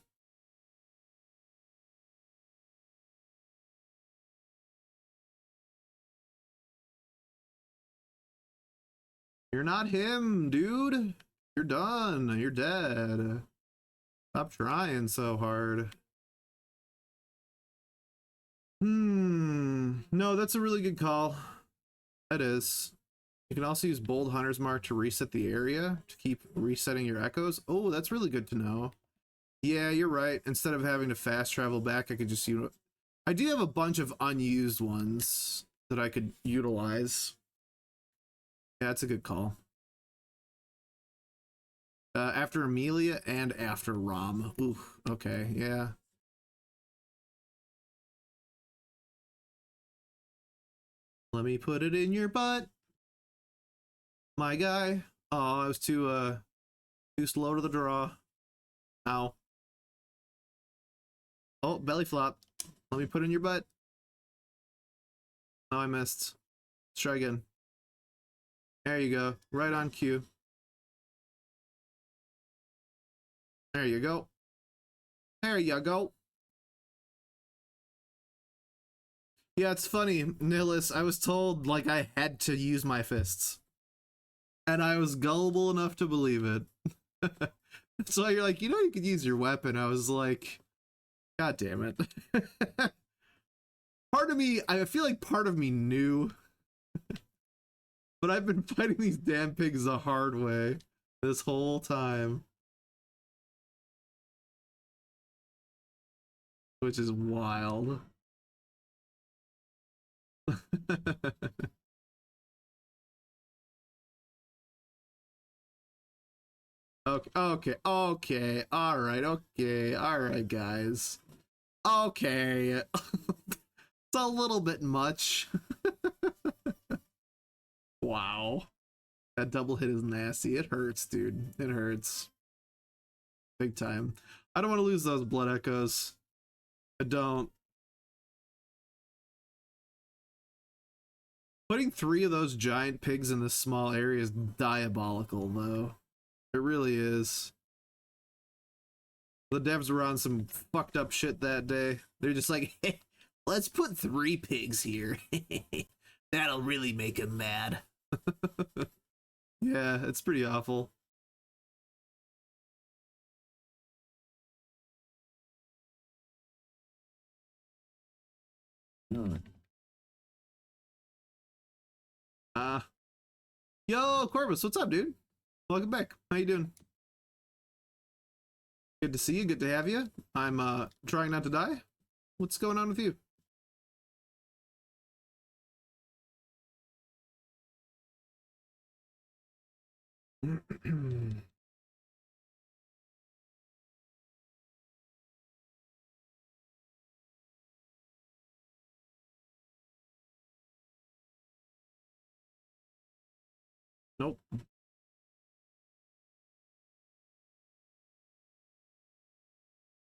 A: You're not him, dude. You're done. You're dead. Stop trying so hard. No, that's a really good call. That is. You can also use Bold Hunter's Mark to reset the area to keep resetting your echoes. Oh, that's really good to know. Yeah, you're right. Instead of having to fast travel back, I could just, you know, I do have a bunch of unused ones that I could utilize. Yeah, that's a good call. After Amelia and after Rom. Ooh, okay, yeah. Let me put it in your butt, my guy. Oh, I was too slow to the draw. Ow. Oh, belly flop. Let me put it in your butt. Oh, I missed. Let's try again. There you go. Right on cue. There you go. There you go. Yeah, it's funny, Nihilus. I was told like I had to use my fists, and I was gullible enough to believe it. So you're like, you know, you could use your weapon. I was like, God damn it. Part of me, I feel like part of me knew, but I've been fighting these damn pigs the hard way this whole time, which is wild. Okay, all right, guys. Okay, it's a little bit much. Wow. That double hit is nasty. It hurts, dude. It hurts. Big time. I don't want to lose those blood echoes. I don't. Putting 3 of those giant pigs in this small area is diabolical, though. It really is. The devs were on some fucked up shit that day. They're just like, hey, let's put 3 pigs here. That'll really make him mad. Yeah, it's pretty awful. Yo, Corvus, what's up, dude? Welcome back. How you doing? Good to see you. Good to have you. I'm trying not to die. What's going on with you? Nope.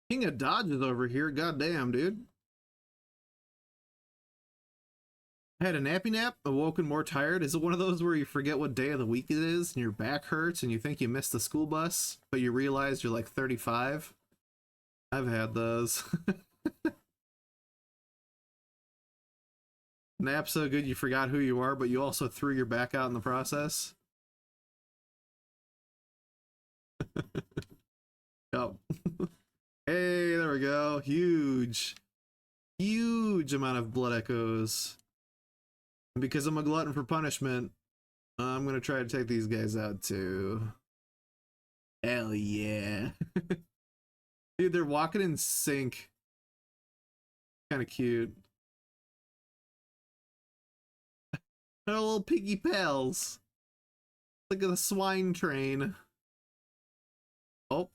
A: King of Dodges over here. Goddamn, dude. I had a nappy nap, awoken more tired. Is it one of those where you forget what day of the week it is and your back hurts and you think you missed the school bus, but you realize you're like 35? I've had those. Nap so good you forgot who you are, but you also threw your back out in the process. Yep. Hey, there we go. Huge. Huge amount of blood echoes. And because I'm a glutton for punishment, I'm gonna try to take these guys out too. Hell yeah. Dude, they're walking in sync. Kind of cute. They're little piggy pals. Look at the swine train. Oh.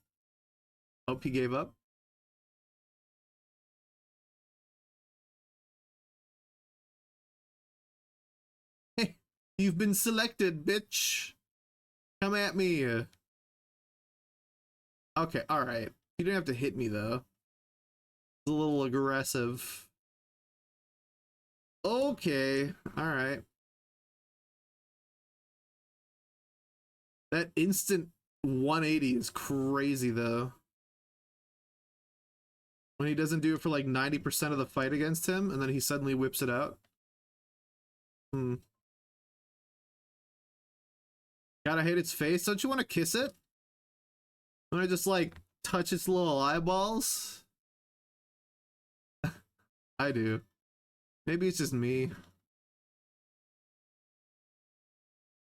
A: Oh, he gave up. Hey, you've been selected, bitch. Come at me. Okay, alright. You didn't have to hit me, though. It's a little aggressive. Okay, alright. That instant 180 is crazy, though. When he doesn't do it for like 90% of the fight against him, and then he suddenly whips it out. Hmm. Gotta hit its face. Don't you want to kiss it? Want to just like touch its little eyeballs? I do. Maybe it's just me.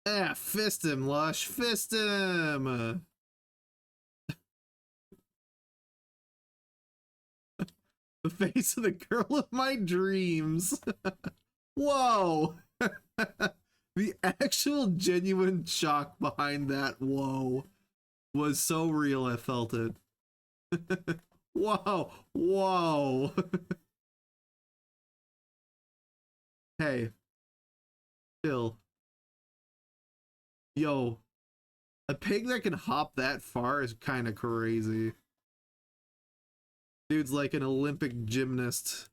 A: Ah, fist him, Lush. Fist him! The face of the girl of my dreams. Whoa! The actual genuine shock behind that whoa was so real, I felt it. Whoa! Whoa! Hey. Chill. Yo. A pig that can hop that far is kind of crazy. Dude's like an Olympic gymnast.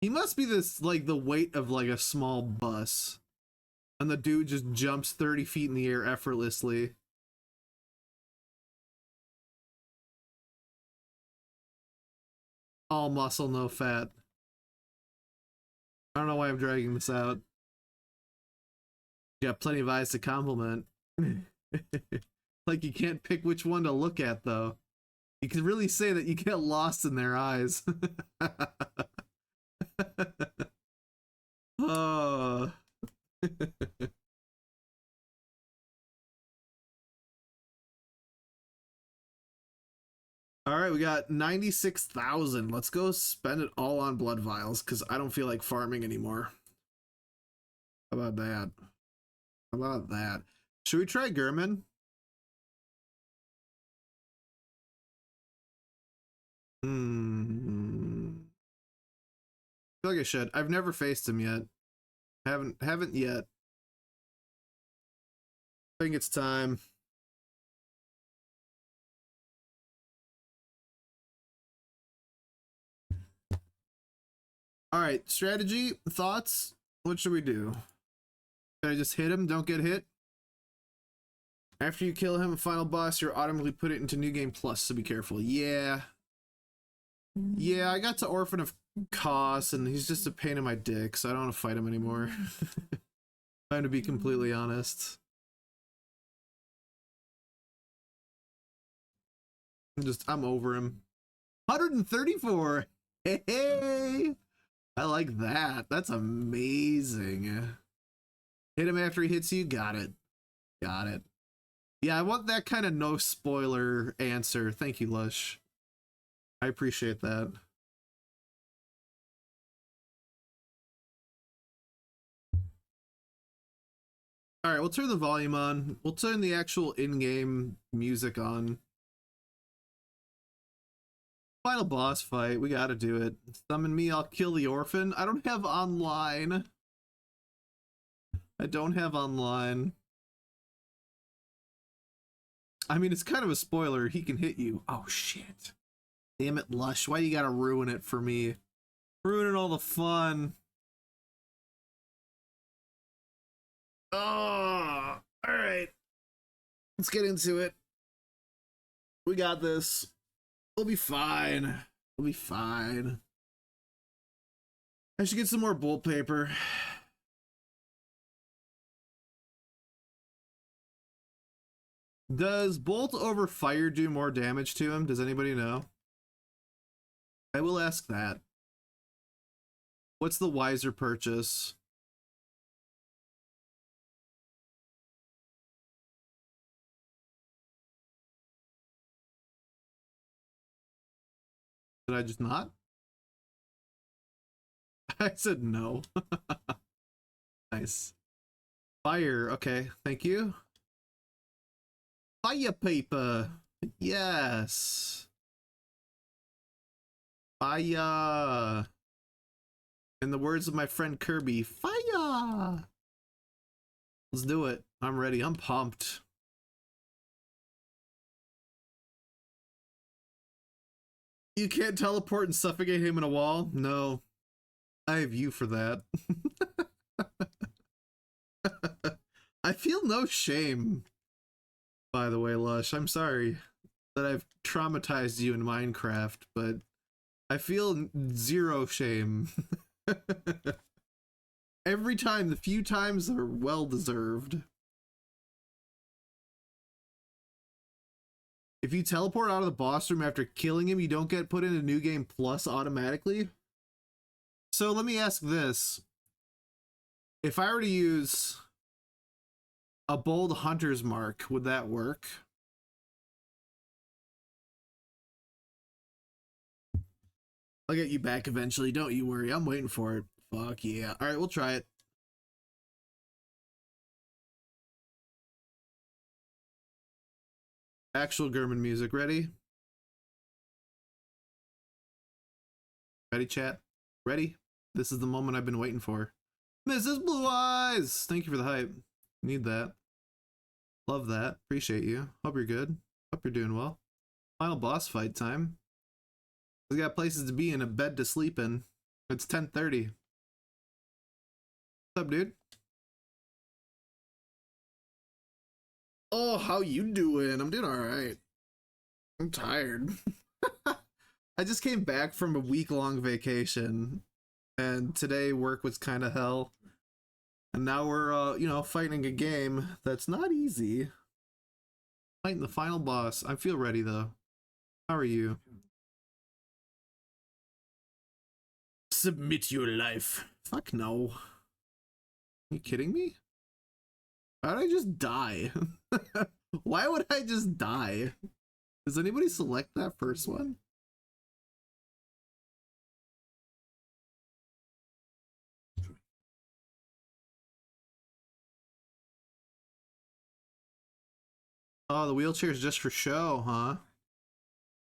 A: He must be this, like, the weight of, like, a small bus. And the dude just jumps 30 feet in the air effortlessly. All muscle, no fat. I don't know why I'm dragging this out. Got plenty of eyes to compliment. Like, you can't pick which one to look at, though. You can really say that you get lost in their eyes. Oh. All right, we got 96,000. Let's go spend it all on blood vials because I don't feel like farming anymore. How about that? How about that? Should we try Gerhman? Hmm. feel like I should. I've never faced him yet. Haven't yet. I think it's time. All right, strategy, thoughts. What should we do? Should I just hit him? Don't get hit. After you kill him, final boss, you're automatically put it into New Game Plus, so be careful. Yeah. Yeah, I got to Orphan of Kos, and he's just a pain in my dick, so I don't want to fight him anymore. Trying to be completely honest. I'm over him. 134! Hey! I like that. That's amazing. Hit him after he hits you? Got it. Got it. Yeah, I want that kind of no spoiler answer. Thank you, Lush. I appreciate that. All right, we'll turn the volume on. We'll turn the actual in-game music on. Final boss fight. We gotta do it. Summon me, I'll kill the orphan. I don't have online. I don't have online. I mean, it's kind of a spoiler. He can hit you. Oh, shit. Damn it, Lush. Why you gotta ruin it for me? Ruining all the fun. Oh, all right. Let's get into it. We got this. We'll be fine. We'll be fine. I should get some more bolt paper. Does bolt over fire do more damage to him? Does anybody know? I will ask that. What's the wiser purchase? Did I just not? I said no. Nice. Fire. Okay. Thank you. Fire paper. Yes. Fire. In the words of my friend Kirby, fire. Let's do it. I'm ready. I'm pumped. You can't teleport and suffocate him in a wall? No. I have you for that. I feel no shame, by the way, Lush. I'm sorry that I've traumatized you in Minecraft, but I feel zero shame. Every time, the few times are well deserved. If you teleport out of the boss room after killing him, you don't get put into New Game Plus automatically. So let me ask this. If I were to use a bold hunter's mark, would that work? I'll get you back eventually, don't you worry. I'm waiting for it. Fuck yeah. All right, we'll try it. Actual German music. Ready? Ready, chat? Ready? This is the moment I've been waiting for. Mrs. Blue Eyes! Thank you for the hype. Need that. Love that. Appreciate you. Hope you're good. Hope you're doing well. Final boss fight time. We got places to be and a bed to sleep in. It's 10:30. What's up, dude? Oh, how you doing? I'm doing all right. I'm tired. I just came back from a week-long vacation, and today work was kind of hell. And now we're, you know, fighting a game that's not easy. Fighting the final boss. I feel ready, though. How are you? Submit your life. Fuck no. Are you kidding me? Why would I just die? Why would I just die? Does anybody select that first one? Oh, the wheelchair's just for show, huh?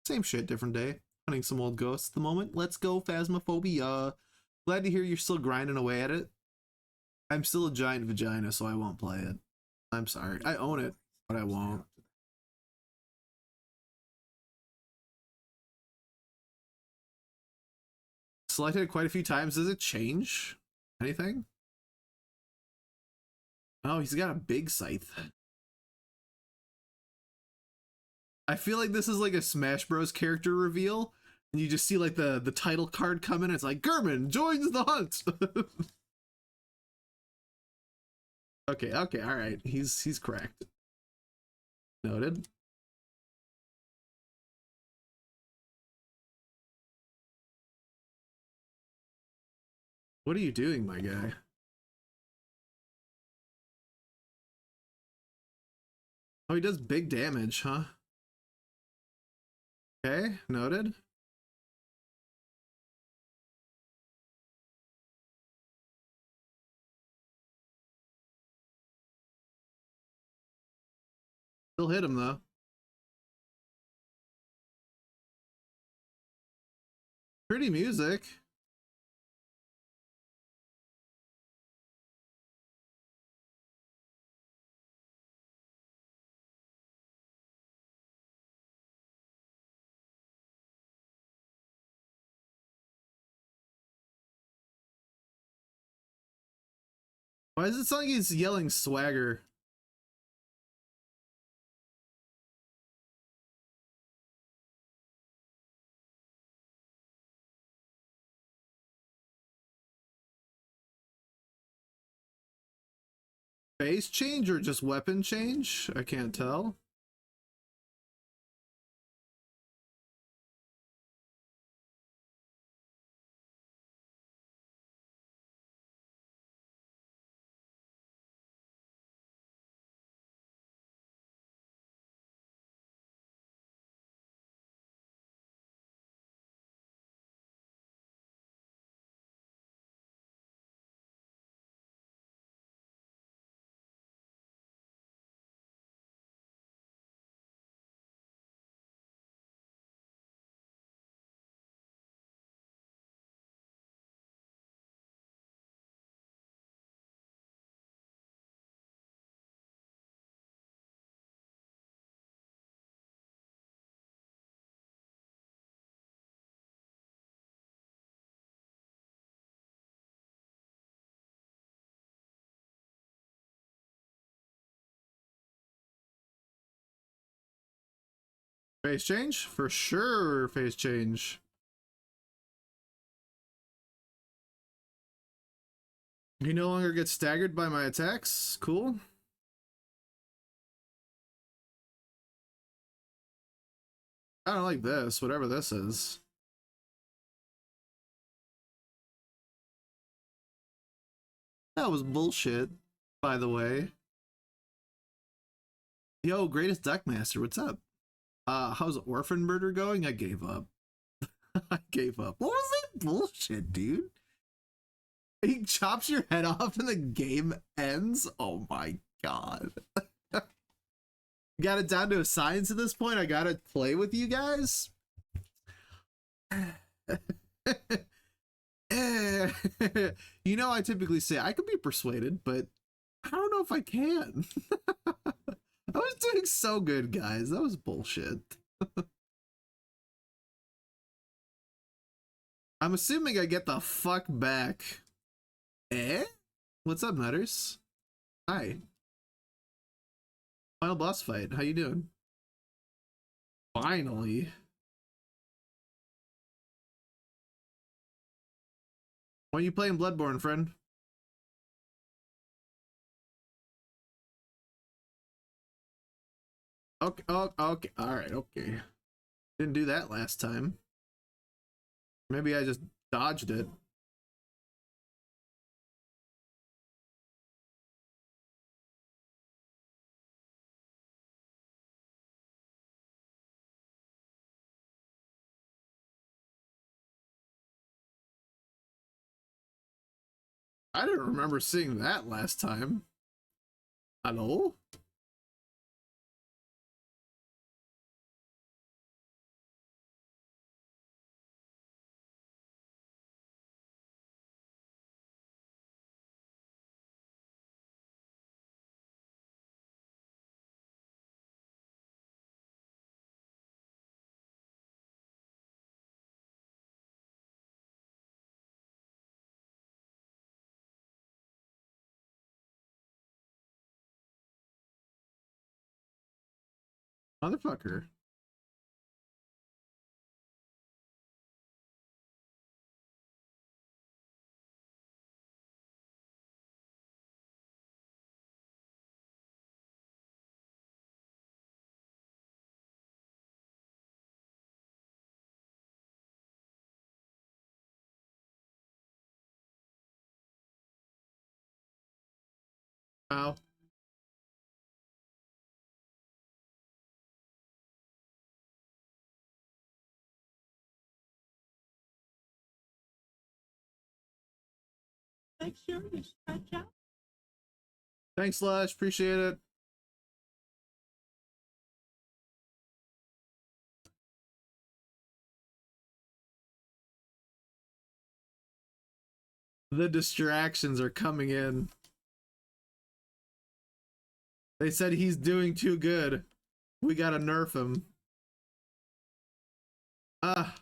A: Same shit, different day. Hunting some old ghosts at the moment. Let's go, Phasmophobia. Glad to hear you're still grinding away at it. I'm still a giant vagina, so I won't play it. I'm sorry. I own it, but I won't. Selected quite a few times. Does it change anything? Oh, he's got a big scythe. I feel like this is like a Smash Bros. Character reveal, and you just see like the title card come in. It's like Gerhman joins the hunt. Okay, okay, all right. He's correct. Noted. What are you doing, my guy? Oh, he does big damage, huh? Okay, noted. Still hit him though. Pretty music. Why is it sound like he's yelling swagger? Phase change or just weapon change? I can't tell. Phase change? For sure, phase change. He no longer gets staggered by my attacks. Cool. I don't like this, whatever this is. That was bullshit, by the way. Yo, greatest deckmaster, what's up? How's Orphan Murder going? I gave up. I gave up. What was that bullshit, dude? He chops your head off and the game ends? Oh my god. Got it down to a science at this point. I gotta play with you guys. You know, I typically say I could be persuaded, but I don't know if I can. I was doing so good, guys. That was bullshit. I'm assuming I get the fuck back. Eh? What's up, Nutters? Hi. Final boss fight. How you doing? Finally. Why are you playing Bloodborne, friend? Okay, oh, okay, alright, okay. Didn't do that last time. Maybe I just dodged it. I didn't remember seeing that last time. Hello? Motherfucker. Wow.
B: Make sure you stretch out.
A: Thanks, Slash. Appreciate it. The distractions are coming in. They said he's doing too good. We gotta nerf him. Ah.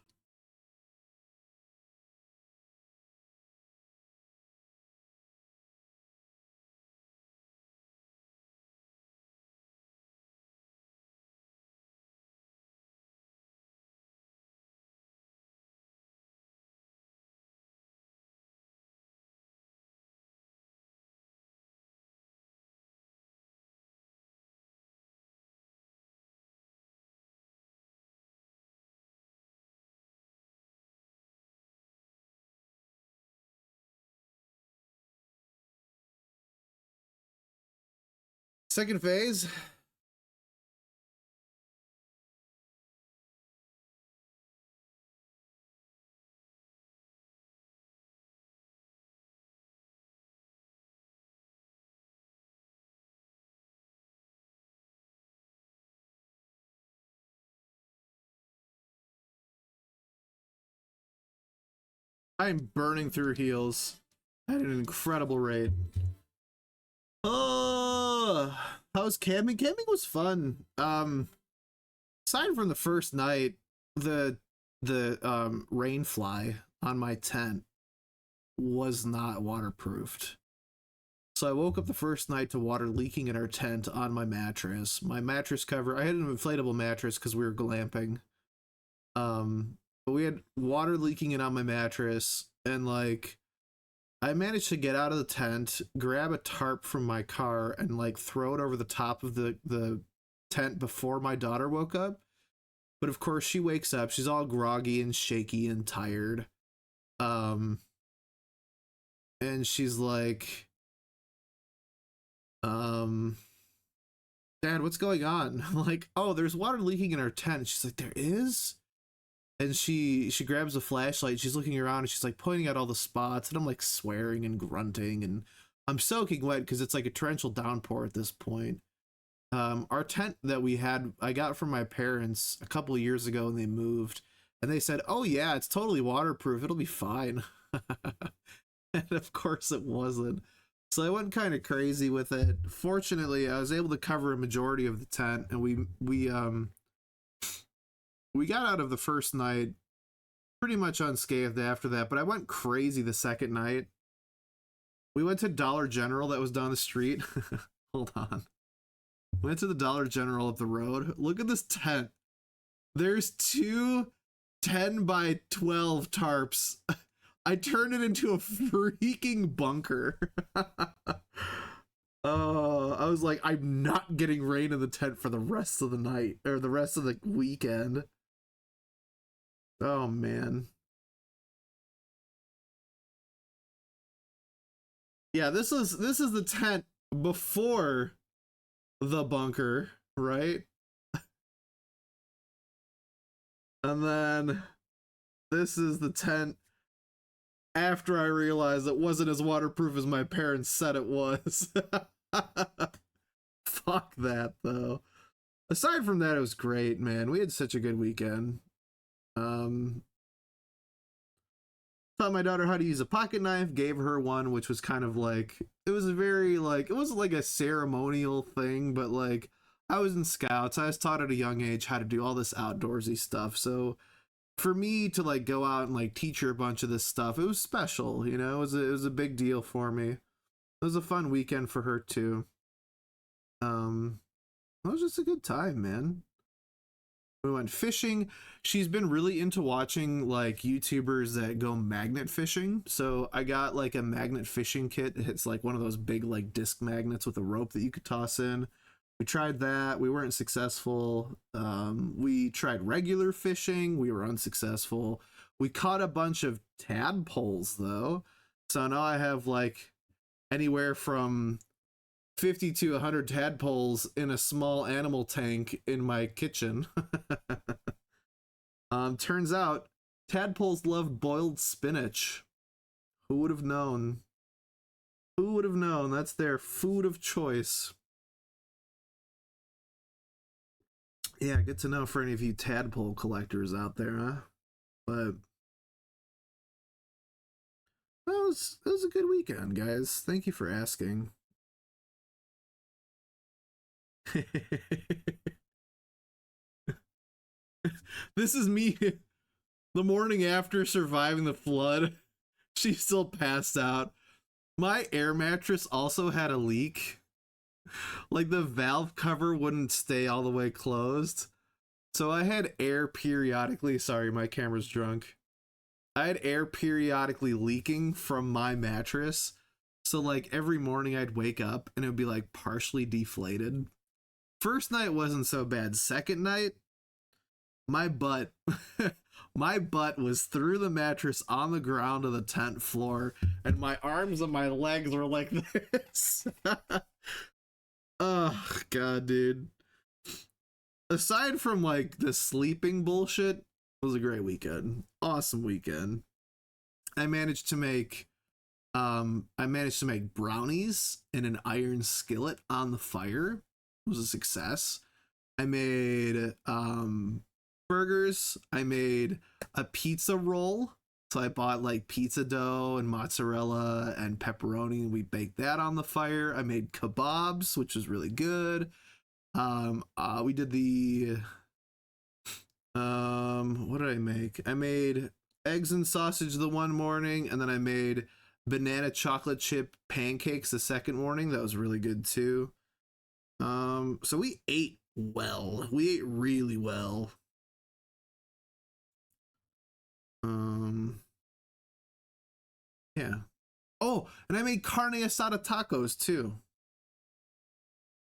A: Second phase. I'm burning through heals at an incredible rate. Oh, how was camping? Camping was fun. Aside from the first night, the rain fly on my tent was not waterproofed. So I woke up the first night to water leaking in our tent on my mattress. My mattress cover, I had an inflatable mattress because we were glamping. But we had water leaking in on my mattress, and like I managed to get out of the tent, grab a tarp from my car, and like throw it over the top of the tent before my daughter woke up. But of course she wakes up, she's all groggy and shaky and tired. And she's like, Dad, what's going on? I'm like, oh, there's water leaking in our tent. She's like, there is? And she grabs a flashlight, she's looking around and she's like pointing out all the spots, and I'm like swearing and grunting, and I'm soaking wet because it's like a torrential downpour at this point. Our tent that we had, I got from my parents a couple of years ago, and they moved, and they said, oh yeah, it's totally waterproof, it'll be fine. And of course it wasn't. So I went kind of crazy with it. Fortunately, I was able to cover a majority of the tent, and we got out of the first night pretty much unscathed after that, but I went crazy the second night. We went to Dollar General that was down the street. Hold on. Went to the Dollar General up the road. Look at this tent. There's two 10 by 12 tarps. I turned it into a freaking bunker. Oh, I was like, I'm not getting rain in the tent for the rest of the night, or the rest of the weekend. Oh man. Yeah, this is the tent before the bunker, right? And then this is the tent after I realized it wasn't as waterproof as my parents said it was. Fuck that though. Aside from that, it was great, man. We had such a good weekend. Um Taught my daughter how to use a pocket knife, gave her one, which was kind of like, it was a very like, it wasn't like a ceremonial thing, but like I was in scouts, I was taught at a young age how to do all this outdoorsy stuff. So for me to like go out and like teach her a bunch of this stuff, it was special, you know. It was a big deal for me. It was a fun weekend for her too. It was just a good time, man. We went fishing. She's been really into watching like YouTubers that go magnet fishing. So I got like a magnet fishing kit. It's like one of those big like disc magnets with a rope that you could toss in. We tried that. We weren't successful. We tried regular fishing. We were unsuccessful. We caught a bunch of tadpoles though. So now I have like anywhere from 50 to 100 tadpoles in a small animal tank in my kitchen. Turns out tadpoles love boiled spinach. Who would have known? Who would have known? That's their food of choice. Yeah, good to know for any of you tadpole collectors out there, huh? But that was a good weekend, guys. Thank you for asking. This is me the morning after surviving the flood. She still passed out. My air mattress also had a leak. Like the valve cover wouldn't stay all the way closed. So I had air periodically. Sorry, my camera's drunk. I had air periodically leaking from my mattress. So like every morning I'd wake up and it would be like partially deflated. First night wasn't so bad. Second night, my butt my butt was through the mattress on the ground of the tent floor and my arms and my legs were like this. Oh god, dude. Aside from like the sleeping bullshit, it was a great weekend. Awesome weekend. I managed to make brownies in an iron skillet on the fire. It was a success. I made burgers. I made a pizza roll. So I bought like pizza dough and mozzarella and pepperoni, and we baked that on the fire. I made kebabs, which was really good. We did the what did I make? I made eggs and sausage the one morning, and then I made banana chocolate chip pancakes the second morning. That was really good too. So we ate well. We ate really well. Um, yeah. Oh, and I made carne asada tacos too.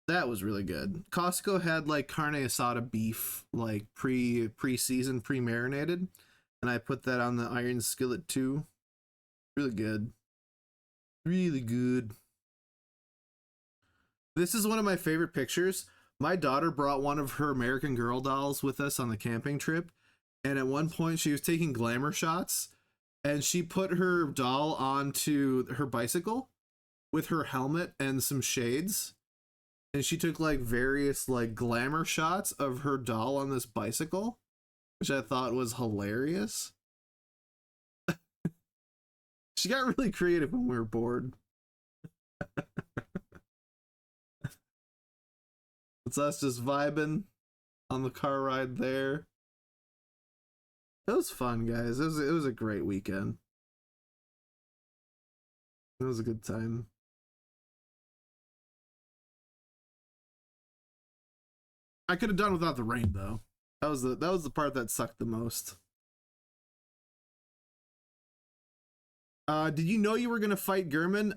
A: That was really good. Costco had like carne asada beef, like pre-seasoned, pre-marinated, and I put that on the iron skillet too. Really good. Really good. This is one of my favorite pictures. My daughter brought one of her American Girl dolls with us on the camping trip, and at one point she was taking glamour shots, and she put her doll onto her bicycle with her helmet and some shades, and she took like various like glamour shots of her doll on this bicycle, which I thought was hilarious. She got really creative when we were bored. It's us just vibing on the car ride there. It was fun, guys. It was a great weekend. It was a good time. I could have done without the rain though. That was the part that sucked the most. Did you know you were gonna fight German?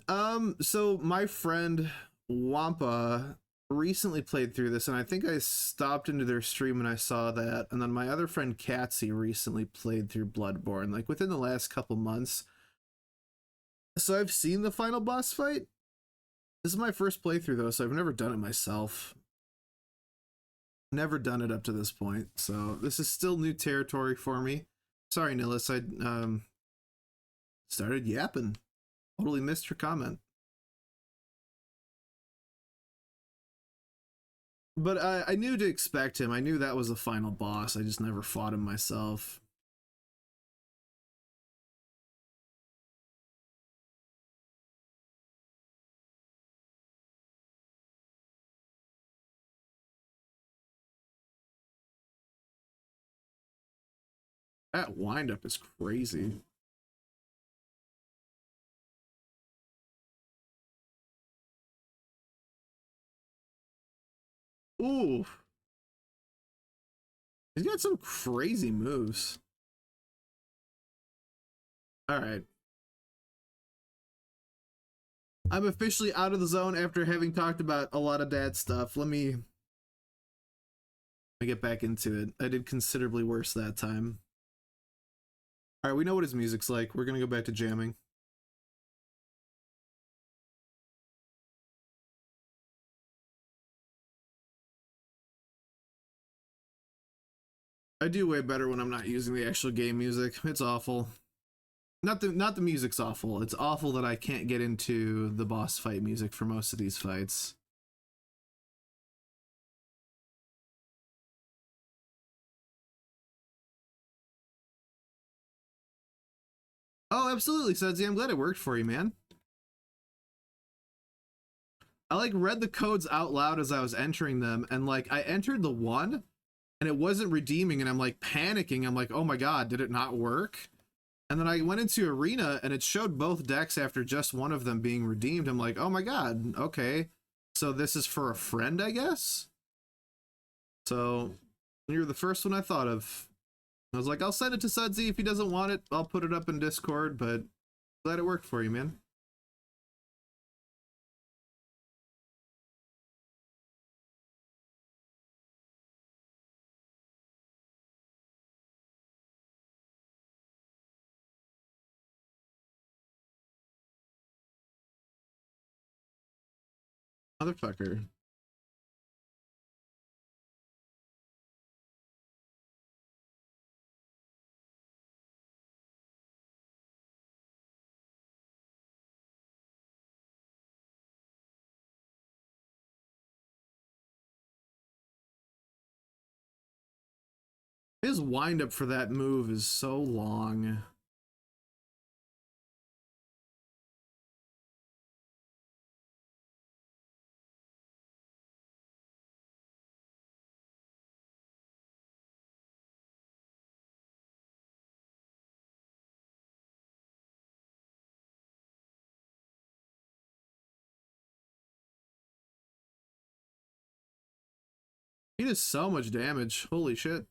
A: So my friend Wampa recently played through this, and I think I stopped into their stream and I saw that. And then my other friend Katsy recently played through Bloodborne, like within the last couple months. So I've seen the final boss fight. This is my first playthrough though, so I've never done it myself. Never done it up to this point, so this is still new territory for me. Sorry, Nillis, I started yapping. Totally missed your comment. But I knew to expect him. I knew that was the final boss. I just never fought him myself. That windup is crazy. Ooh. He's got some crazy moves. All right. I'm officially out of the zone after having talked about a lot of dad stuff. Let me get back into it. I did considerably worse that time. All right, we know what his music's like. We're gonna go back to jamming. I do way better when I'm not using the actual game music. It's awful. Not the music's awful. It's awful that I can't get into the boss fight music for most of these fights. Oh, absolutely, Sudsy. I'm glad it worked for you, man. I like read the codes out loud as I was entering them, and like I entered the one and it wasn't redeeming, and I'm like panicking. I'm like, oh my god, did it not work? And then I went into arena and it showed both decks after just one of them being redeemed. I'm like, oh my god, okay. So this is for a friend, I guess? So you're the first one I thought of. I was like, I'll send it to Sudsy. If he doesn't want it, I'll put it up in Discord, but glad it worked for you, man. Motherfucker. His windup for that move is so long. He does so much damage. Holy shit.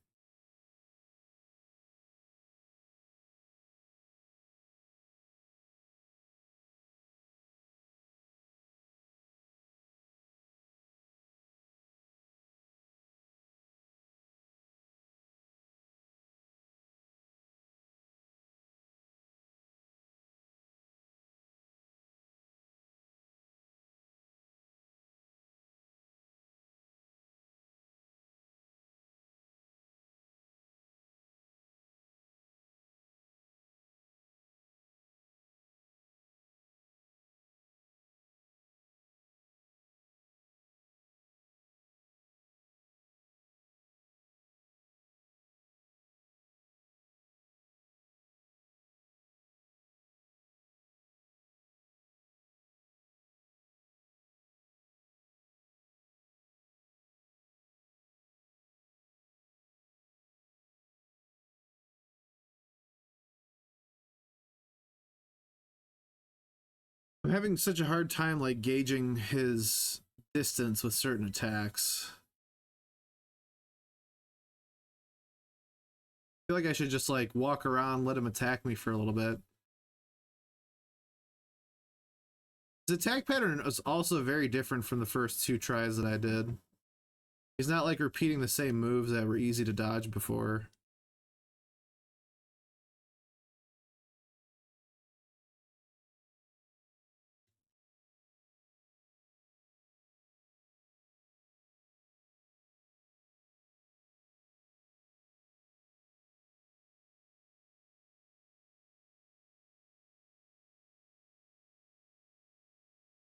A: I'm having such a hard time like gauging his distance with certain attacks. I feel like I should just like walk around, let him attack me for a little bit. His attack pattern is also very different from the first two tries that I did. He's not like repeating the same moves that were easy to dodge before.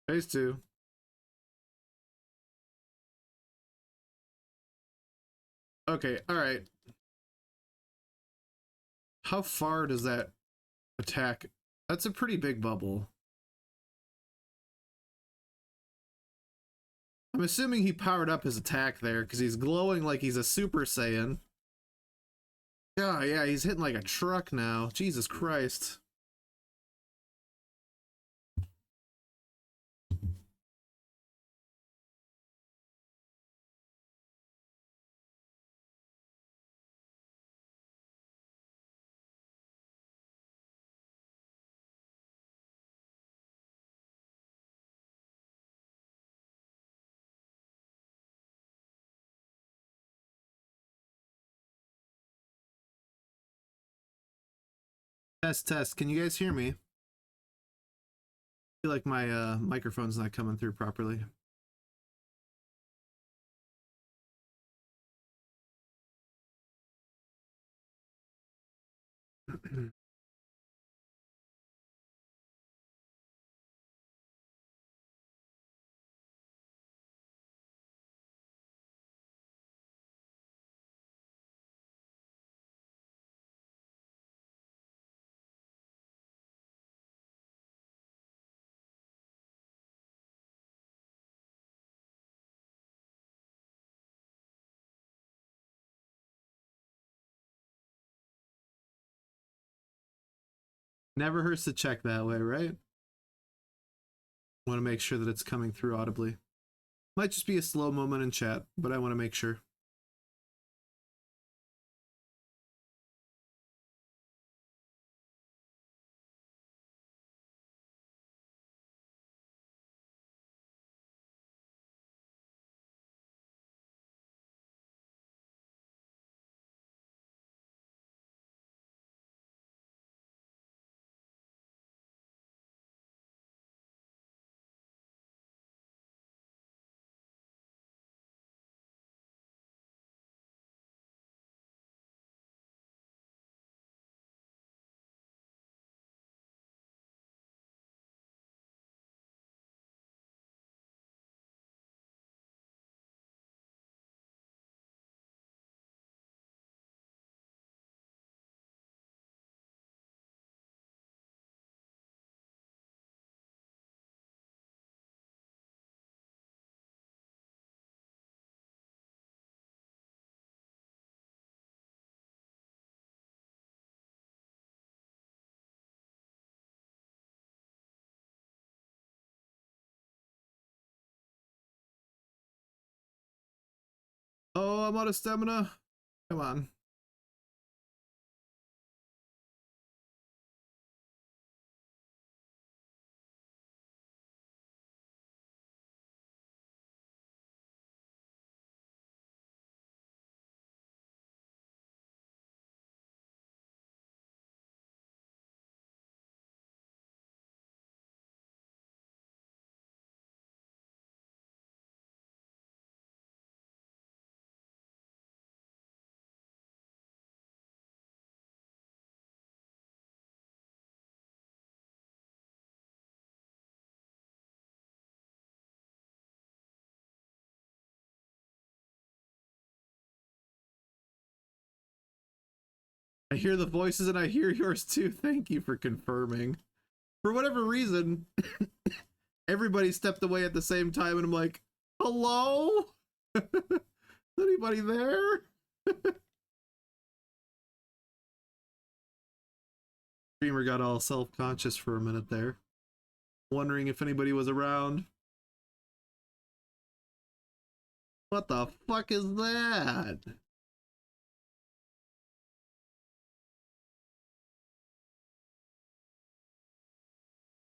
A: Phase two. Okay, alright. How far does that attack? That's a pretty big bubble. I'm assuming he powered up his attack there because he's glowing like he's a Super Saiyan. Yeah, he's hitting like a truck now. Jesus Christ. Test, test. Can you guys hear me? I feel like my microphone's not coming through properly. Never hurts to check that way, right? Want to make sure that it's coming through audibly. Might just be a slow moment in chat, but I want to make sure. Oh, I'm out of stamina. Come on. I hear the voices and I hear yours too. Thank you for confirming. For whatever reason, everybody stepped away at the same time, and I'm like, hello? Is anybody there? Dreamer got all self-conscious for a minute there, wondering if anybody was around. What the fuck is that?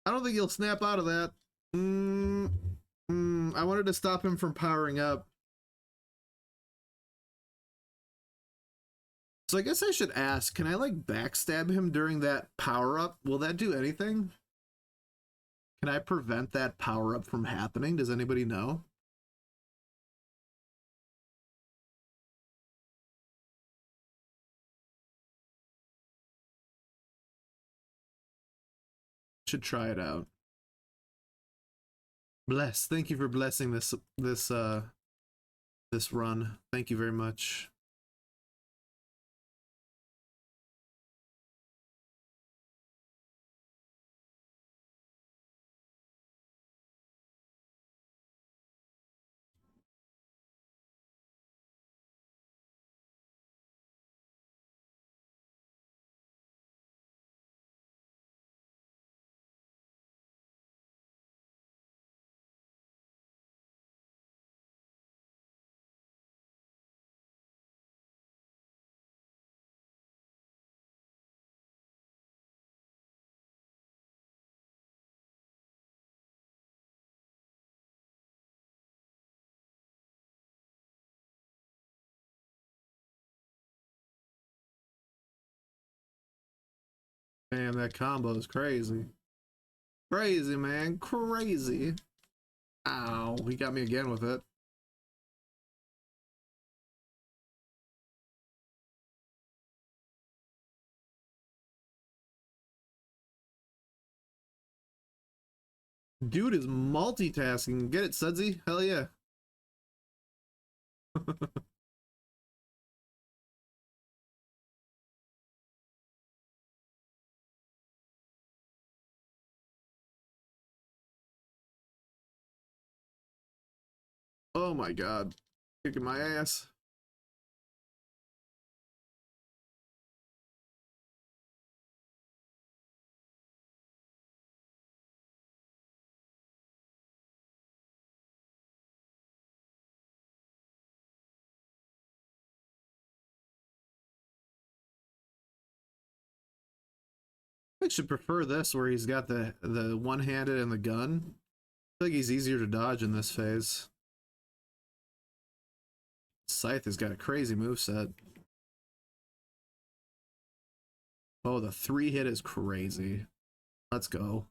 A: I don't think he'll snap out of that. I wanted to stop him from powering up. So I guess I should ask, can I like backstab him during that power up? Will that do anything? Can I prevent that power up from happening? Does anybody know? Should try it out. Bless. Thank you for blessing this run. Thank you very much. Damn, that combo is crazy. Crazy, man. Crazy. Ow, he got me again with it. Dude is multitasking. Get it, Sudsy? Hell yeah. Oh my god. Kicking my ass. I should prefer this where he's got the one-handed and the gun. I feel like he's easier to dodge in this phase. Scythe has got a crazy moveset. Oh, the 3-hit is crazy. Let's go.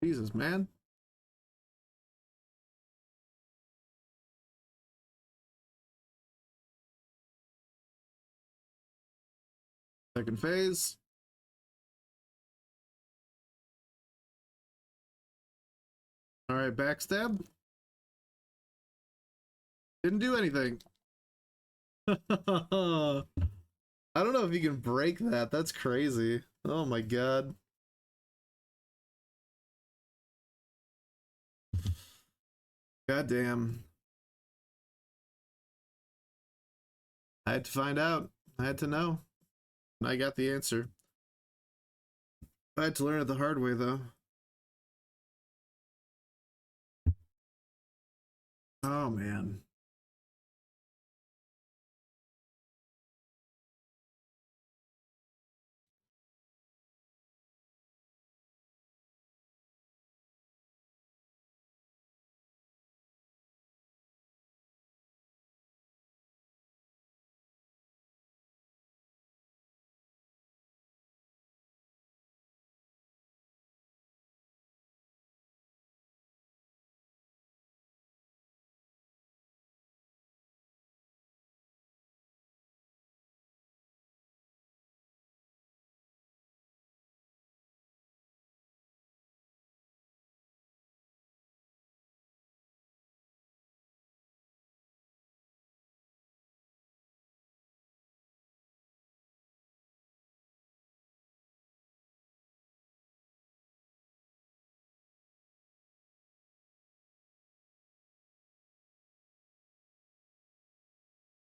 A: Jesus, man. Second phase. All right, backstab. Didn't do anything. I don't know if you can break that. That's crazy. Oh my god. God damn. I had to find out. I had to know. And I got the answer. I had to learn it the hard way, though. Oh, man.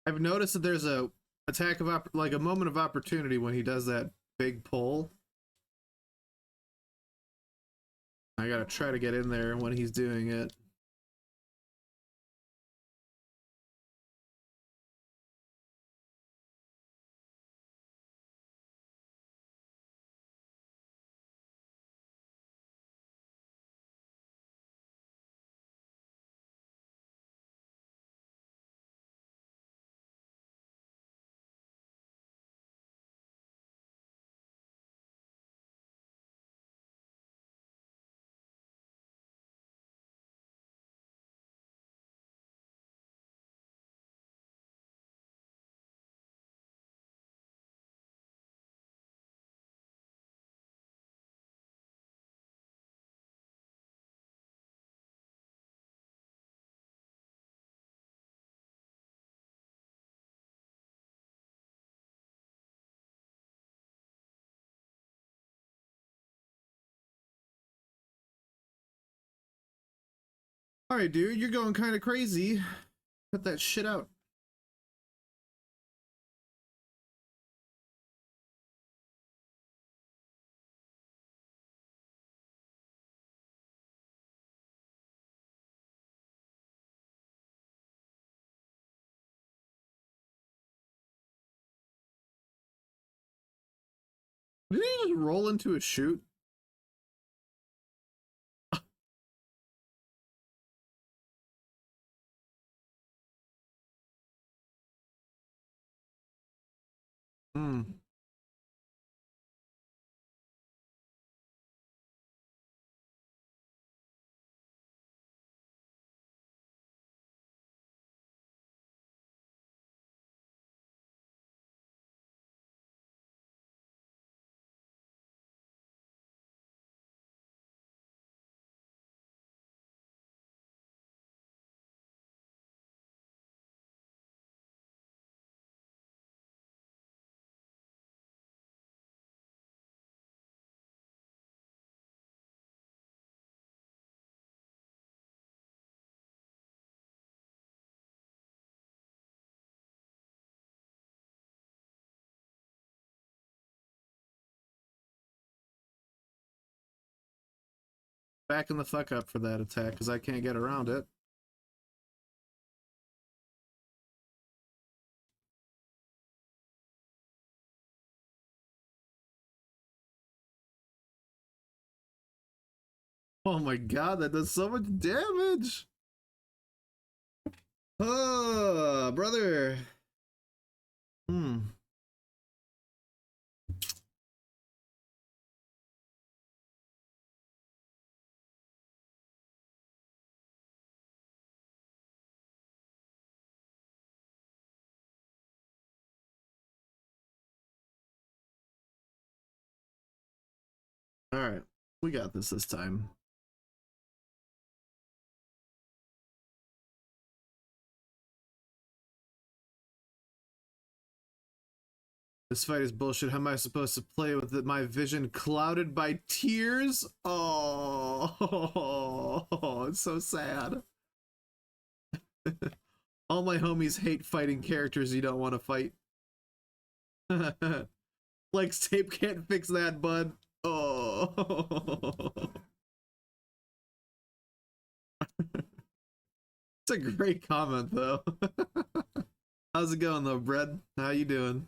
A: I've noticed that there's a attack of like a moment of opportunity when he does that big pull. I gotta try to get in there when he's doing it. Alright, dude, you're going kind of crazy. Cut that shit out. Did he just roll into a chute? Hmm. Backing the fuck up for that attack because I can't get around it. Oh my god, that does so much damage! Oh, brother. Hmm. Alright, we got this time. This fight is bullshit. How am I supposed to play with it? My vision clouded by tears? Oh, it's so sad. All my homies hate fighting characters you don't want to fight. Like, tape can't fix that, bud. Oh. It's a great comment, though. How's it going, though, Brad? How you doing?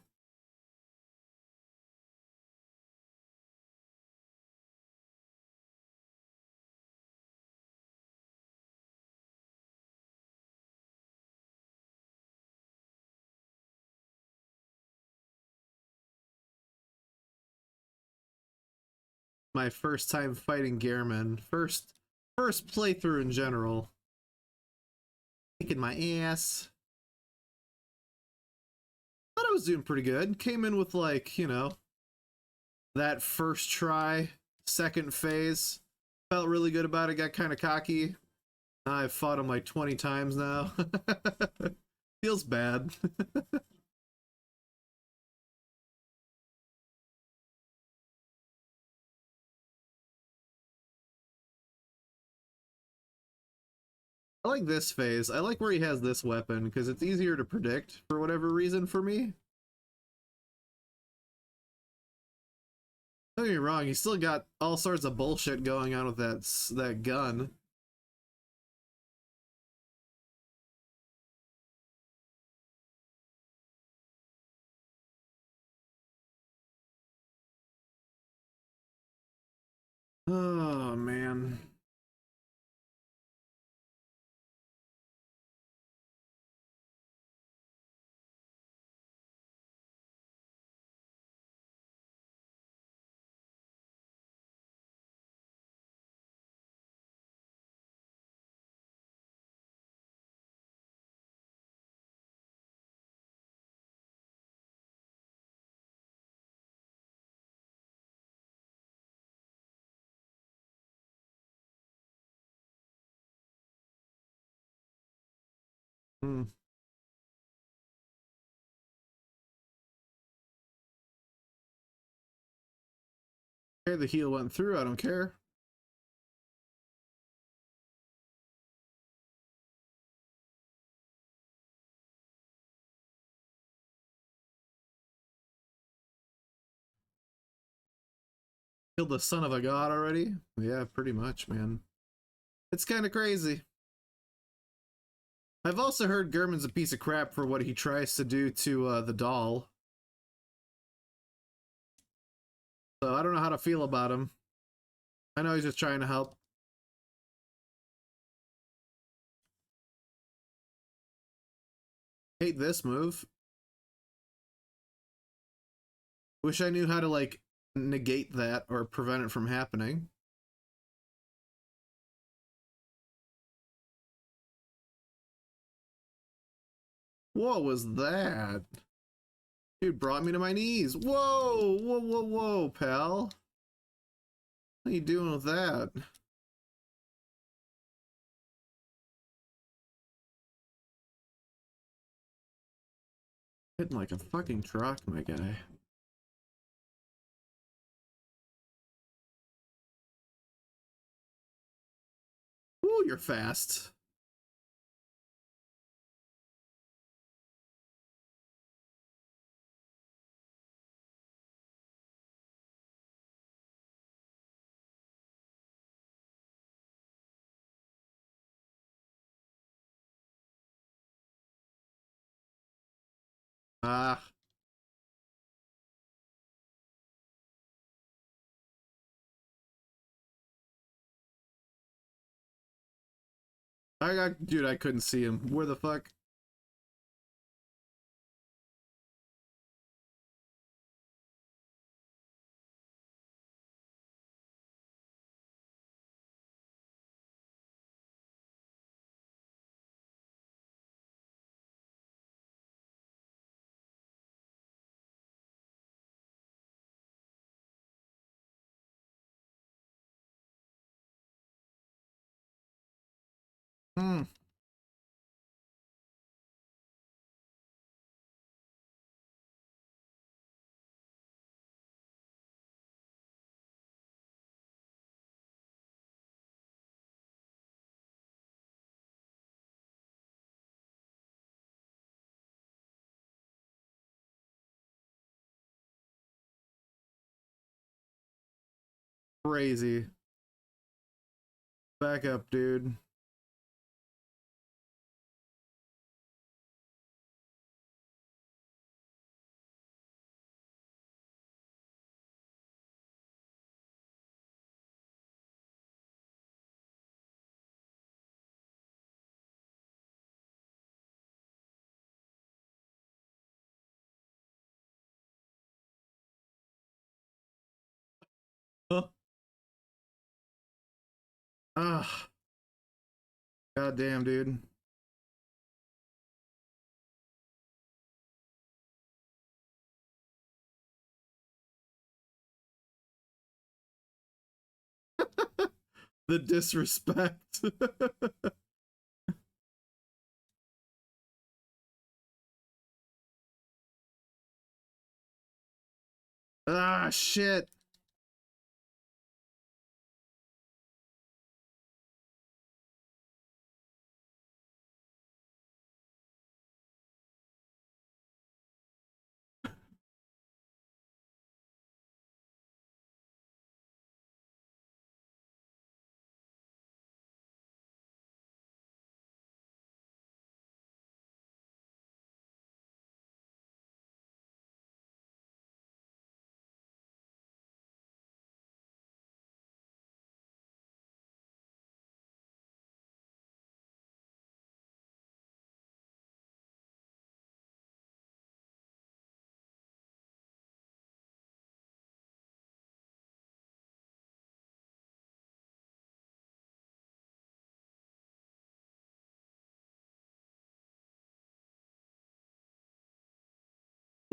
A: My first time fighting Gerhman. First playthrough in general. Kicking my ass. Thought I was doing pretty good. Came in with like, that first try, second phase. Felt really good about it, got kind of cocky. I've fought him like 20 times now. Feels bad. I like this phase. I like where he has this weapon because it's easier to predict for whatever reason for me. Don't get me wrong, he's still got all sorts of bullshit going on with that gun. Oh man. Hmm. Care the heal went through. I don't care. Killed the son of a god already? Yeah, pretty much, man. It's kind of crazy. I've also heard Gerhman's a piece of crap for what he tries to do to the doll. So I don't know how to feel about him. I know he's just trying to help. Hate this move. Wish I knew how to, like, negate that or prevent it from happening. What was that? Dude brought me to my knees. Whoa! Whoa, whoa, whoa, pal. What are you doing with that? Hitting like a fucking truck, my guy. Ooh, you're fast. Ah. Dude, I couldn't see him. Where the fuck? Hmm. Crazy. Back up, dude. Huh? Ah. Goddamn, dude. The disrespect. Ah, shit.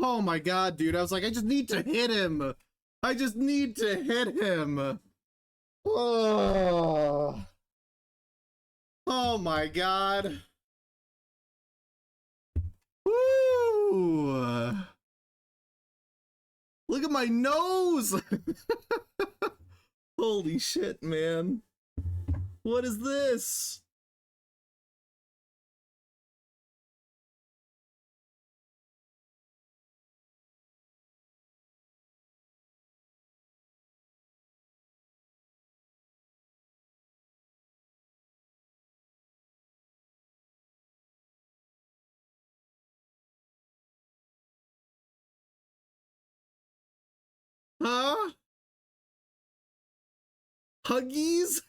A: Oh my god, dude. I was like, I just need to hit him. I just need to hit him. Oh. Oh my god. Woo! Look at my nose! Holy shit, man. What is this? Huh? Huggies?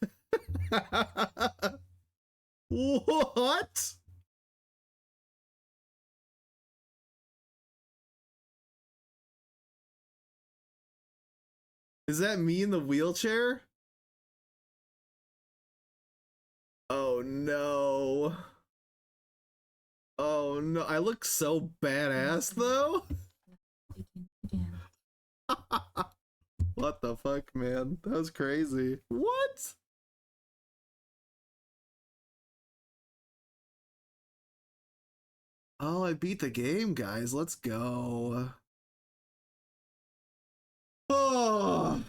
A: What? Is that me in the wheelchair? Oh no. Oh no. I look so badass though. What the fuck, man? That was crazy. What? Oh, I beat the game, guys. Let's go. Oh,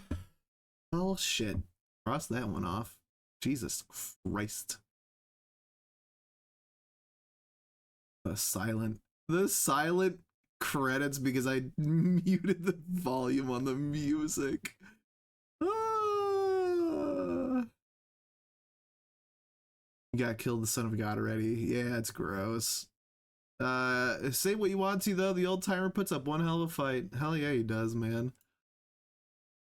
A: oh shit. Cross that one off. Jesus Christ. The silent credits because I muted the volume on the music. Ah. You got killed the son of God already. Yeah, it's gross. Say what you want to though. The old timer puts up one hell of a fight. Hell yeah, he does, man.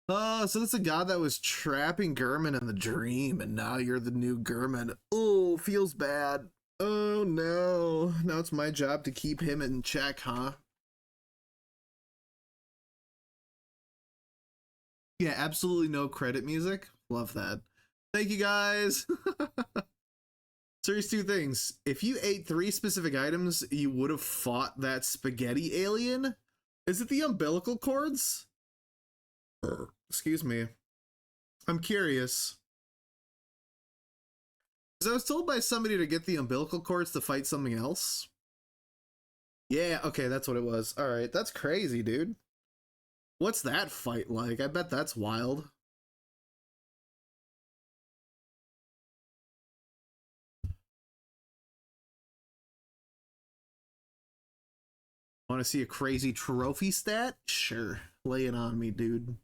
A: So that's a god that was trapping Gerhman in the dream, and now you're the new Gerhman. Oh, feels bad. Oh no. Now it's my job to keep him in check, huh? Yeah, absolutely no credit music. Love that. Thank you guys. So here's two things. If you ate 3 specific items, you would have fought that spaghetti alien. Is it the umbilical cords? Excuse me. I'm curious. Because I was told by somebody to get the umbilical cords to fight something else. Yeah, okay, that's what it was. Alright, that's crazy, dude. What's that fight like? I bet that's wild. Want to see a crazy trophy stat? Sure. Lay it on me, dude.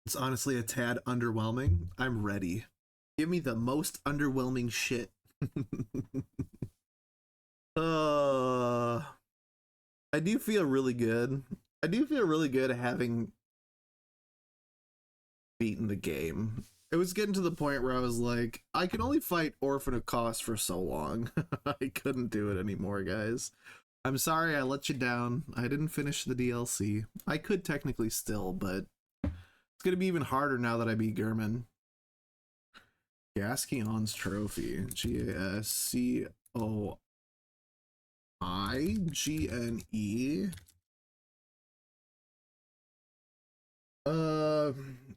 A: It's honestly a tad underwhelming. I'm ready. Give me the most underwhelming shit. uh, I do feel really good. I do feel really good having beaten the game. It was getting to the point where I was like, I can only fight Orphan of Kos for so long. I couldn't do it anymore, guys. I'm sorry I let you down. I didn't finish the DLC. I could technically still, but it's gonna be even harder now that I beat Gerhman. Gaskion's trophy. Gaskioigne.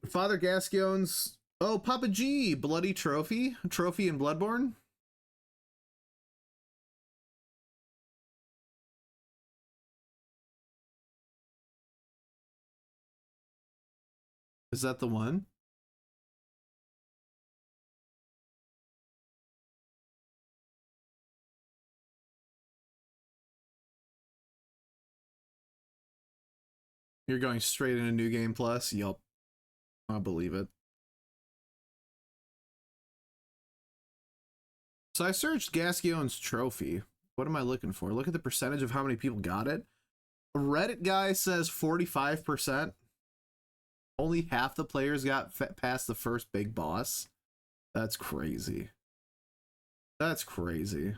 A: Father Gaskion's. Oh, Papa G, bloody trophy in Bloodborne. Is that the one? You're going straight into New Game Plus? Yup. I believe it. So I searched Gaskion's trophy. What am I looking for? Look at the percentage of how many people got it. A Reddit guy says 45%. Only half the players got past the first big boss. That's crazy. That's crazy.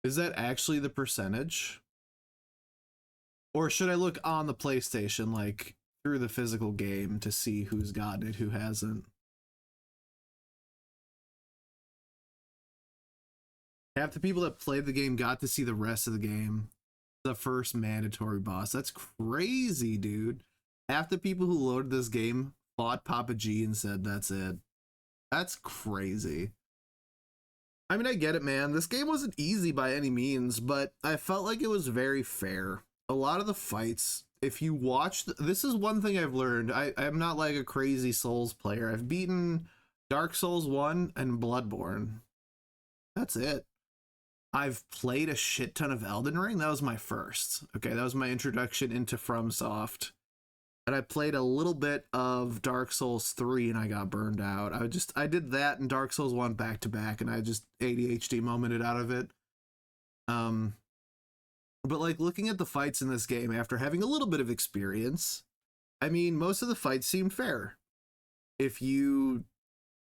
A: Is that actually the percentage? Or should I look on the PlayStation, like through the physical game, to see who's gotten it, who hasn't? Half the people that played the game got to see the rest of the game. The first mandatory boss. That's crazy, dude. Half the people who loaded this game fought Papa G and said that's it. That's crazy. I mean, I get it, man. This game wasn't easy by any means, but I felt like it was very fair. A lot of the fights, if you watch, this is one thing I've learned. I'm not like a crazy Souls player. I've beaten Dark Souls 1 and Bloodborne. That's it. I've played a shit ton of Elden Ring. That was my first. Okay, that was my introduction into FromSoft. And I played a little bit of Dark Souls 3 and I got burned out. I did that and Dark Souls 1 back to back and I just ADHD momented out of it. But like looking at the fights in this game after having a little bit of experience, I mean, most of the fights seemed fair. If you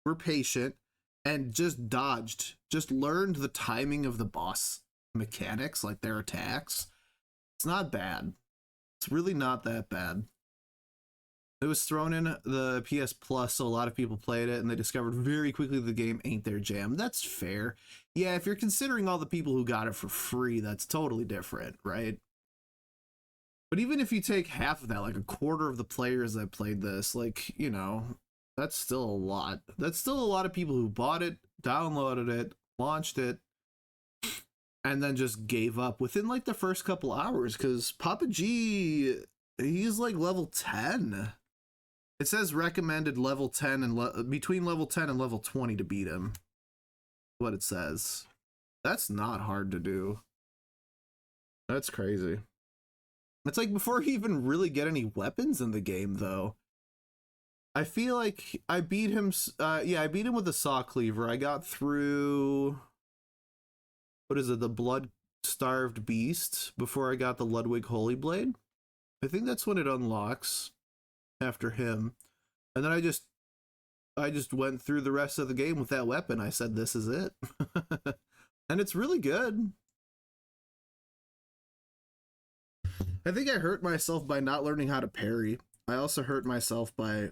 A: were patient and just dodged, just learned the timing of the boss mechanics, like their attacks, it's not bad. It's really not that bad. It was thrown in the PS Plus, so a lot of people played it, and they discovered very quickly the game ain't their jam. That's fair. Yeah, if you're considering all the people who got it for free, that's totally different, right? But even if you take half of that, like a quarter of the players that played this, like, you know, that's still a lot. That's still a lot of people who bought it, downloaded it, launched it, and then just gave up within like the first couple hours, because Papa G, he's like level 10. It says recommended level 10 and between level 10 and level 20 to beat him. What it says. That's not hard to do. That's crazy. It's like before he even really get any weapons in the game, though. I feel like I beat him. Yeah, I beat him with the saw cleaver. I got through. What is it? The blood-starved beast before I got the Ludwig Holy Blade. I think that's when it unlocks after him. And then I just went through the rest of the game with that weapon. I said, this is it. And it's really good. I think I hurt myself by not learning how to parry. I also hurt myself by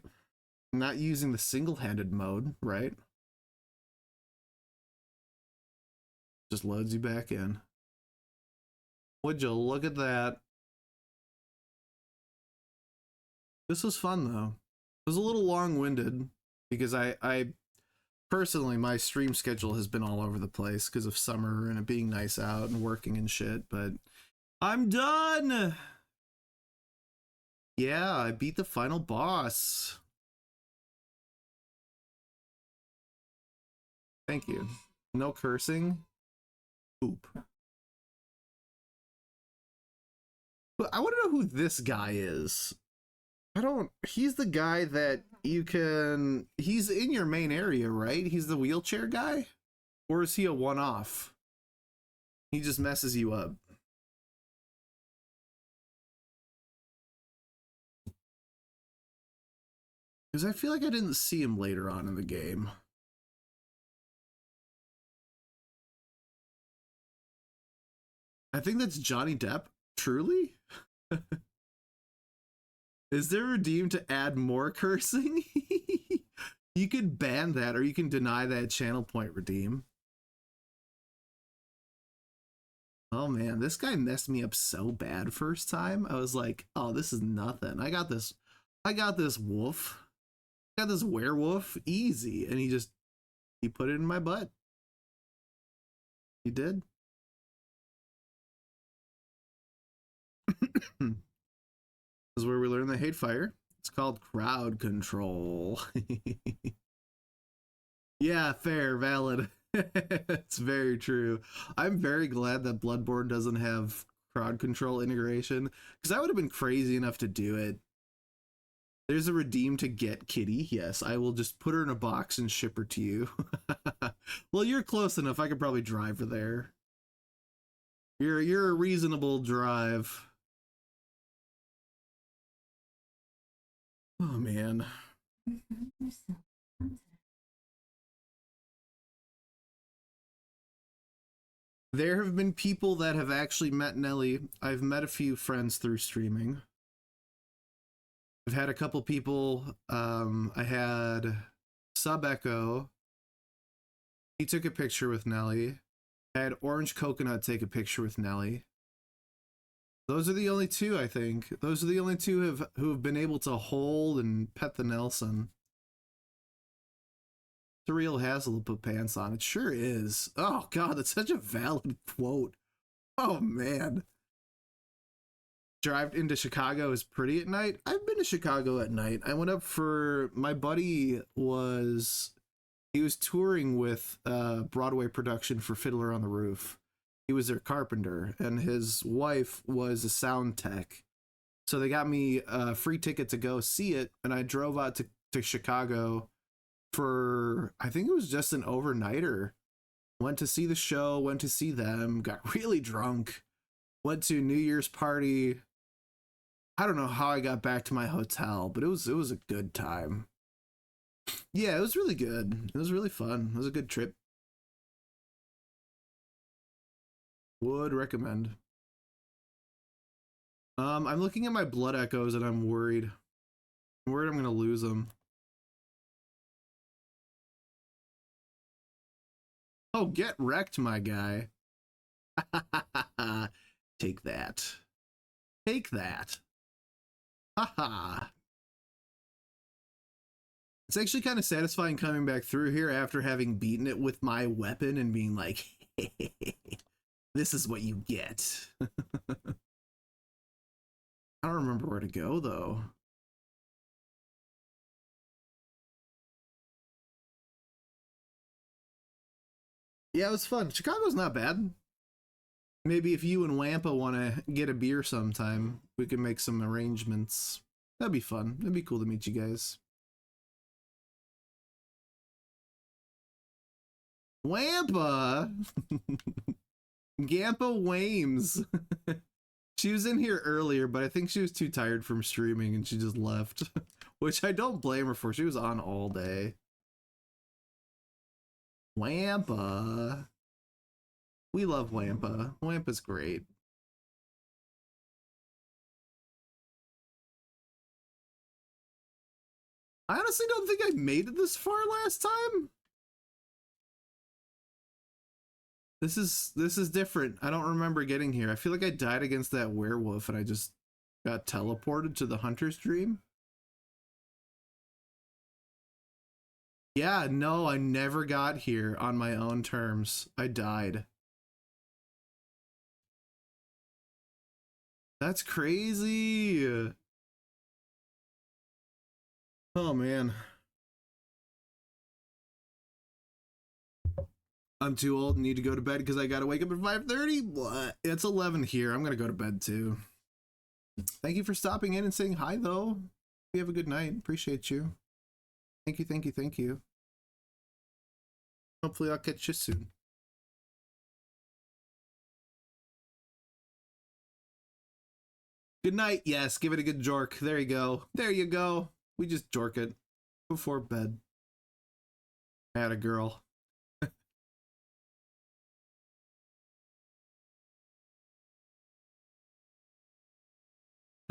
A: not using the single-handed mode, right? Just loads you back in. Would you look at that? This was fun, though. It was a little long-winded because I personally, my stream schedule has been all over the place because of summer and it being nice out and working and shit, but I'm done! Yeah, I beat the final boss. Thank you. No cursing. Poop. But I want to know who this guy is. He's the guy that he's in your main area, right? He's the wheelchair guy? Or is he a one-off? He just messes you up. Because I feel like I didn't see him later on in the game. I think that's Johnny Depp. Truly? Is there a redeem to add more cursing? You could ban that, or you can deny that channel point redeem. Oh man, this guy messed me up so bad first time. I was like, oh, this is nothing. I got this wolf. I got this werewolf easy. And he put it in my butt. He did. This is where we learn the hate fire. It's called crowd control. Yeah, fair, valid. It's very true. I'm very glad that Bloodborne doesn't have crowd control integration, because I would have been crazy enough to do it. There's a redeem to get Kitty. Yes, I will just put her in a box and ship her to you. Well, you're close enough. I could probably drive her there. You're a reasonable drive. Oh man. There have been people that have actually met Nelly. I've met a few friends through streaming. I've had a couple people. I had Sub Echo. He took a picture with Nelly. I had Orange Coconut take a picture with Nelly. Those are the only two, I think. Those are the only two who have been able to hold and pet the Nelson. It's a real hassle to put pants on. It sure is. Oh god, that's such a valid quote. Oh man. Drive into Chicago is pretty at night. I've been to Chicago at night. I went up for my buddy he was touring with Broadway production for Fiddler on the Roof. He was their carpenter, and his wife was a sound tech. So they got me a free ticket to go see it, and I drove out to Chicago for, I think it was just an overnighter. Went to see the show, went to see them, got really drunk, went to a New Year's party. I don't know how I got back to my hotel, but it was a good time. Yeah, it was really good. It was really fun. It was a good trip. Would recommend. I'm looking at my blood echoes and I'm worried. I'm worried I'm gonna lose them. Oh, get wrecked, my guy. Take that. Take that. Haha. It's actually kind of satisfying coming back through here after having beaten it with my weapon and being like, this is what you get. I don't remember where to go, though. Yeah, it was fun. Chicago's not bad. Maybe if you and Wampa want to get a beer sometime, we can make some arrangements. That'd be fun. It'd be cool to meet you guys. Wampa! Gampa Wames. She was in here earlier, but I think she was too tired from streaming and she just left. Which I don't blame her for. She was on all day. Wampa. We love Wampa. Wampa's great. I honestly don't think I made it this far last time. This is different. I don't remember getting here. I feel like I died against that werewolf and I just got teleported to the hunter's dream. Yeah, no, I never got here on my own terms. I died. That's crazy. Oh man. I'm too old and need to go to bed because I gotta wake up at 5:30. What? It's 11 here. I'm gonna go to bed too. Thank you for stopping in and saying hi though. You have a good night. Appreciate you. Thank you, thank you, thank you. Hopefully I'll catch you soon. Good night. Yes, give it a good jork. There you go. There you go. We just jork it before bed. Had a girl.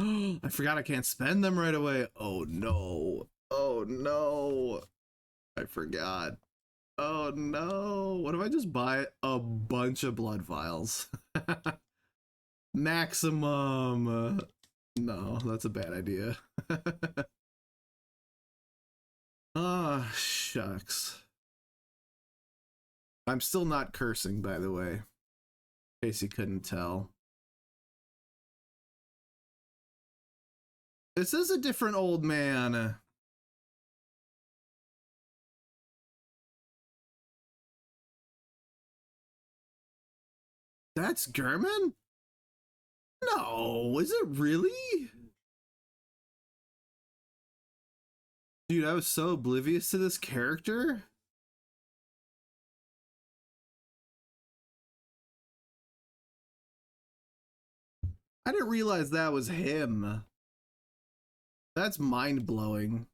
A: I forgot I can't spend them right away. Oh no. Oh no. I forgot. Oh no. What if I just buy a bunch of blood vials? Maximum. No, that's a bad idea. Ah, shucks. I'm still not cursing, by the way, in case you couldn't tell. This is a different old man. That's Gerhman? No, is it really? Dude, I was so oblivious to this character. I didn't realize that was him. That's mind-blowing.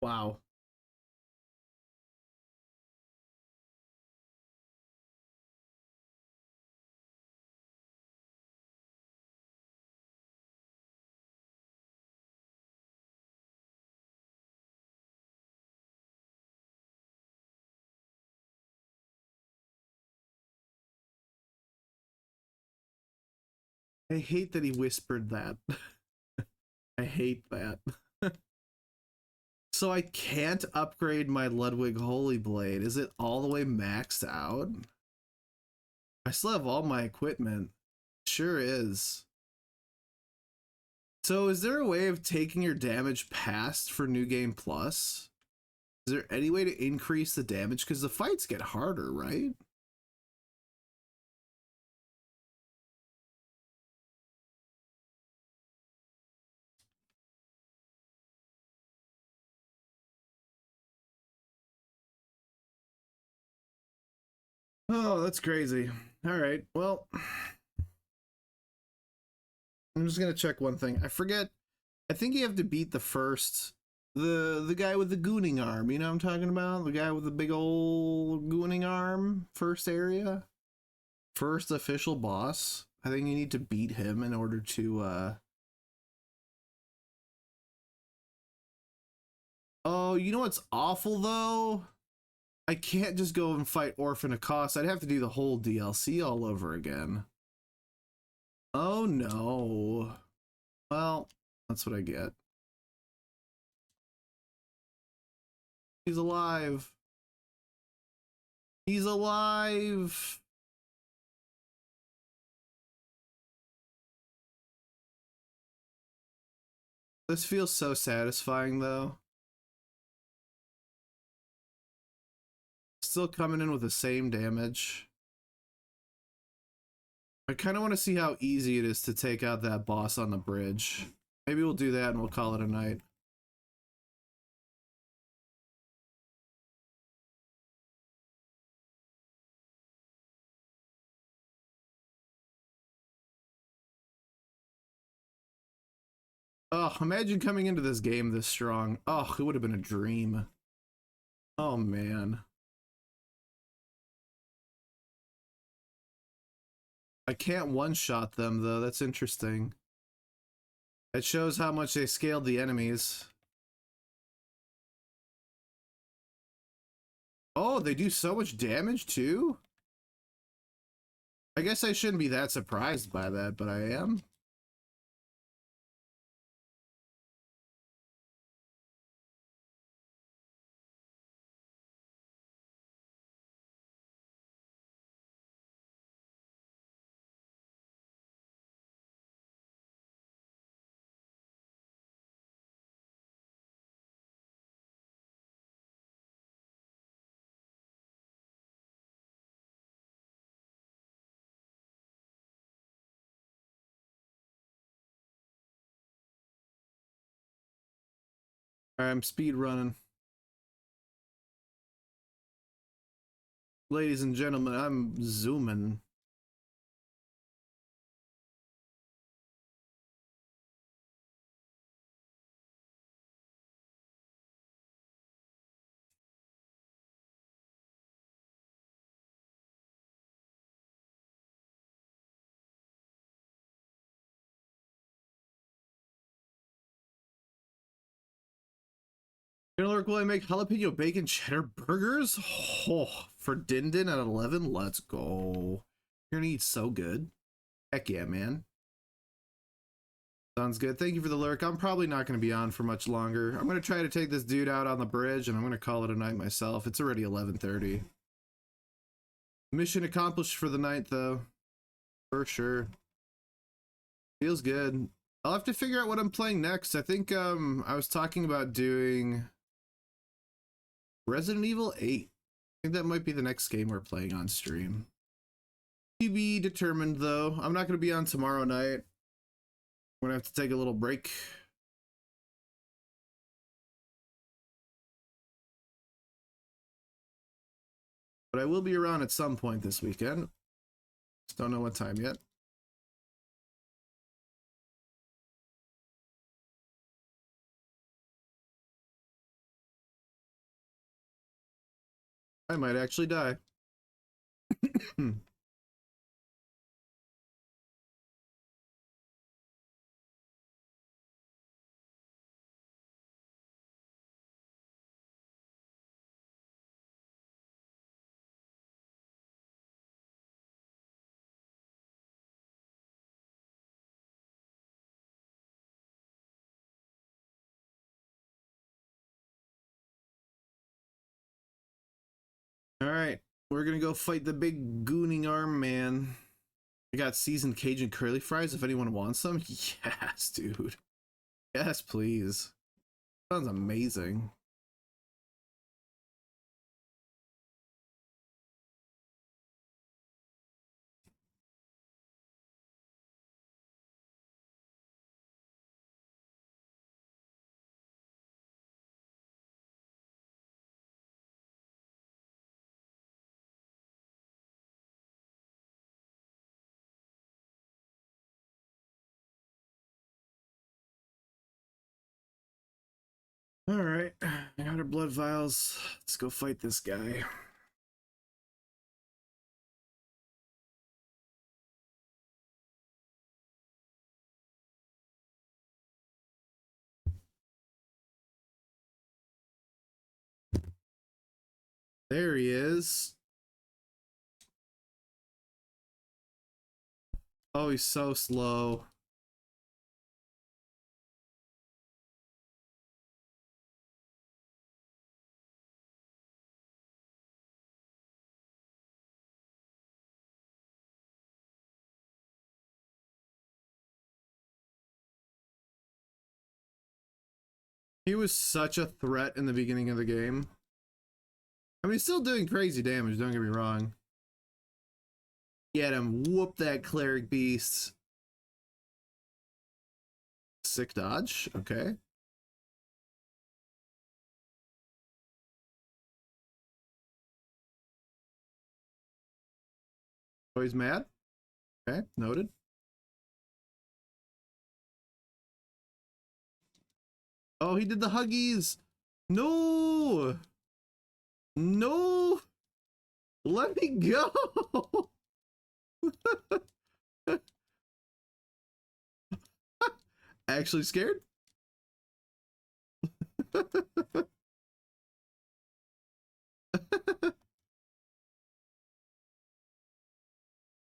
A: Wow. I hate that he whispered that. I hate that. So I can't upgrade my Ludwig Holy Blade. Is it all the way maxed out? I still have all my equipment. Sure is. So is there a way of taking your damage past for New Game Plus? Is there any way to increase the damage? Because the fights get harder, right? Oh, that's crazy. All right, well, I'm just gonna check one thing. I forget. I think you have to beat the first, the guy with the gooning arm. You know what I'm talking about? The guy with the big old gooning arm. First area, first official boss. I think you need to beat him in order to. Oh, you know what's awful though? I can't just go and fight Orphan of Kos. I'd have to do the whole DLC all over again. Oh no. Well, that's what I get. He's alive. He's alive. This feels so satisfying though. Still coming in with the same damage. I kind of want to see how easy it is to take out that boss on the bridge. Maybe we'll do that and we'll call it a night. Oh, imagine coming into this game this strong. Oh, it would have been a dream. Oh, man. I can't one-shot them, though. That's interesting. It shows how much they scaled the enemies. Oh, they do so much damage, too? I guess I shouldn't be that surprised by that, but I am. I'm speed running. Ladies and gentlemen, I'm zooming. Will I make jalapeno bacon cheddar burgers? Oh, for Din Din at 11? Let's go. You're gonna eat so good. Heck yeah, man. Sounds good. Thank you for the lurk. I'm probably not going to be on for much longer. I'm going to try to take this dude out on the bridge, and I'm going to call it a night myself. It's already 11:30. Mission accomplished for the night, though. For sure. Feels good. I'll have to figure out what I'm playing next. I think I was talking about doing Resident Evil 8. I think that might be the next game we're playing on stream. To be determined, though. I'm not going to be on tomorrow night. I'm going to have to take a little break. But I will be around at some point this weekend. Just don't know what time yet. I might actually die. All right, we're gonna go fight the big gooning arm man. I got seasoned Cajun curly fries if anyone wants them. Yes, dude. Yes, please. Sounds amazing. All right, I got our blood vials. Let's go fight this guy. There he is. Oh, he's so slow. He was such a threat in the beginning of the game. I mean, he's still doing crazy damage, don't get me wrong. Get him, whoop that cleric beast. Sick dodge, okay. Oh, he's mad? Okay, noted. Oh, he did the huggies! No! No! Let me go! Actually scared?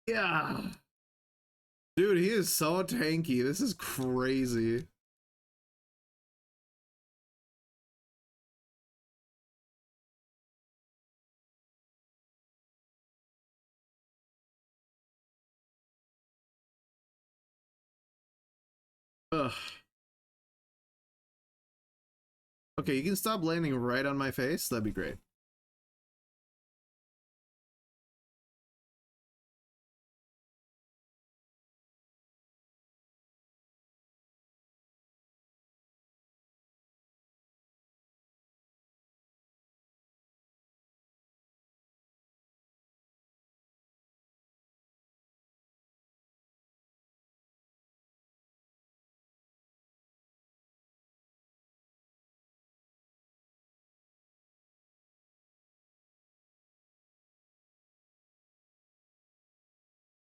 A: Yeah. Dude, he is so tanky. This is crazy. Ugh. Okay, you can stop landing right on my face. That'd be great.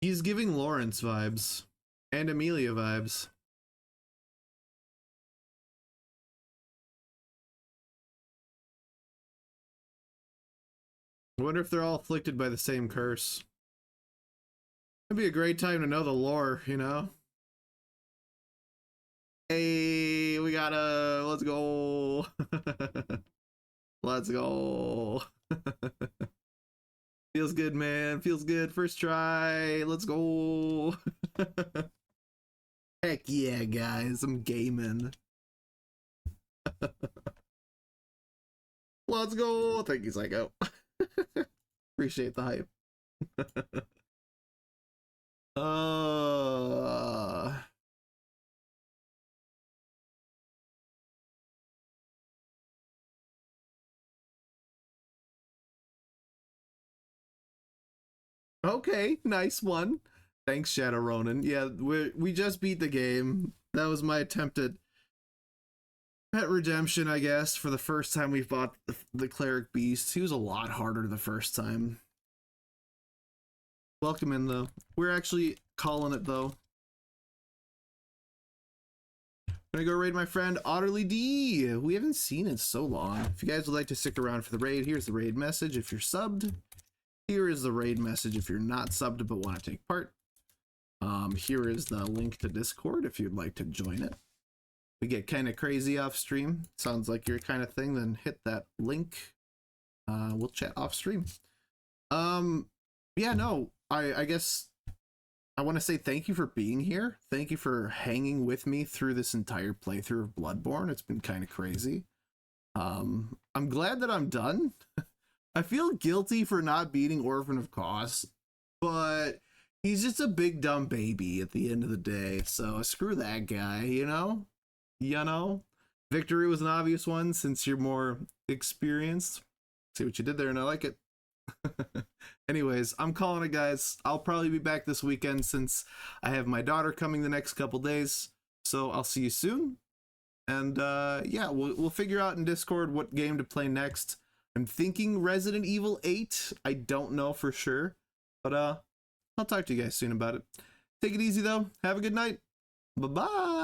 A: He's giving Lawrence vibes. And Amelia vibes. I wonder if they're all afflicted by the same curse. It'd be a great time to know the lore, you know? Hey, we gotta... Let's go. Let's go. Feels good, man. Feels good. First try. Let's go. Heck yeah, guys. I'm gaming. Let's go. Thank you, Psycho. Appreciate the hype. uh... Okay, nice one. Thanks, Shadow Ronin. Yeah, we just beat the game. That was my attempt at pet redemption, I guess, for the first time we fought the cleric beast. He was a lot harder the first time. Welcome in, though. We're actually calling it, though. Gonna go raid my friend Otterly D. We haven't seen in so long. If you guys would like to stick around for the raid, here's the raid message if you're subbed. Here is the raid message if you're not subbed but want to take part. Here is the link to Discord if you'd like to join it. We get kind of crazy off stream. Sounds like your kind of thing, then hit that link. We'll chat off stream. Yeah, no, I guess I want to say thank you for being here. Thank you for hanging with me through this entire playthrough of Bloodborne. It's been kind of crazy. I'm glad that I'm done. I feel guilty for not beating Orphan of Kos, but he's just a big dumb baby at the end of the day. So screw that guy, you know? You know? Victory was an obvious one since you're more experienced. See what you did there, and I like it. Anyways, I'm calling it, guys. I'll probably be back this weekend since I have my daughter coming the next couple days. So I'll see you soon. And yeah, we'll figure out in Discord what game to play next. I'm thinking Resident Evil 8. I don't know for sure. But I'll talk to you guys soon about it. Take it easy, though. Have a good night. Bye-bye.